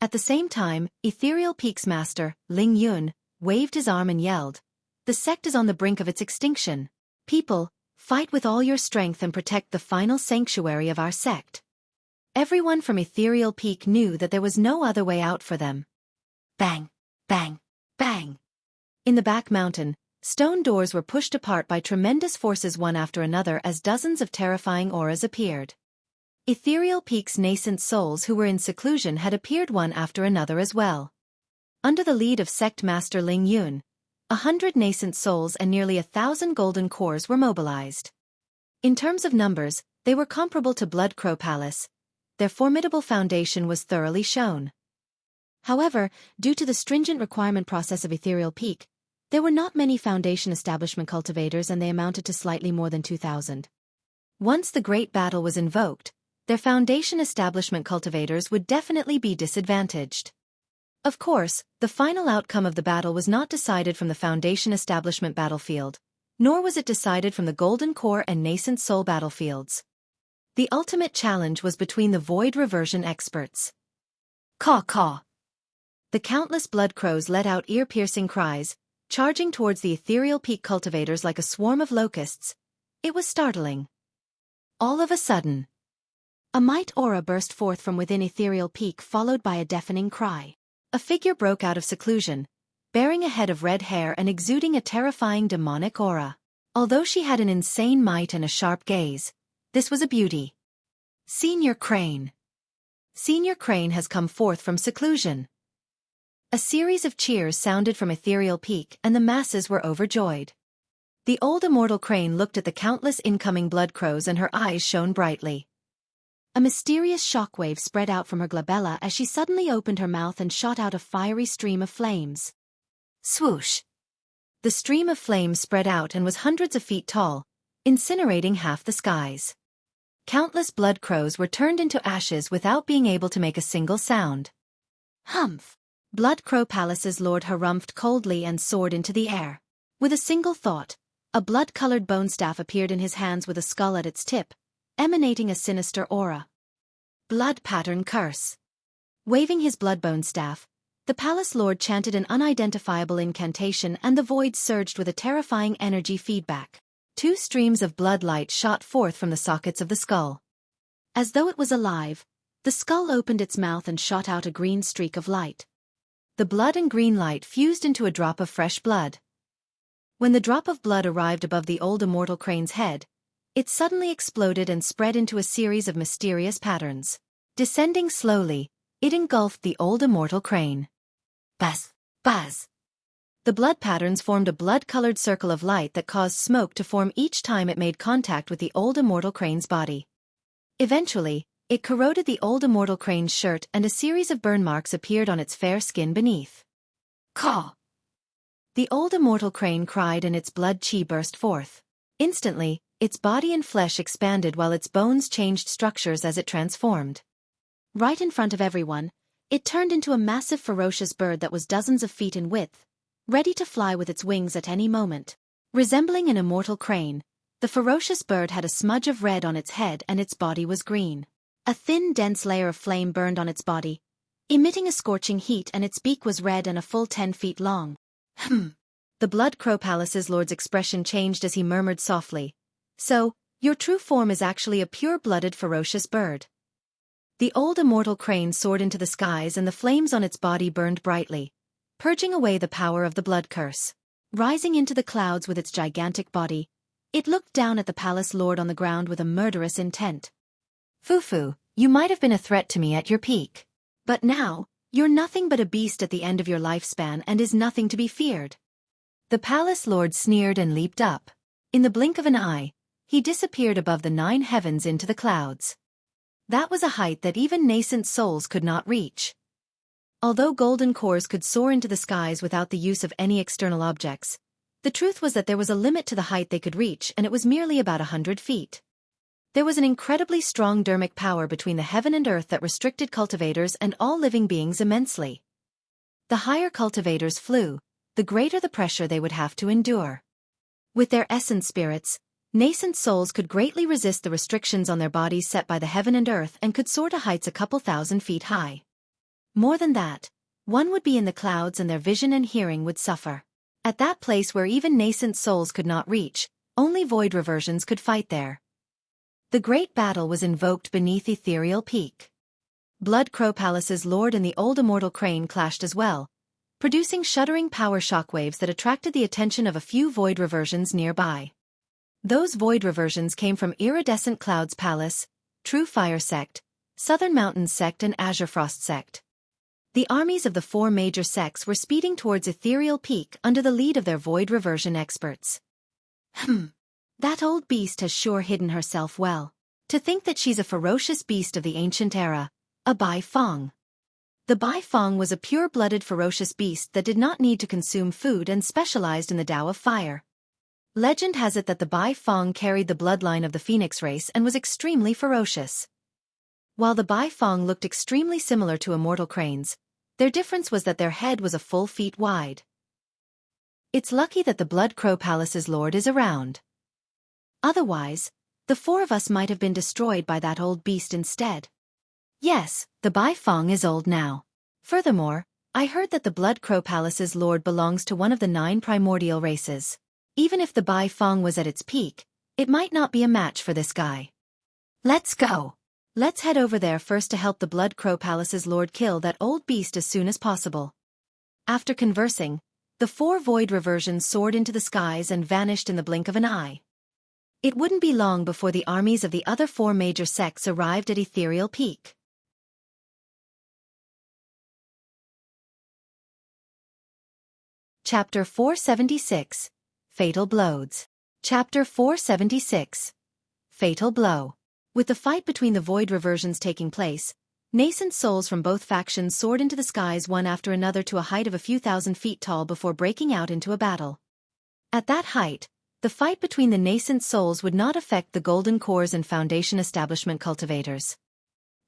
At the same time, Ethereal Peak's master, Ling Yun, waved his arm and yelled, "The sect is on the brink of its extinction. People, fight with all your strength and protect the final sanctuary of our sect." Everyone from Ethereal Peak knew that there was no other way out for them. Bang, bang, bang. In the back mountain, stone doors were pushed apart by tremendous forces one after another as dozens of terrifying auras appeared. Ethereal Peak's nascent souls who were in seclusion had appeared one after another as well. Under the lead of Sect Master Ling Yun, 100 nascent souls and nearly 1,000 golden cores were mobilized. In terms of numbers, they were comparable to Blood Crow Palace. Their formidable foundation was thoroughly shown. However, due to the stringent requirement process of Ethereal Peak, there were not many foundation establishment cultivators, and they amounted to slightly more than 2,000. Once the Great Battle was invoked, their foundation establishment cultivators would definitely be disadvantaged. Of course, the final outcome of the battle was not decided from the foundation establishment battlefield, nor was it decided from the Golden Core and Nascent Soul battlefields. The ultimate challenge was between the Void Reversion experts. Caw caw. The countless blood crows let out ear-piercing cries, charging towards the Ethereal Peak cultivators like a swarm of locusts. It was startling. All of a sudden, A might aura burst forth from within Ethereal Peak, followed by a deafening cry. A figure broke out of seclusion, bearing a head of red hair and exuding a terrifying demonic aura. Although she had an insane might and a sharp gaze, this was a beauty. Senior Crane. Senior Crane has come forth from seclusion. A series of cheers sounded from Ethereal Peak, and the masses were overjoyed. The old immortal crane looked at the countless incoming blood crows, and her eyes shone brightly. A mysterious shockwave spread out from her glabella as she suddenly opened her mouth and shot out a fiery stream of flames. Swoosh! The stream of flames spread out and was hundreds of feet tall, incinerating half the skies. Countless blood crows were turned into ashes without being able to make a single sound. Humph! Blood Crow Palace's Lord harumphed coldly and soared into the air. With a single thought, a blood-colored bone staff appeared in his hands with a skull at its tip, emanating a sinister aura. Blood Pattern Curse. Waving his bloodbone staff, the Palace Lord chanted an unidentifiable incantation, and the void surged with a terrifying energy feedback. 2 streams of blood light shot forth from the sockets of the skull. As though it was alive, the skull opened its mouth and shot out a green streak of light. The blood and green light fused into a drop of fresh blood. When the drop of blood arrived above the old immortal crane's head, it suddenly exploded and spread into a series of mysterious patterns. Descending slowly, it engulfed the old immortal crane. Buzz! Buzz! The blood patterns formed a blood-colored circle of light that caused smoke to form each time it made contact with the old immortal crane's body. Eventually, it corroded the old immortal crane's shirt, and a series of burn marks appeared on its fair skin beneath. Caw! The old immortal crane cried, and its blood chi burst forth. Instantly, its body and flesh expanded while its bones changed structures as it transformed. Right in front of everyone, it turned into a massive ferocious bird that was dozens of feet in width, ready to fly with its wings at any moment. Resembling an immortal crane, the ferocious bird had a smudge of red on its head and its body was green. A thin, dense layer of flame burned on its body, emitting a scorching heat, and its beak was red and a full 10 feet long. The Blood Crow Palace's Lord's expression changed as he murmured softly, "So, your true form is actually a pure-blooded ferocious bird." The old immortal crane soared into the skies, and the flames on its body burned brightly, purging away the power of the blood curse. Rising into the clouds with its gigantic body, it looked down at the Palace Lord on the ground with a murderous intent. "Fufu, you might have been a threat to me at your peak. But now, you're nothing but a beast at the end of your lifespan and is nothing to be feared." The Palace Lord sneered and leaped up. In the blink of an eye, he disappeared above the 9 heavens into the clouds. That was a height that even nascent souls could not reach. Although golden cores could soar into the skies without the use of any external objects, the truth was that there was a limit to the height they could reach, and it was merely about 100 feet. There was an incredibly strong dermic power between the heaven and earth that restricted cultivators and all living beings immensely. The higher cultivators flew, the greater the pressure they would have to endure. With their essence spirits, nascent souls could greatly resist the restrictions on their bodies set by the heaven and earth and could soar to heights a couple thousand feet high. More than that, one would be in the clouds and their vision and hearing would suffer. At that place where even nascent souls could not reach, only void reversions could fight there. The great battle was invoked beneath Ethereal Peak. Blood Crow Palace's Lord and the old immortal crane clashed as well, producing shuddering power shockwaves that attracted the attention of a few void reversions nearby. Those void reversions came from Iridescent Clouds Palace, True Fire Sect, Southern Mountains Sect and Azure Frost Sect. The armies of the 4 major sects were speeding towards Ethereal Peak under the lead of their void reversion experts. That old beast has sure hidden herself well. To think that she's a ferocious beast of the ancient era, a Bai Fong. The Bai Fong was a pure-blooded ferocious beast that did not need to consume food and specialized in the Tao of Fire. Legend has it that the Bai Fong carried the bloodline of the Phoenix race and was extremely ferocious. While the Bai Fong looked extremely similar to immortal cranes, their difference was that their head was a full feet wide. It's lucky that the Blood Crow Palace's Lord is around. Otherwise, the 4 of us might have been destroyed by that old beast instead. Yes, the Bai Fong is old now. Furthermore, I heard that the Blood Crow Palace's Lord belongs to one of the 9 primordial races. Even if the Bai Fong was at its peak, it might not be a match for this guy. Let's go. Let's head over there first to help the Blood Crow Palace's lord kill that old beast as soon as possible. After conversing, the 4 void reversions soared into the skies and vanished in the blink of an eye. It wouldn't be long before the armies of the other 4 major sects arrived at Ethereal Peak. Chapter 476. Fatal Blows. Chapter 476. Fatal Blow. With the fight between the void reversions taking place, nascent souls from both factions soared into the skies one after another to a height of a few thousand feet tall before breaking out into a battle. At that height, the fight between the nascent souls would not affect the Golden Cores and Foundation Establishment cultivators.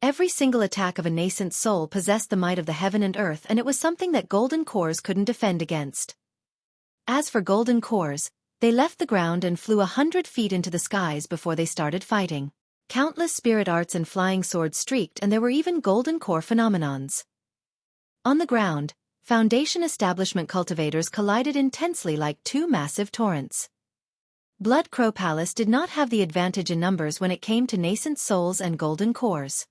Every single attack of a nascent soul possessed the might of the heaven and earth, and it was something that Golden Cores couldn't defend against. As for Golden Cores, they left the ground and flew 100 feet into the skies before they started fighting. Countless spirit arts and flying swords streaked, and there were even Golden Core phenomenons. On the ground, Foundation Establishment cultivators collided intensely like 2 massive torrents. Blood Crow Palace did not have the advantage in numbers when it came to nascent souls and Golden Cores.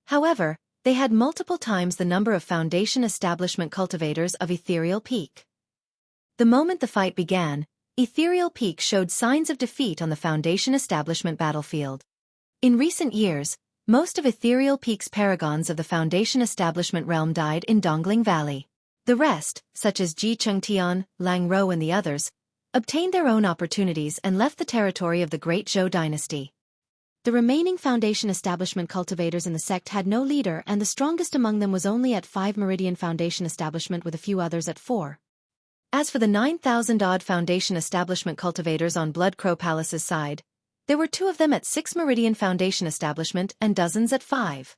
However, they had multiple times the number of Foundation Establishment cultivators of Ethereal Peak. The moment the fight began, Ethereal Peak showed signs of defeat on the Foundation Establishment battlefield. In recent years, most of Ethereal Peak's paragons of the Foundation Establishment realm died in Dongling Valley. The rest, such as Ji Chengtian, Lang Ro and the others, obtained their own opportunities and left the territory of the Great Zhou dynasty. The remaining Foundation Establishment cultivators in the sect had no leader, and the strongest among them was only at 5 Meridian Foundation Establishment with a few others at 4. As for the 9,000-odd Foundation Establishment cultivators on Blood Crow Palace's side, there were 2 of them at 6 Meridian Foundation Establishment and dozens at 5.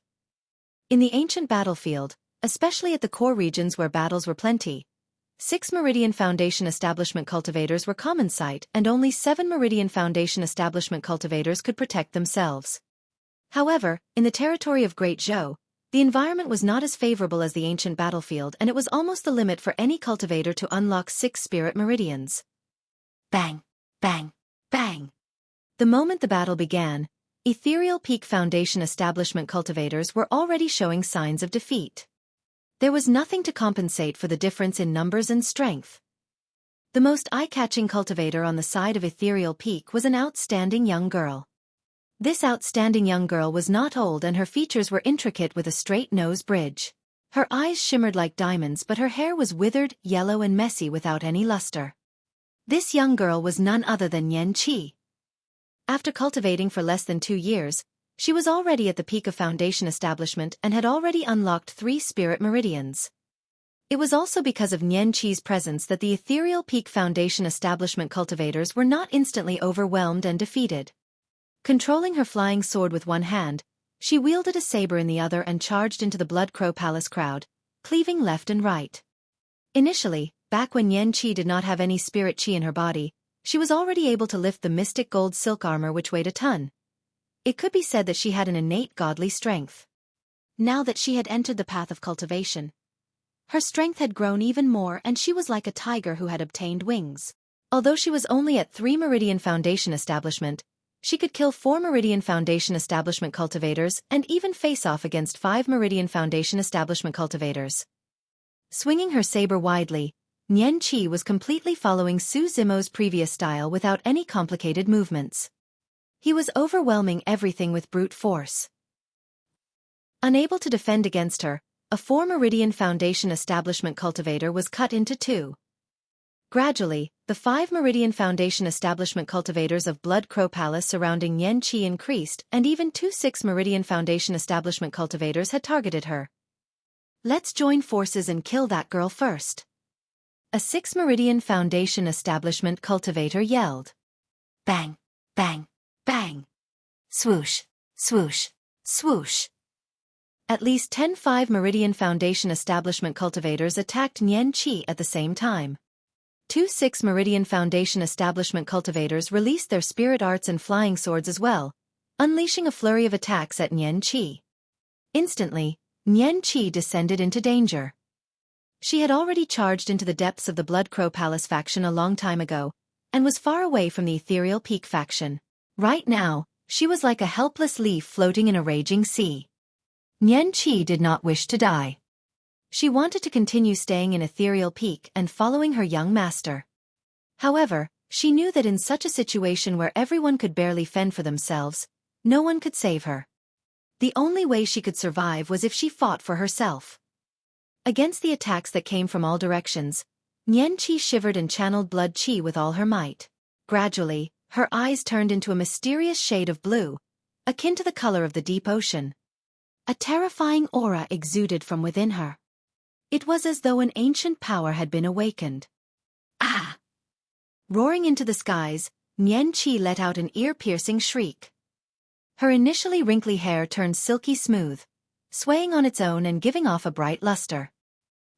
In the ancient battlefield, especially at the core regions where battles were plenty, 6 Meridian Foundation Establishment cultivators were common sight, and only 7 Meridian Foundation Establishment cultivators could protect themselves. However, in the territory of Great Zhou, the environment was not as favorable as the ancient battlefield, and it was almost the limit for any cultivator to unlock 6 spirit meridians. Bang! Bang! Bang! The moment the battle began, Ethereal Peak Foundation Establishment cultivators were already showing signs of defeat. There was nothing to compensate for the difference in numbers and strength. The most eye-catching cultivator on the side of Ethereal Peak was an outstanding young girl. This outstanding young girl was not old, and her features were intricate with a straight nose bridge. Her eyes shimmered like diamonds, but her hair was withered, yellow and messy without any luster. This young girl was none other than Yan Qi. After cultivating for less than 2 years, she was already at the peak of Foundation Establishment and had already unlocked 3 spirit meridians. It was also because of Yan Qi's presence that the Ethereal Peak Foundation Establishment cultivators were not instantly overwhelmed and defeated. Controlling her flying sword with one hand, she wielded a saber in the other and charged into the Blood Crow Palace crowd, cleaving left and right. Initially, back when Yan Qi did not have any spirit qi in her body, she was already able to lift the mystic gold silk armor which weighed a ton. It could be said that she had an innate godly strength. Now that she had entered the path of cultivation, her strength had grown even more, and she was like a tiger who had obtained wings. Although she was only at 3 Meridian Foundation Establishment, she could kill 4 Meridian Foundation Establishment cultivators and even face off against 5 Meridian Foundation Establishment cultivators. Swinging her saber widely, Yan Qi was completely following Su Zimo's previous style without any complicated movements. He was overwhelming everything with brute force. Unable to defend against her, a 4 Meridian Foundation Establishment cultivator was cut into 2. Gradually, the 5 Meridian Foundation Establishment cultivators of Blood Crow Palace surrounding Yan Qi increased, and even 2 6 Meridian Foundation Establishment cultivators had targeted her. Let's join forces and kill that girl first. A 6 Meridian Foundation Establishment cultivator yelled. Bang, bang, bang. Swoosh, swoosh, swoosh. At least 10 5 Meridian Foundation Establishment cultivators attacked Yan Qi at the same time. 2 6 Meridian Foundation Establishment cultivators released their spirit arts and flying swords as well, unleashing a flurry of attacks at Yan Qi. Instantly, Yan Qi descended into danger. She had already charged into the depths of the Blood Crow Palace faction a long time ago, and was far away from the Ethereal Peak faction. Right now, She was like a helpless leaf floating in a raging sea. Xueqi did not wish to die. She wanted to continue staying in Ethereal Peak and following her young master. However, she knew that in such a situation where everyone could barely fend for themselves, no one could save her. The only way she could survive was if she fought for herself. Against the attacks that came from all directions, Xueqi shivered and channeled blood chi with all her might. Gradually, her eyes turned into a mysterious shade of blue, akin to the color of the deep ocean. A terrifying aura exuded from within her. It was as though an ancient power had been awakened. Ah! Roaring into the skies, Xueqi let out an ear-piercing shriek. Her initially wrinkly hair turned silky smooth, swaying on its own and giving off a bright luster.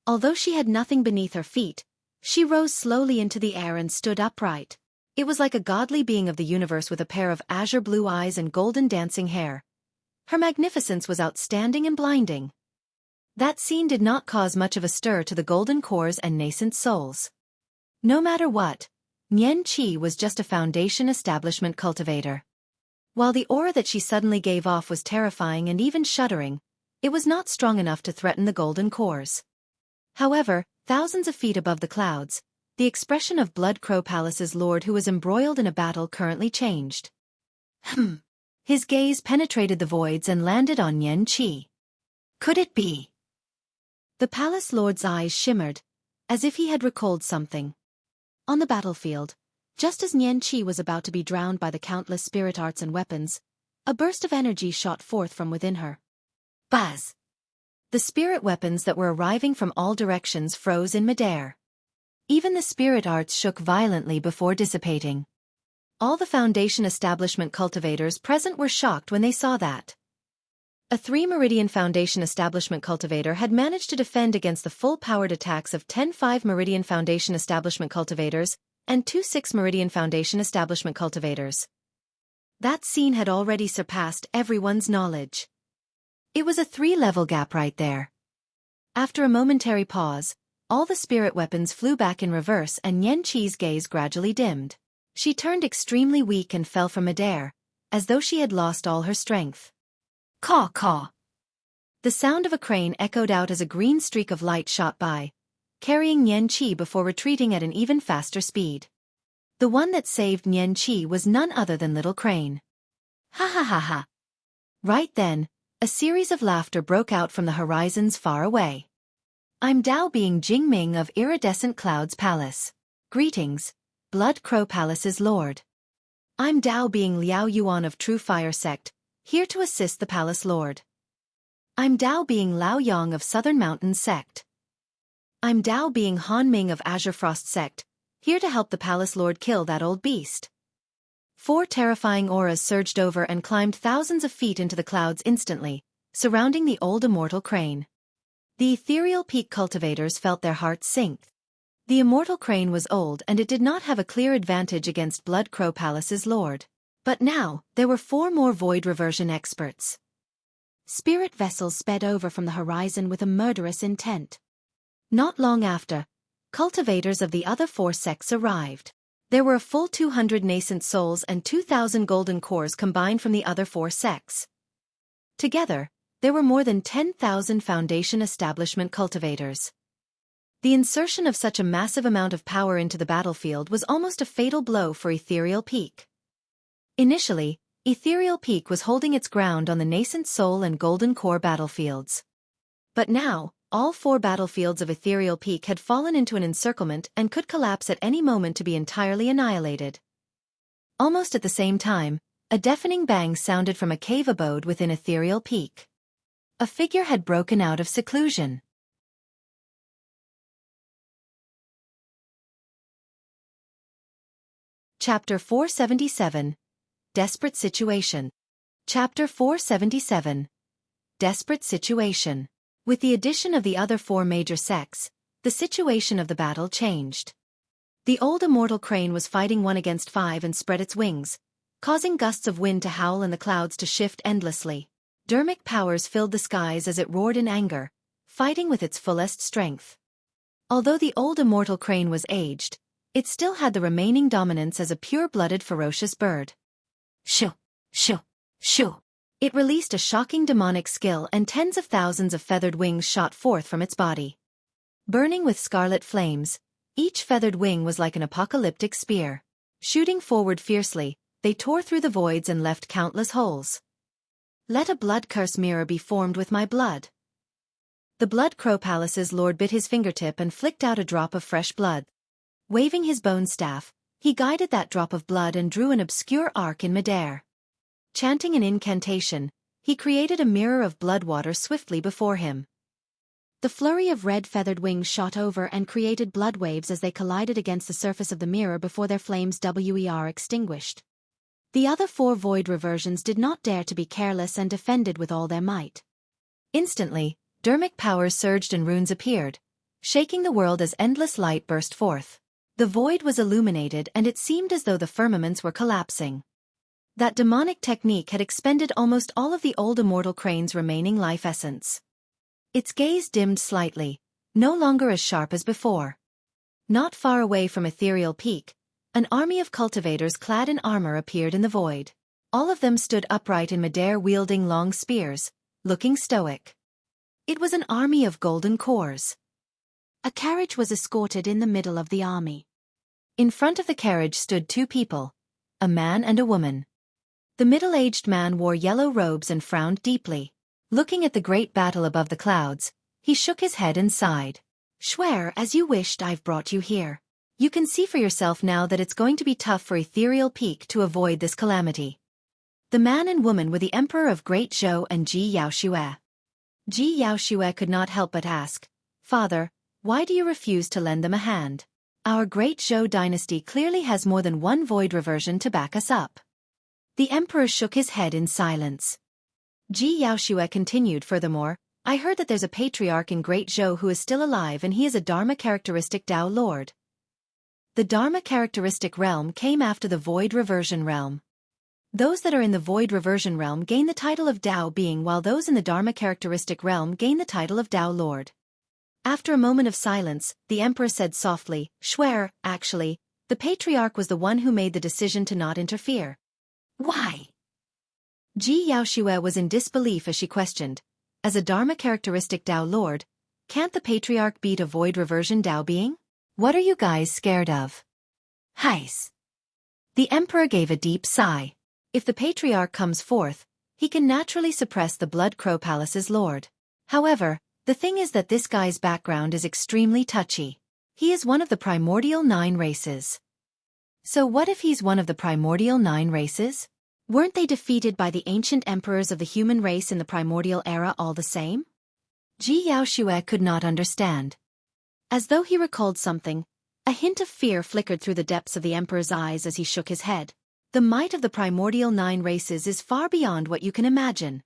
Although she had nothing beneath her feet, she rose slowly into the air and stood upright. It was like a godly being of the universe with a pair of azure blue eyes and golden dancing hair. Her magnificence was outstanding and blinding. That scene did not cause much of a stir to the golden cores and nascent souls. No matter what, Xueqi was just a foundation establishment cultivator. While the aura that she suddenly gave off was terrifying and even shuddering, it was not strong enough to threaten the golden cores. However, thousands of feet above the clouds, the expression of Blood Crow Palace's lord who was embroiled in a battle currently changed. His gaze penetrated the voids and landed on Xueqi. Could it be? The palace lord's eyes shimmered, as if he had recalled something. On the battlefield, just as Xueqi was about to be drowned by the countless spirit arts and weapons, a burst of energy shot forth from within her. Buzz! The spirit weapons that were arriving from all directions froze in midair. Even the spirit arts shook violently before dissipating. All the Foundation establishment cultivators present were shocked when they saw that. A 3-Meridian Foundation establishment cultivator had managed to defend against the full-powered attacks of 10 5-Meridian Foundation establishment cultivators and 2 6-Meridian Foundation establishment cultivators. That scene had already surpassed everyone's knowledge. It was a 3-level gap right there. After a momentary pause, all the spirit weapons flew back in reverse and Xueqi's gaze gradually dimmed. She turned extremely weak and fell from midair, as though she had lost all her strength. Caw caw! The sound of a crane echoed out as a green streak of light shot by, carrying Xueqi before retreating at an even faster speed. The one that saved Xueqi was none other than Little Crane. Ha ha ha ha! Right then, a series of laughter broke out from the horizons far away. I'm Dao Being Jingming of Iridescent Clouds Palace. Greetings, Blood Crow Palace's lord. I'm Dao Being Liao Yuan of True Fire Sect, here to assist the palace lord. I'm Dao Being Lao Yang of Southern Mountains Sect. I'm Dao Being Han Ming of Azure Frost Sect, here to help the palace lord kill that old beast. 4 terrifying auras surged over and climbed thousands of feet into the clouds instantly, surrounding the old immortal crane. The ethereal peak cultivators felt their hearts sink. The immortal crane was old and it did not have a clear advantage against Blood Crow Palace's lord. But now, there were 4 more void reversion experts. Spirit vessels sped over from the horizon with a murderous intent. Not long after, cultivators of the other 4 sects arrived. There were a full 200 nascent souls and 2,000 golden cores combined from the other 4 sects. Together, there were more than 10,000 Foundation establishment cultivators. The insertion of such a massive amount of power into the battlefield was almost a fatal blow for Ethereal Peak. Initially, Ethereal Peak was holding its ground on the nascent soul and golden core battlefields. But now, all 4 battlefields of Ethereal Peak had fallen into an encirclement and could collapse at any moment to be entirely annihilated. Almost at the same time, a deafening bang sounded from a cave abode within Ethereal Peak. A figure had broken out of seclusion. Chapter 477. Desperate Situation. Chapter 477. Desperate Situation. With the addition of the other 4 major sects, the situation of the battle changed. The old immortal crane was fighting 1 against 5 and spread its wings, causing gusts of wind to howl and the clouds to shift endlessly. Dermic powers filled the skies as it roared in anger, fighting with its fullest strength. Although the old immortal crane was aged, it still had the remaining dominance as a pure-blooded ferocious bird. Shoo! Shoo! Shoo! It released a shocking demonic skill and tens of thousands of feathered wings shot forth from its body. Burning with scarlet flames, each feathered wing was like an apocalyptic spear. Shooting forward fiercely, they tore through the voids and left countless holes. Let a blood curse mirror be formed with my blood. The Blood Crow Palace's lord bit his fingertip and flicked out a drop of fresh blood. Waving his bone staff, he guided that drop of blood and drew an obscure arc in midair. Chanting an incantation, he created a mirror of blood water swiftly before him. The flurry of red feathered wings shot over and created blood waves as they collided against the surface of the mirror before their flames were extinguished. The other 4 void reversions did not dare to be careless and defended with all their might. Instantly, dermic powers surged and runes appeared, shaking the world as endless light burst forth. The void was illuminated and it seemed as though the firmaments were collapsing. That demonic technique had expended almost all of the old immortal crane's remaining life essence. Its gaze dimmed slightly, no longer as sharp as before. Not far away from Ethereal Peak, an army of cultivators clad in armor appeared in the void. All of them stood upright in midair wielding long spears, looking stoic. It was an army of golden cores. A carriage was escorted in the middle of the army. In front of the carriage stood 2 people, a man and a woman. The middle-aged man wore yellow robes and frowned deeply. Looking at the great battle above the clouds, he shook his head and sighed. Swear as you wished, I've brought you here. You can see for yourself now that it's going to be tough for Ethereal Peak to avoid this calamity. The man and woman were the Emperor of Great Zhou and Ji Yaoxue. Ji Yaoxue could not help but ask, Father, why do you refuse to lend them a hand? Our Great Zhou dynasty clearly has more than 1 void reversion to back us up. The Emperor shook his head in silence. Ji Yaoxue continued, furthermore, I heard that there's a patriarch in Great Zhou who is still alive and he is a Dharma characteristic Tao Lord. The Dharma characteristic realm came after the void reversion realm. Those that are in the void reversion realm gain the title of Tao being while those in the Dharma characteristic realm gain the title of Tao Lord. After a moment of silence, the Emperor said softly, Swear, actually, the patriarch was the one who made the decision to not interfere. Why? Ji Yaoxue was in disbelief as she questioned, as a Dharma characteristic Tao Lord, can't the patriarch beat a void reversion Tao being? What are you guys scared of? Heis. The Emperor gave a deep sigh. If the patriarch comes forth, he can naturally suppress the Blood Crow Palace's lord. However, the thing is that this guy's background is extremely touchy. He is one of the primordial 9 races. So what if he's one of the primordial 9 races? Weren't they defeated by the ancient emperors of the human race in the primordial era all the same? Ji Yaoxue could not understand. As though he recalled something, a hint of fear flickered through the depths of the emperor's eyes as he shook his head. The might of the primordial 9 races is far beyond what you can imagine.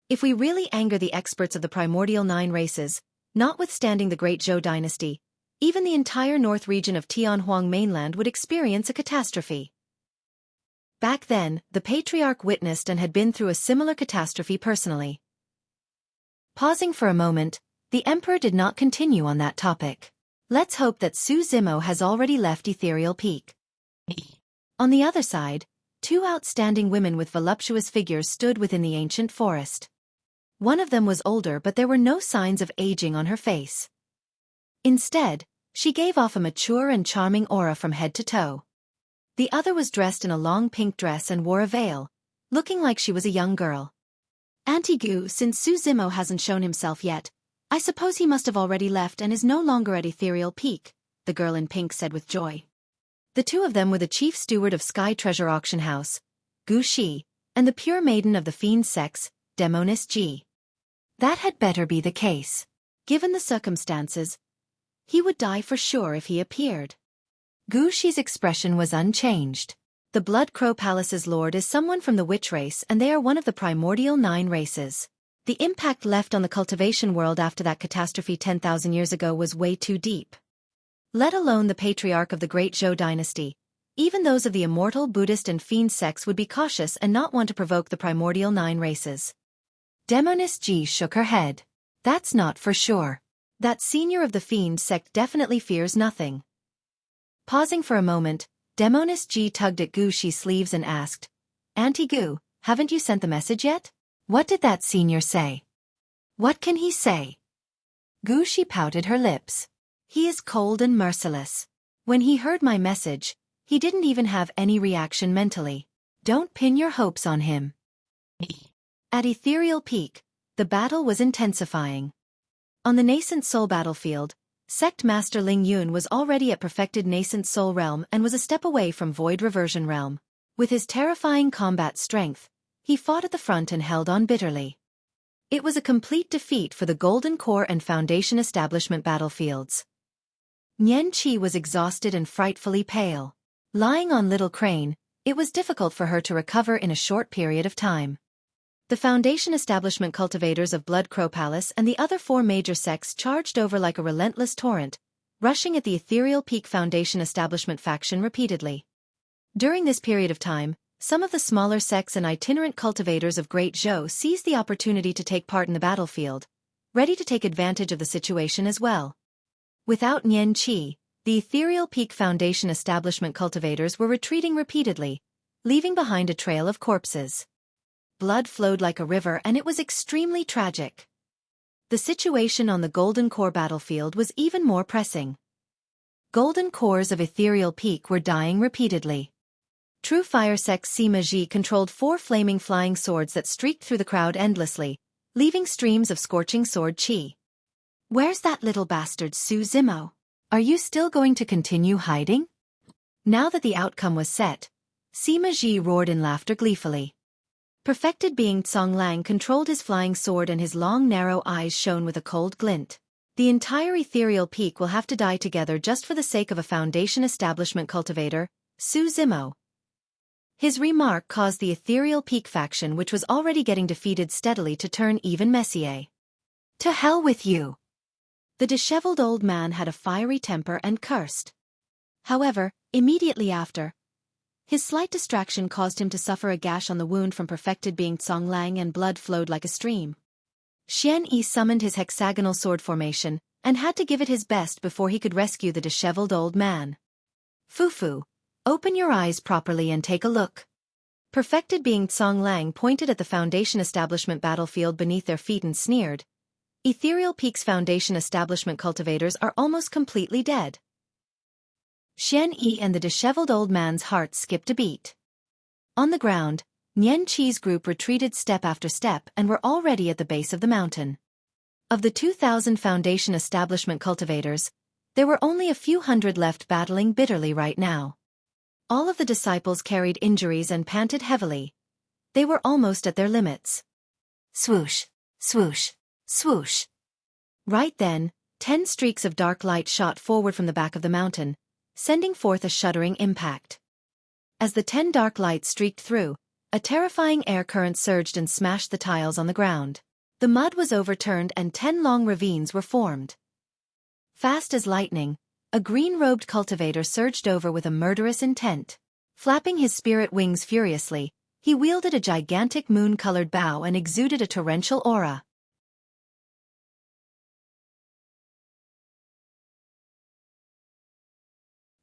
If we really anger the experts of the primordial 9 races, notwithstanding the Great Zhou dynasty, even the entire north region of Tianhuang Mainland would experience a catastrophe. Back then, the patriarch witnessed and had been through a similar catastrophe personally. Pausing for a moment, the Emperor did not continue on that topic. Let's hope that Su Zimo has already left Ethereal Peak. On the other side, 2 outstanding women with voluptuous figures stood within the ancient forest. One of them was older, but there were no signs of aging on her face. Instead, she gave off a mature and charming aura from head to toe. The other was dressed in a long pink dress and wore a veil, looking like she was a young girl. Auntie Gu, since Su Zimo hasn't shown himself yet, I suppose he must have already left and is no longer at Ethereal Peak, the girl in pink said with joy. The 2 of them were the chief steward of Sky Treasure Auction House, Gu Shi, and the pure maiden of the fiend sex, Demonis Ji. That had better be the case. Given the circumstances, he would die for sure if he appeared. Gu Shi's expression was unchanged. The Blood Crow Palace's lord is someone from the witch race and they are one of the primordial 9 races. The impact left on the cultivation world after that catastrophe 10,000 years ago was way too deep. Let alone the patriarch of the Great Zhou dynasty, even those of the immortal Buddhist and fiend sects would be cautious and not want to provoke the primordial 9 races. Demonis Ji shook her head. That's not for sure. That senior of the fiend sect definitely fears nothing. Pausing for a moment, Demonis Ji tugged at Gu Shi's sleeves and asked, Auntie Gu, haven't you sent the message yet? What did that senior say? What can he say? Xueqi pouted her lips. He is cold and merciless. When he heard my message, he didn't even have any reaction mentally. Don't pin your hopes on him. At Ethereal Peak, the battle was intensifying. On the Nascent Soul battlefield, Sect Master Ling Yun was already at perfected Nascent Soul realm and was a step away from Void Reversion realm. With his terrifying combat strength, he fought at the front and held on bitterly. It was a complete defeat for the Golden Core and Foundation Establishment battlefields. Nian Qi was exhausted and frightfully pale. Lying on Little Crane, it was difficult for her to recover in a short period of time. The Foundation Establishment cultivators of Blood Crow Palace and the other 4 major sects charged over like a relentless torrent, rushing at the Ethereal Peak Foundation Establishment faction repeatedly. During this period of time, some of the smaller sects and itinerant cultivators of Great Zhou seized the opportunity to take part in the battlefield, ready to take advantage of the situation as well. Without Nian Qi, the Ethereal Peak Foundation Establishment cultivators were retreating repeatedly, leaving behind a trail of corpses. Blood flowed like a river and it was extremely tragic. The situation on the Golden Core battlefield was even more pressing. Golden Cores of Ethereal Peak were dying repeatedly. True Fire Sect Sima Ji controlled 4 flaming flying swords that streaked through the crowd endlessly, leaving streams of scorching sword chi. Where's that little bastard Su Zimo? Are you still going to continue hiding? Now that the outcome was set, Sima Ji roared in laughter gleefully. Perfected being Tsonglang controlled his flying sword and his long narrow eyes shone with a cold glint. The entire Ethereal Peak will have to die together just for the sake of a Foundation Establishment cultivator, Su Zimo. His remark caused the Ethereal Peak faction, which was already getting defeated steadily, to turn even messier. To hell with you! The disheveled old man had a fiery temper and cursed. However, immediately after, his slight distraction caused him to suffer a gash on the wound from perfected being Tsonglang and blood flowed like a stream. Xianyi summoned his hexagonal sword formation, and had to give it his best before he could rescue the disheveled old man. Fufu, open your eyes properly and take a look. Perfected being Tsonglang pointed at the Foundation Establishment battlefield beneath their feet and sneered. Ethereal Peak's Foundation Establishment cultivators are almost completely dead. Xianyi and the disheveled old man's heart skipped a beat. On the ground, Nian Qi's group retreated step after step and were already at the base of the mountain. Of the 2,000 Foundation Establishment cultivators, there were only a few hundred left battling bitterly right now. All of the disciples carried injuries and panted heavily. They were almost at their limits. Swoosh, swoosh, swoosh. Right then, 10 streaks of dark light shot forward from the back of the mountain, sending forth a shuddering impact. As the 10 dark lights streaked through, a terrifying air current surged and smashed the tiles on the ground. The mud was overturned and 10 long ravines were formed. Fast as lightning, a green-robed cultivator surged over with a murderous intent. Flapping his spirit wings furiously, he wielded a gigantic moon-colored bow and exuded a torrential aura.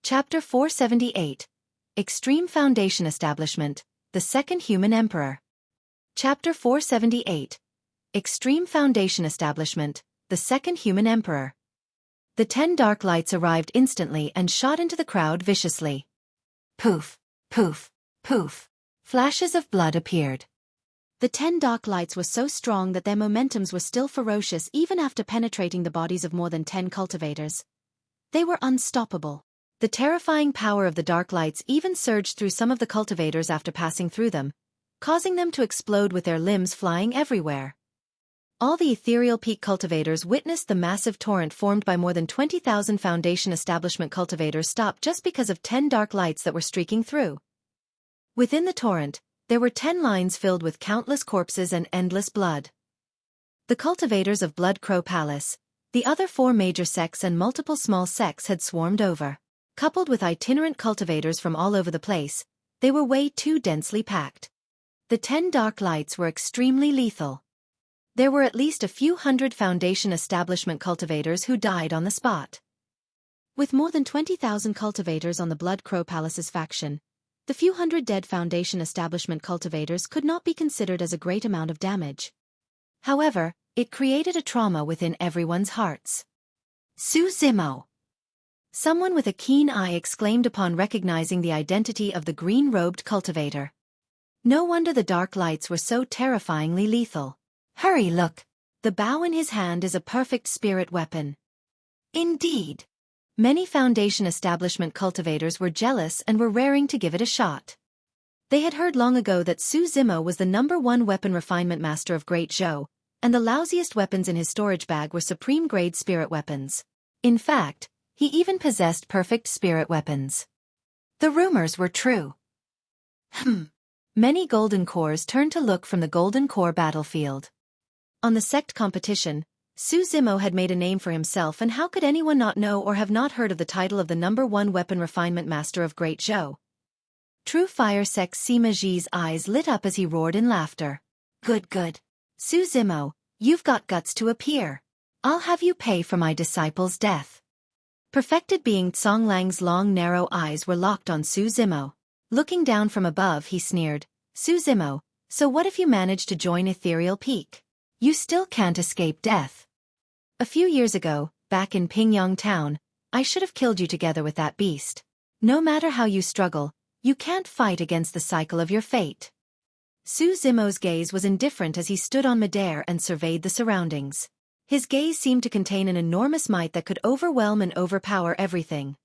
Chapter 478. Extreme Foundation Establishment, the Second Human Emperor. Chapter 478. Extreme Foundation Establishment, the Second Human Emperor. The 10 dark lights arrived instantly and shot into the crowd viciously. Poof, poof, poof. Flashes of blood appeared. The 10 dark lights were so strong that their momentums were still ferocious even after penetrating the bodies of more than 10 cultivators. They were unstoppable. The terrifying power of the dark lights even surged through some of the cultivators after passing through them, causing them to explode with their limbs flying everywhere. All the Ethereal Peak cultivators witnessed the massive torrent formed by more than 20,000 Foundation Establishment cultivators stop just because of 10 dark lights that were streaking through. Within the torrent, there were 10 lines filled with countless corpses and endless blood. The cultivators of Blood Crow Palace, the other 4 major sects and multiple small sects had swarmed over. Coupled with itinerant cultivators from all over the place, they were way too densely packed. The 10 dark lights were extremely lethal. There were at least a few hundred Foundation Establishment cultivators who died on the spot. With more than 20,000 cultivators on the Blood Crow Palace's faction, the The few hundred dead Foundation establishment cultivators could not be considered as a great amount of damage. However, it created a trauma within everyone's hearts. Su Zimo! Someone with a keen eye exclaimed upon recognizing the identity of the green-robed cultivator. No wonder the dark lights were so terrifyingly lethal. Hurry, look! The bow in his hand is a perfect spirit weapon. Indeed. Many Foundation establishment cultivators were jealous and were raring to give it a shot. They had heard long ago that Su Zimo was the #1 weapon refinement master of Great Zhou, and the lousiest weapons in his storage bag were supreme-grade spirit weapons. In fact, he even possessed perfect spirit weapons. The rumors were true. Many golden cores turned to look from the golden core battlefield. On the sect competition, Su Zimo had made a name for himself, and how could anyone not know or have not heard of the title of the #1 weapon refinement master of Great Zhou? True Fire Sect Sima Ji's eyes lit up as he roared in laughter. Good. Su Zimo, you've got guts to appear. I'll have you pay for my disciple's death. Perfected being Songlang's long narrow eyes were locked on Su Zimo. Looking down from above, he sneered, Su Zimo, so what if you manage to join Ethereal Peak? You still can't escape death. A few years ago, back in Pingyang Town, I should have killed you together with that beast. No matter how you struggle, you can't fight against the cycle of your fate. Su Zimo's gaze was indifferent as he stood on midair and surveyed the surroundings. His gaze seemed to contain an enormous might that could overwhelm and overpower everything.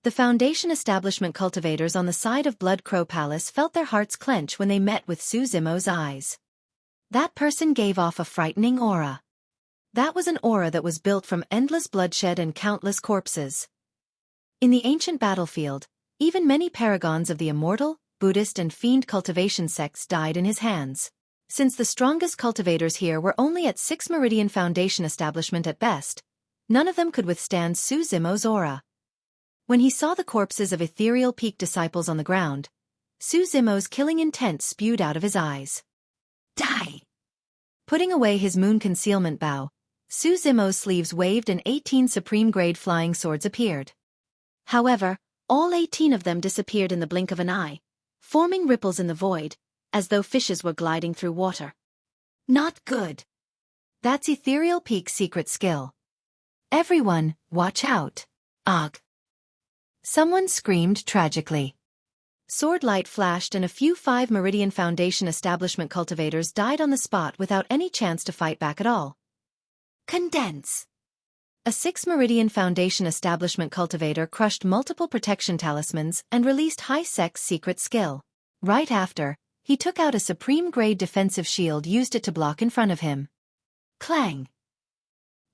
The Foundation establishment cultivators on the side of Blood Crow Palace felt their hearts clench when they met with Su Zimo's eyes. That person gave off a frightening aura. That was an aura that was built from endless bloodshed and countless corpses. In the ancient battlefield, even many paragons of the immortal, Buddhist and fiend cultivation sects died in his hands. Since the strongest cultivators here were only at 6 Meridian Foundation establishment at best, none of them could withstand Su Zimo's aura. When he saw the corpses of Ethereal Peak disciples on the ground, Su Zimo's killing intent spewed out of his eyes. Die! Putting away his moon concealment bow, Su Zimo's sleeves waved and 18 supreme-grade flying swords appeared. However, all 18 of them disappeared in the blink of an eye, forming ripples in the void, as though fishes were gliding through water. Not good. That's Ethereal Peak's secret skill. Everyone, watch out. Ugh. Someone screamed tragically. Sword light flashed and a few 5 Meridian Foundation establishment cultivators died on the spot without any chance to fight back at all. Condense. A 6 Meridian Foundation establishment cultivator crushed multiple protection talismans and released High Sect's secret skill. Right after, he took out a supreme-grade defensive shield, used it to block in front of him. Clang!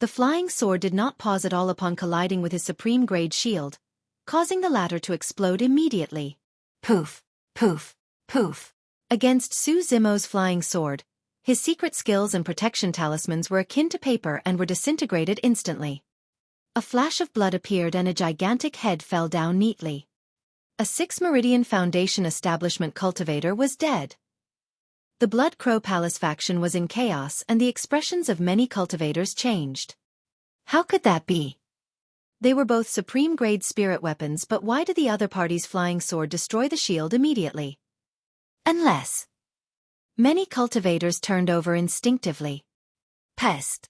The flying sword did not pause at all upon colliding with his supreme-grade shield, causing the latter to explode immediately. Poof, poof, poof. Against Su Zimo's flying sword, his secret skills and protection talismans were akin to paper and were disintegrated instantly. A flash of blood appeared and a gigantic head fell down neatly. A 6 Meridian Foundation establishment cultivator was dead. The Blood Crow Palace faction was in chaos and the expressions of many cultivators changed. How could that be? They were both supreme-grade spirit weapons, but why did the other party's flying sword destroy the shield immediately? Unless... Many cultivators turned over instinctively. Pest.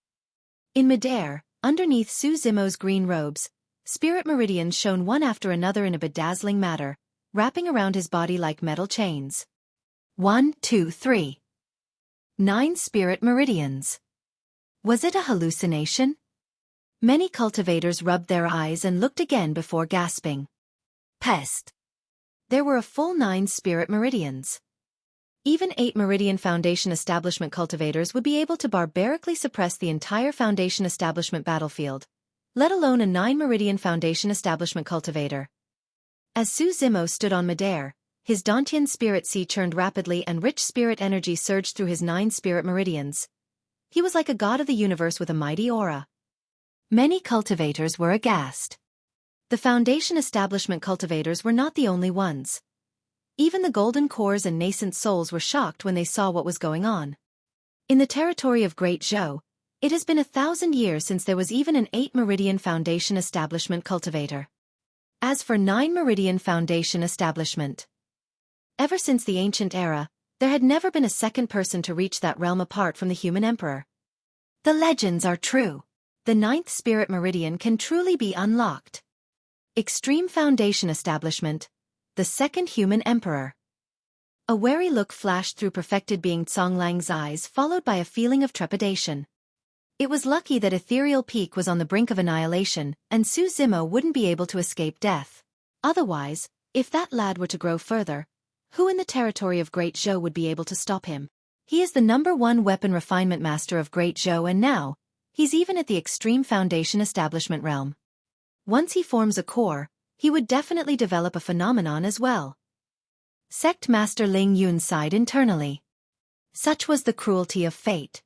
In midair, underneath Su Zimo's green robes, spirit meridians shone one after another in a bedazzling manner, wrapping around his body like metal chains. 1, 2, 3. 9 spirit meridians. Was it a hallucination? Many cultivators rubbed their eyes and looked again before gasping. Pest. There were a full 9 spirit meridians. Even 8 Meridian Foundation establishment cultivators would be able to barbarically suppress the entire Foundation establishment battlefield, let alone a 9 Meridian Foundation establishment cultivator. As Su Zimo stood on midair, his Dantian spirit sea churned rapidly and rich spirit energy surged through his 9 spirit meridians. He was like a god of the universe with a mighty aura. Many cultivators were aghast. The Foundation establishment cultivators were not the only ones. Even the golden cores and nascent souls were shocked when they saw what was going on. In the territory of Great Zhou, it has been 1,000 years since there was even an 8 Meridian Foundation establishment cultivator. As for 9 Meridian Foundation establishment, Ever since the ancient era, there had never been a second person to reach that realm apart from the human emperor. The legends are true. The ninth spirit meridian can truly be unlocked. Extreme Foundation Establishment. The second human emperor. A wary look flashed through perfected being Xuanglang's eyes, followed by a feeling of trepidation. It was lucky that Ethereal Peak was on the brink of annihilation, and Su Zimo wouldn't be able to escape death. Otherwise, if that lad were to grow further, who in the territory of Great Zhou would be able to stop him? He is the #1 weapon refinement master of Great Zhou, and now, he's even at the Extreme Foundation Establishment realm. Once he forms a core, he would definitely develop a phenomenon as well. Sect Master Ling Yun sighed internally. Such was the cruelty of fate.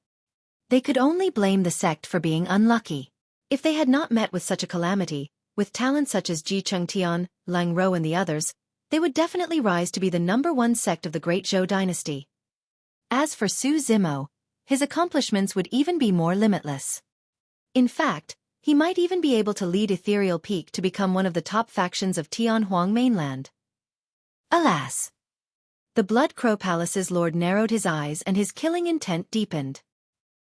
They could only blame the sect for being unlucky. If they had not met with such a calamity, with talents such as Ji Chengtian, Lang Rou and the others, they would definitely rise to be the #1 sect of the Great Zhou dynasty. As for Su Zimo, his accomplishments would even be more limitless. In fact, he might even be able to lead Ethereal Peak to become one of the top factions of Tianhuang Mainland. Alas! The Blood Crow Palace's lord narrowed his eyes and his killing intent deepened.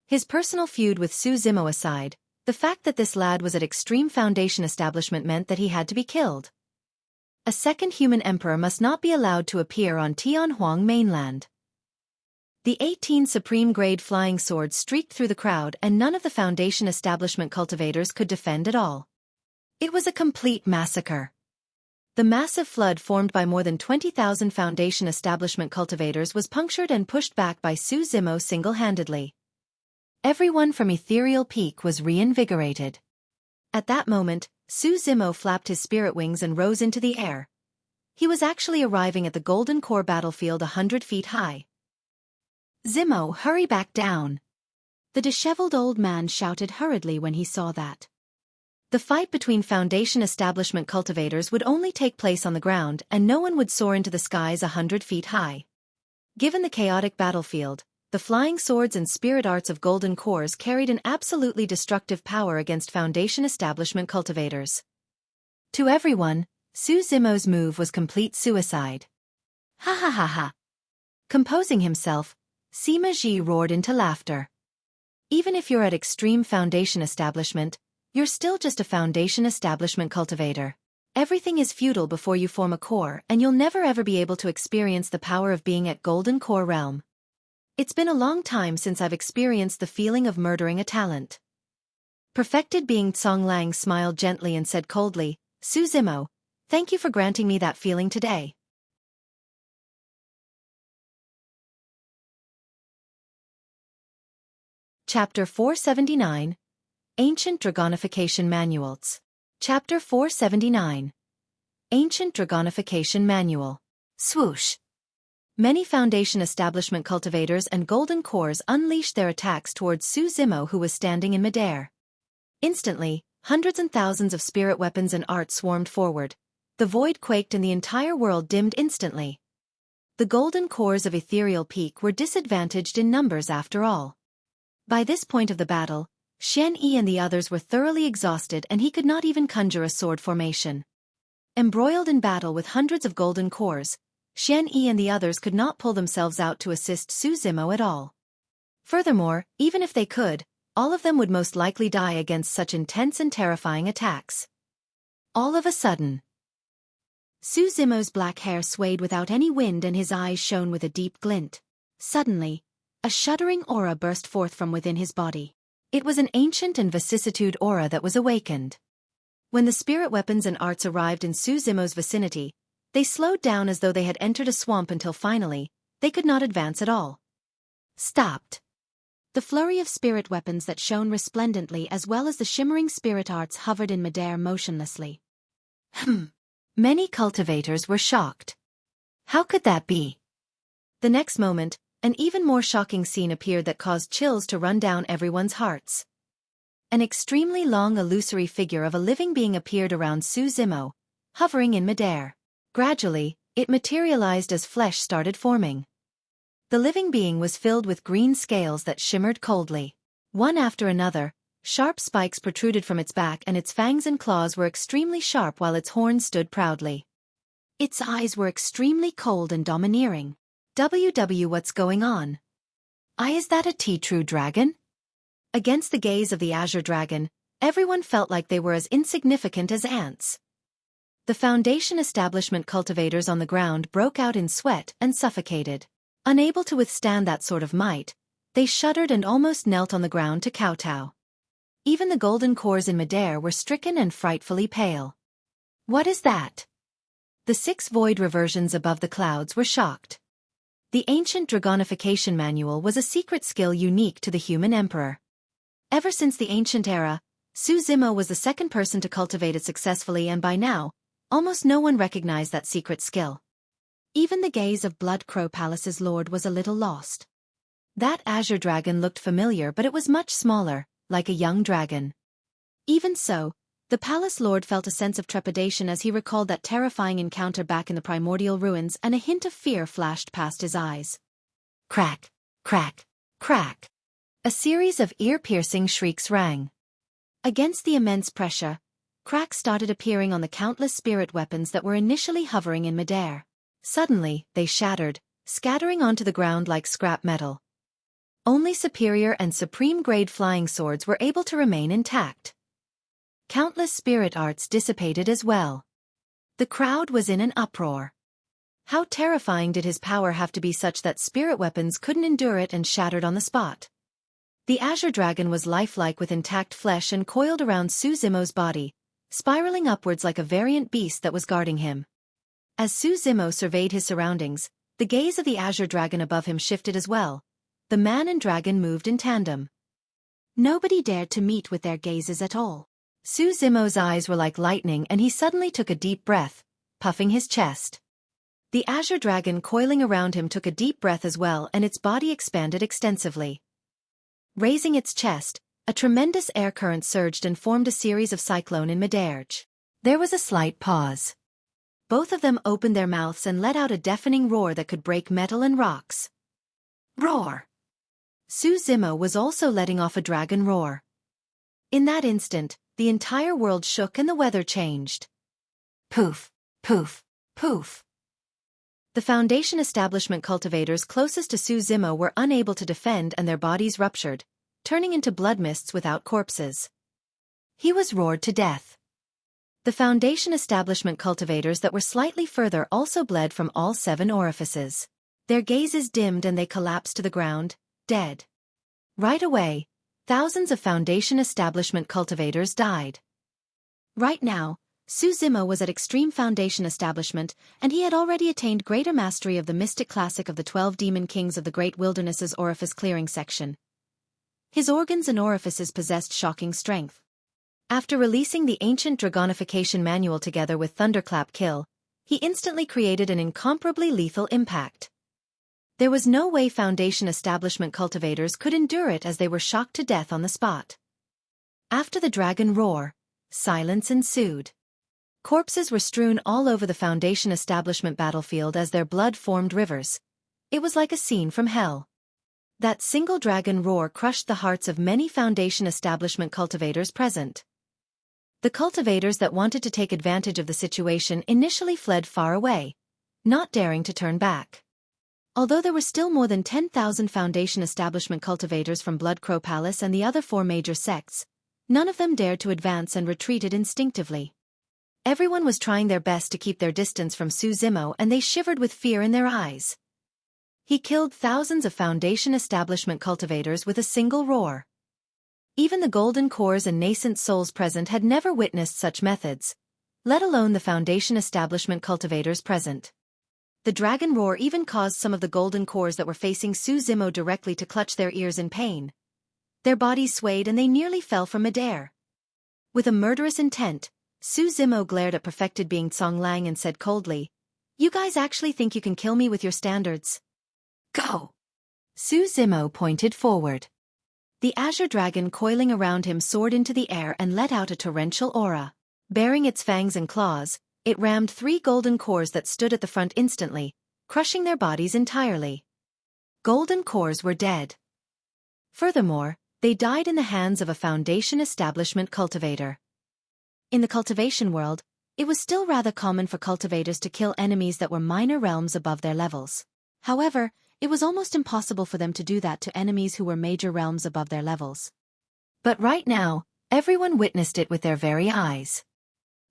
His personal feud with Su Zimo aside, the fact that this lad was at Extreme Foundation Establishment meant that he had to be killed. A second human emperor must not be allowed to appear on Tianhuang Mainland. The 18 supreme-grade flying swords streaked through the crowd, and none of the Foundation Establishment cultivators could defend at all. It was a complete massacre. The massive flood formed by more than 20,000 Foundation Establishment cultivators was punctured and pushed back by Su Zimo single-handedly. Everyone from Ethereal Peak was reinvigorated. At that moment, Su Zimo flapped his spirit wings and rose into the air. He was actually arriving at the Golden Core battlefield 100 feet high. Zimo, hurry back down! The disheveled old man shouted hurriedly when he saw that. The fight between Foundation Establishment cultivators would only take place on the ground, and no one would soar into the skies 100 feet high. Given the chaotic battlefield, the flying swords and spirit arts of Golden Cores carried an absolutely destructive power against Foundation Establishment cultivators. To everyone, Su Zimo's move was complete suicide. Ha ha ha ha! Composing himself, Sima Ji roared into laughter. Even if you're at Extreme Foundation Establishment, you're still just a Foundation Establishment cultivator. Everything is futile before you form a core, and you'll never ever be able to experience the power of being at Golden Core realm. It's been a long time since I've experienced the feeling of murdering a talent. Perfected being Xuanglang smiled gently and said coldly, Su Zimo, thank you for granting me that feeling today. Chapter 479. Ancient Dragonification Manuals. Chapter 479. Ancient Dragonification Manual. Swoosh. Many Foundation Establishment cultivators and Golden Cores unleashed their attacks towards Su Zimo, who was standing in midair. Instantly, hundreds and thousands of spirit weapons and arts swarmed forward. The void quaked and the entire world dimmed instantly. The Golden Cores of Ethereal Peak were disadvantaged in numbers after all. By this point of the battle, Xueqi and the others were thoroughly exhausted, and he could not even conjure a sword formation. Embroiled in battle with hundreds of Golden Cores, Xueqi and the others could not pull themselves out to assist Su Zimo at all. Furthermore, even if they could, all of them would most likely die against such intense and terrifying attacks. All of a sudden, Su Zimo's black hair swayed without any wind and his eyes shone with a deep glint. Suddenly, a shuddering aura burst forth from within his body. It was an ancient and vicissitude aura that was awakened. When the spirit weapons and arts arrived in Su Zimo's vicinity, they slowed down as though they had entered a swamp until finally, they could not advance at all. Stopped. The flurry of spirit weapons that shone resplendently as well as the shimmering spirit arts hovered in midair motionlessly. Many cultivators were shocked. How could that be? The next moment, an even more shocking scene appeared that caused chills to run down everyone's hearts. An extremely long illusory figure of a living being appeared around Su Zimo, hovering in midair. Gradually, it materialized as flesh started forming. The living being was filled with green scales that shimmered coldly. One after another, sharp spikes protruded from its back and its fangs and claws were extremely sharp while its horns stood proudly. Its eyes were extremely cold and domineering. What's going on? Is that a true dragon? Against the gaze of the azure dragon, everyone felt like they were as insignificant as ants. The Foundation establishment cultivators on the ground broke out in sweat and suffocated. Unable to withstand that sort of might, they shuddered and almost knelt on the ground to kowtow. Even the golden cores in midair were stricken and frightfully pale. What is that? The 6 void reversions above the clouds were shocked. The ancient Dragonification manual was a secret skill unique to the human emperor. Ever since the ancient era, Xueqi was the second person to cultivate it successfully, and by now, almost no one recognized that secret skill. Even the gaze of Blood Crow Palace's lord was a little lost. That azure dragon looked familiar, but it was much smaller, like a young dragon. Even so, the palace lord felt a sense of trepidation as he recalled that terrifying encounter back in the primordial ruins, and a hint of fear flashed past his eyes. Crack, crack, crack. A series of ear-piercing shrieks rang. Against the immense pressure, cracks started appearing on the countless spirit weapons that were initially hovering in midair. Suddenly, they shattered, scattering onto the ground like scrap metal. Only superior and supreme-grade flying swords were able to remain intact. Countless spirit arts dissipated as well. The crowd was in an uproar. How terrifying did his power have to be such that spirit weapons couldn't endure it and shattered on the spot? The azure dragon was lifelike with intact flesh and coiled around Xueqi's body, spiraling upwards like a variant beast that was guarding him. As Xueqi surveyed his surroundings, the gaze of the azure dragon above him shifted as well. The man and dragon moved in tandem. Nobody dared to meet with their gazes at all. Xueqi's eyes were like lightning, and he suddenly took a deep breath, puffing his chest. The azure dragon coiling around him took a deep breath as well, and its body expanded extensively. Raising its chest, a tremendous air current surged and formed a series of cyclone in midair. There was a slight pause. Both of them opened their mouths and let out a deafening roar that could break metal and rocks. Roar! Xueqi was also letting off a dragon roar. In that instant, the entire world shook and the weather changed. Poof, poof, poof. The Foundation establishment cultivators closest to Xueqi were unable to defend, and their bodies ruptured, turning into blood mists without corpses. He was roared to death. The Foundation establishment cultivators that were slightly further also bled from all 7 orifices. Their gazes dimmed and they collapsed to the ground, dead. Right away, thousands of Foundation establishment cultivators died. Right now, Xueqi was at extreme Foundation establishment, and he had already attained greater mastery of the mystic classic of the 12 demon kings of the Great Wilderness's orifice clearing section. His organs and orifices possessed shocking strength. After releasing the ancient Dragonification manual together with Thunderclap Kill, he instantly created an incomparably lethal impact. There was no way Foundation establishment cultivators could endure it, as they were shocked to death on the spot. After the dragon roar, silence ensued. Corpses were strewn all over the Foundation establishment battlefield as their blood formed rivers. It was like a scene from hell. That single dragon roar crushed the hearts of many Foundation establishment cultivators present. The cultivators that wanted to take advantage of the situation initially fled far away, not daring to turn back. Although there were still more than 10,000 Foundation establishment cultivators from Blood Crow Palace and the other 4 major sects, none of them dared to advance and retreated instinctively. Everyone was trying their best to keep their distance from Xueqi, and they shivered with fear in their eyes. He killed thousands of Foundation establishment cultivators with a single roar. Even the golden cores and nascent souls present had never witnessed such methods, let alone the Foundation establishment cultivators present. The dragon roar even caused some of the golden cores that were facing Xueqi directly to clutch their ears in pain. Their bodies swayed and they nearly fell from midair. With a murderous intent, Xueqi glared at perfected being Songlang and said coldly, "You guys actually think you can kill me with your standards? Go!" Xueqi pointed forward. The azure dragon coiling around him soared into the air and let out a torrential aura. Bearing its fangs and claws, it rammed 3 golden cores that stood at the front instantly, crushing their bodies entirely. Golden cores were dead. Furthermore, they died in the hands of a Foundation establishment cultivator. In the cultivation world, it was still rather common for cultivators to kill enemies that were minor realms above their levels. However, it was almost impossible for them to do that to enemies who were major realms above their levels. But right now, everyone witnessed it with their very eyes.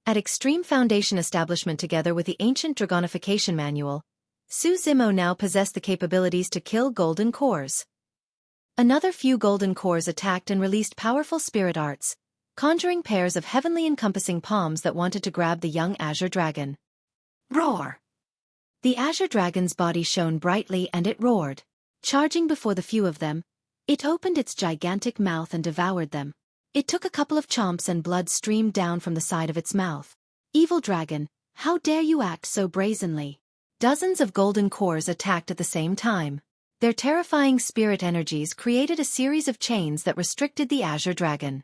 At Extreme Foundation establishment together with the ancient Dragonification manual, Su Zimo now possessed the capabilities to kill golden cores. Another few golden cores attacked and released powerful spirit arts, conjuring pairs of heavenly encompassing palms that wanted to grab the young azure dragon. Roar! The azure dragon's body shone brightly and it roared. Charging before the few of them, it opened its gigantic mouth and devoured them. It took a couple of chomps and blood streamed down from the side of its mouth. Evil dragon, how dare you act so brazenly? Dozens of golden cores attacked at the same time. Their terrifying spirit energies created a series of chains that restricted the azure dragon.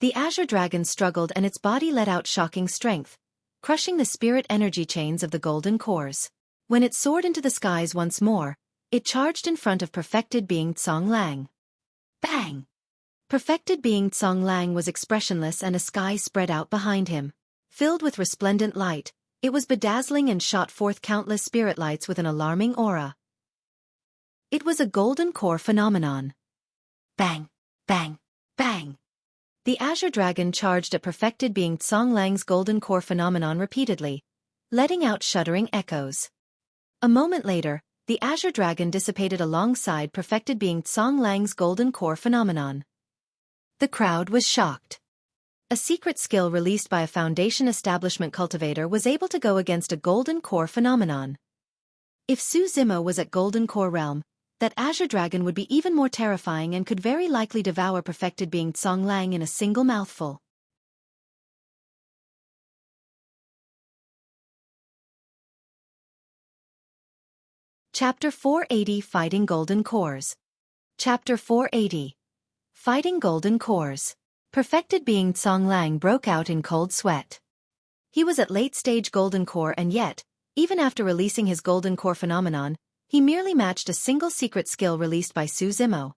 The azure dragon struggled and its body let out shocking strength, crushing the spirit energy chains of the golden cores. When it soared into the skies once more, it charged in front of perfected being Tsong Lang. Bang! Perfected being Tsong Lang was expressionless and a sky spread out behind him. Filled with resplendent light, it was bedazzling and shot forth countless spirit lights with an alarming aura. It was a golden core phenomenon. Bang! Bang! Bang! The azure dragon charged at perfected being Tsong Lang's golden core phenomenon repeatedly, letting out shuddering echoes. A moment later, the azure dragon dissipated alongside perfected being Tsong Lang's golden core phenomenon. The crowd was shocked. A secret skill released by a Foundation establishment cultivator was able to go against a golden core phenomenon. If Su Zimo was at golden core realm, that azure dragon would be even more terrifying and could very likely devour perfected being Tsong Lang in a single mouthful. Chapter 480 Fighting Golden Cores. Chapter 480 Fighting Golden Cores. Perfected being Tsong Lang broke out in cold sweat. He was at late-stage golden core and yet, even after releasing his golden core phenomenon, he merely matched a single secret skill released by Su Zimo.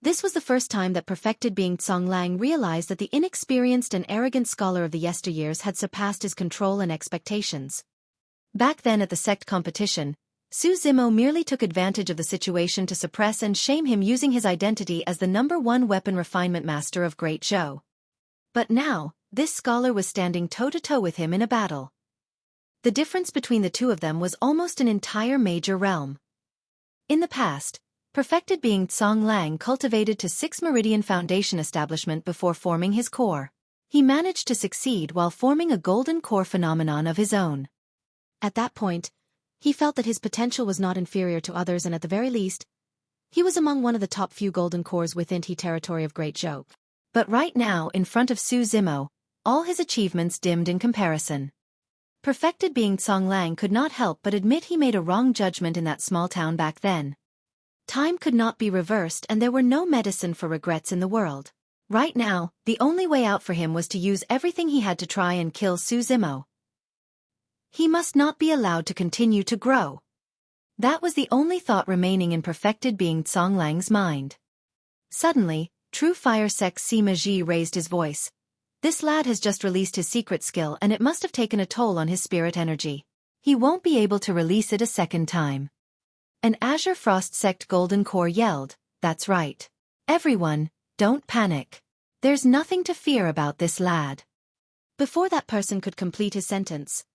This was the first time that perfected being Tsong Lang realized that the inexperienced and arrogant scholar of the yesteryears had surpassed his control and expectations. Back then at the sect competition, Su Zimo merely took advantage of the situation to suppress and shame him using his identity as the #1 weapon refinement master of Great Zhou. But now, this scholar was standing toe-to-toe with him in a battle. The difference between the two of them was almost an entire major realm. In the past, perfected being Tsong Lang cultivated to 6 Meridian Foundation establishment before forming his core. He managed to succeed while forming a golden core phenomenon of his own. At that point, he felt that his potential was not inferior to others and at the very least, he was among one of the top few golden cores within the territory of Great Zhou. But right now, in front of Su Zimo, all his achievements dimmed in comparison. Perfected being Tsong Lang could not help but admit he made a wrong judgment in that small town back then. Time could not be reversed and there were no medicine for regrets in the world. Right now, the only way out for him was to use everything he had to try and kill Su Zimo. He must not be allowed to continue to grow. That was the only thought remaining in perfected being Tsong Lang's mind. Suddenly, True Fire Sec Sima Ji raised his voice. This lad has just released his secret skill and it must have taken a toll on his spirit energy. He won't be able to release it a second time. An Azure Frost Sect Golden Core yelled, "That's right. Everyone, don't panic. There's nothing to fear about this lad." Before that person could complete his sentence,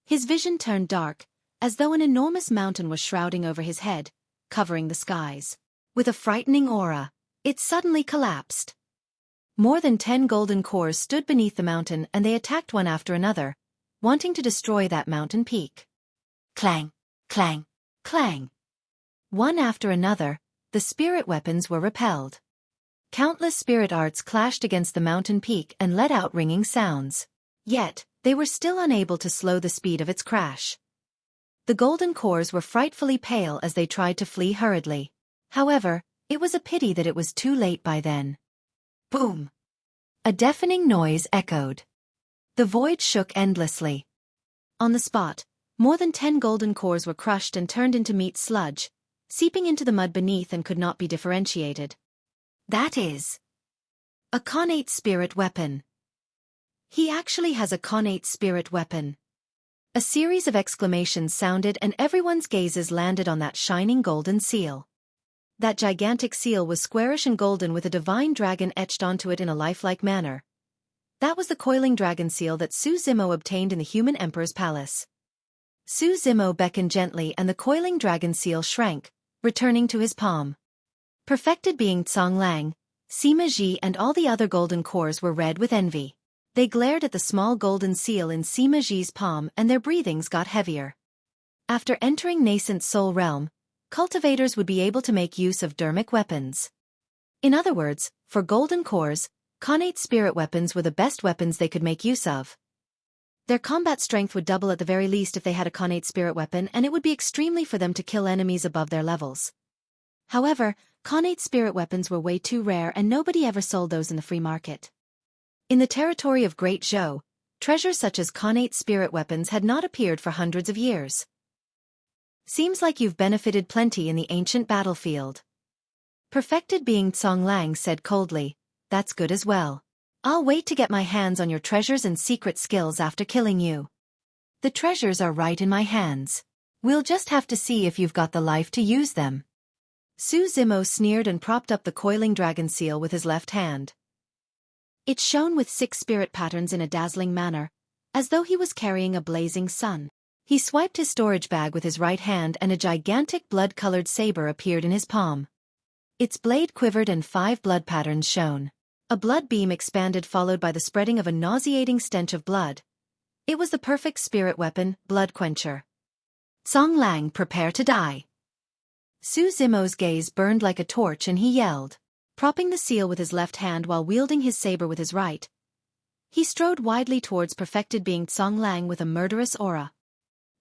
his vision turned dark, as though an enormous mountain was shrouding over his head, covering the skies. With a frightening aura, it suddenly collapsed. More than 10 golden cores stood beneath the mountain and they attacked one after another, wanting to destroy that mountain peak. Clang, clang, clang. One after another, the spirit weapons were repelled. Countless spirit arts clashed against the mountain peak and let out ringing sounds. Yet, they were still unable to slow the speed of its crash. The golden cores were frightfully pale as they tried to flee hurriedly. However, it was a pity that it was too late by then. Boom! A deafening noise echoed. The void shook endlessly. On the spot, more than 10 golden cores were crushed and turned into meat sludge, seeping into the mud beneath and could not be differentiated. That is a connate spirit weapon. He actually has a connate spirit weapon. A series of exclamations sounded and everyone's gazes landed on that shining golden seal. That gigantic seal was squarish and golden with a divine dragon etched onto it in a lifelike manner. That was the coiling dragon seal that Su Zimo obtained in the human emperor's palace. Su Zimo beckoned gently and the coiling dragon seal shrank, returning to his palm. Perfected being Xueqi, Sima Ji and all the other golden cores were red with envy. They glared at the small golden seal in Sima Ji's palm and their breathings got heavier. After entering nascent soul realm, cultivators would be able to make use of dermic weapons. In other words, for golden cores, connate spirit weapons were the best weapons they could make use of. Their combat strength would double at the very least if they had a connate spirit weapon, and it would be extremely for them to kill enemies above their levels. However, connate spirit weapons were way too rare and nobody ever sold those in the free market. In the territory of Great Zhou, treasures such as connate spirit weapons had not appeared for hundreds of years. Seems like you've benefited plenty in the ancient battlefield. Perfected being Xueqi said coldly, that's good as well. I'll wait to get my hands on your treasures and secret skills after killing you. The treasures are right in my hands. We'll just have to see if you've got the life to use them. Su Zimo sneered and propped up the coiling dragon seal with his left hand. It shone with 6 spirit patterns in a dazzling manner, as though he was carrying a blazing sun. He swiped his storage bag with his right hand and a gigantic blood-colored saber appeared in his palm. Its blade quivered and 5 blood patterns shone. A blood beam expanded followed by the spreading of a nauseating stench of blood. It was the perfect spirit weapon, Blood Quencher. Xueqi, prepare to die. Su Zimo's gaze burned like a torch and he yelled. Propping the seal with his left hand while wielding his saber with his right, he strode widely towards perfected being Xueqi with a murderous aura.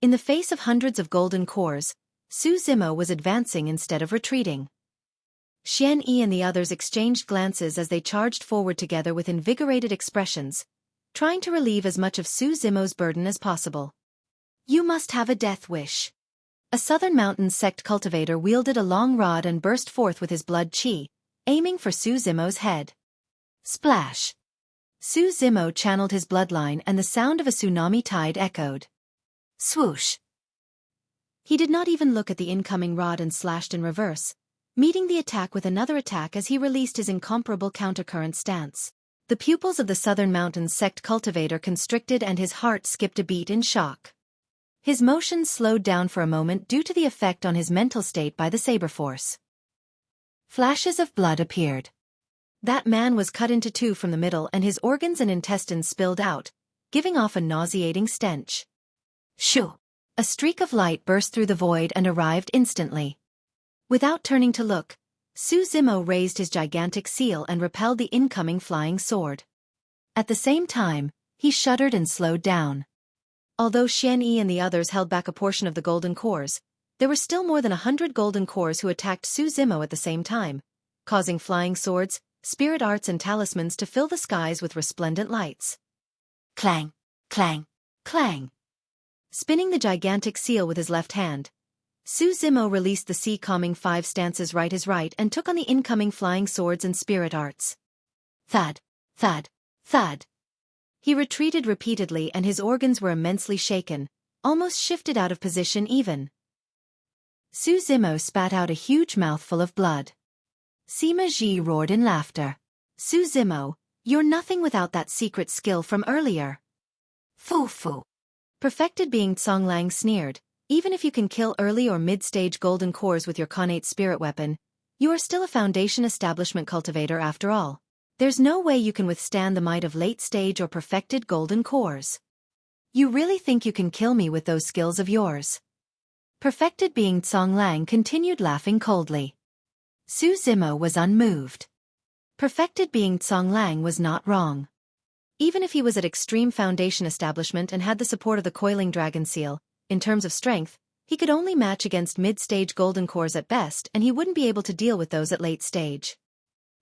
In the face of hundreds of golden cores, Su Zimo was advancing instead of retreating. Xueqi and the others exchanged glances as they charged forward together with invigorated expressions, trying to relieve as much of Su Zimo's burden as possible. You must have a death wish. A Southern Mountain sect cultivator wielded a long rod and burst forth with his blood chi, aiming for Su Zimo's head. Splash! Su Zimo channeled his bloodline and the sound of a tsunami tide echoed. Swoosh! He did not even look at the incoming rod and slashed in reverse, meeting the attack with another attack as he released his incomparable countercurrent stance. The pupils of the Southern Mountains sect cultivator constricted and his heart skipped a beat in shock. His motions slowed down for a moment due to the effect on his mental state by the saber force. Flashes of blood appeared. That man was cut into 2 from the middle and his organs and intestines spilled out, giving off a nauseating stench. Shoo! A streak of light burst through the void and arrived instantly. Without turning to look, Su Zimo raised his gigantic seal and repelled the incoming flying sword. At the same time, he shuddered and slowed down. Although Xueqi and the others held back a portion of the golden cores, there were still more than 100 golden cores who attacked Su Zimo at the same time, causing flying swords, spirit arts and talismans to fill the skies with resplendent lights. Clang! Clang! Clang! Spinning the gigantic seal with his left hand, Su Zimo released the sea-calming 5 stances right as right and took on the incoming flying swords and spirit arts. Thud! Thud! Thud! He retreated repeatedly and his organs were immensely shaken, almost shifted out of position even. Su Zimo spat out a huge mouthful of blood. Sima Ji roared in laughter. Su Zimo, you're nothing without that secret skill from earlier. Foo-foo. Perfected being Xueqi sneered. Even if you can kill early or mid-stage golden cores with your connate spirit weapon, you are still a foundation establishment cultivator after all. There's no way you can withstand the might of late-stage or perfected golden cores. You really think you can kill me with those skills of yours? Perfected being Xueqi continued laughing coldly. Su Zimo was unmoved. Perfected being Xueqi was not wrong. Even if he was at extreme foundation establishment and had the support of the coiling dragon seal, in terms of strength, he could only match against mid-stage golden cores at best and he wouldn't be able to deal with those at late stage.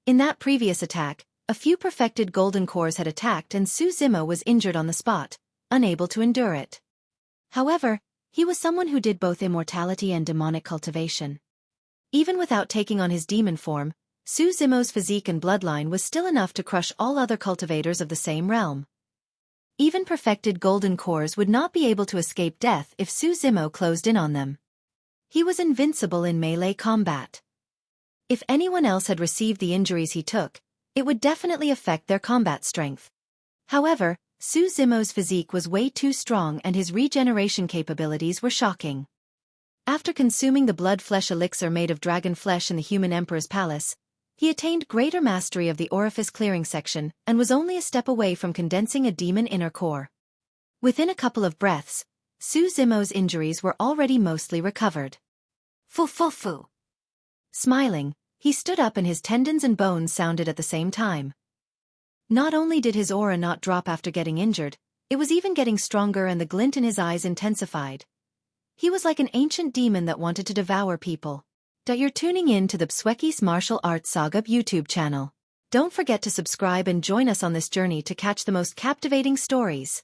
In that previous attack, a few perfected golden cores had attacked and Su Zimo was injured on the spot, unable to endure it. However, he was someone who did both immortality and demonic cultivation. Even without taking on his demon form, Su Zimo's physique and bloodline was still enough to crush all other cultivators of the same realm. Even perfected golden cores would not be able to escape death if Su Zimo closed in on them. He was invincible in melee combat. If anyone else had received the injuries he took, it would definitely affect their combat strength. However, Su Zimo's physique was way too strong and his regeneration capabilities were shocking. After consuming the blood-flesh elixir made of dragon flesh in the human emperor's palace, he attained greater mastery of the orifice clearing section and was only a step away from condensing a demon inner core. Within a couple of breaths, Su Zimo's injuries were already mostly recovered. Fu. Smiling, he stood up and his tendons and bones sounded at the same time. Not only did his aura not drop after getting injured, it was even getting stronger and the glint in his eyes intensified. He was like an ancient demon that wanted to devour people. You're tuning in to the Xueqi's Martial Arts Saga YouTube channel. Don't forget to subscribe and join us on this journey to catch the most captivating stories.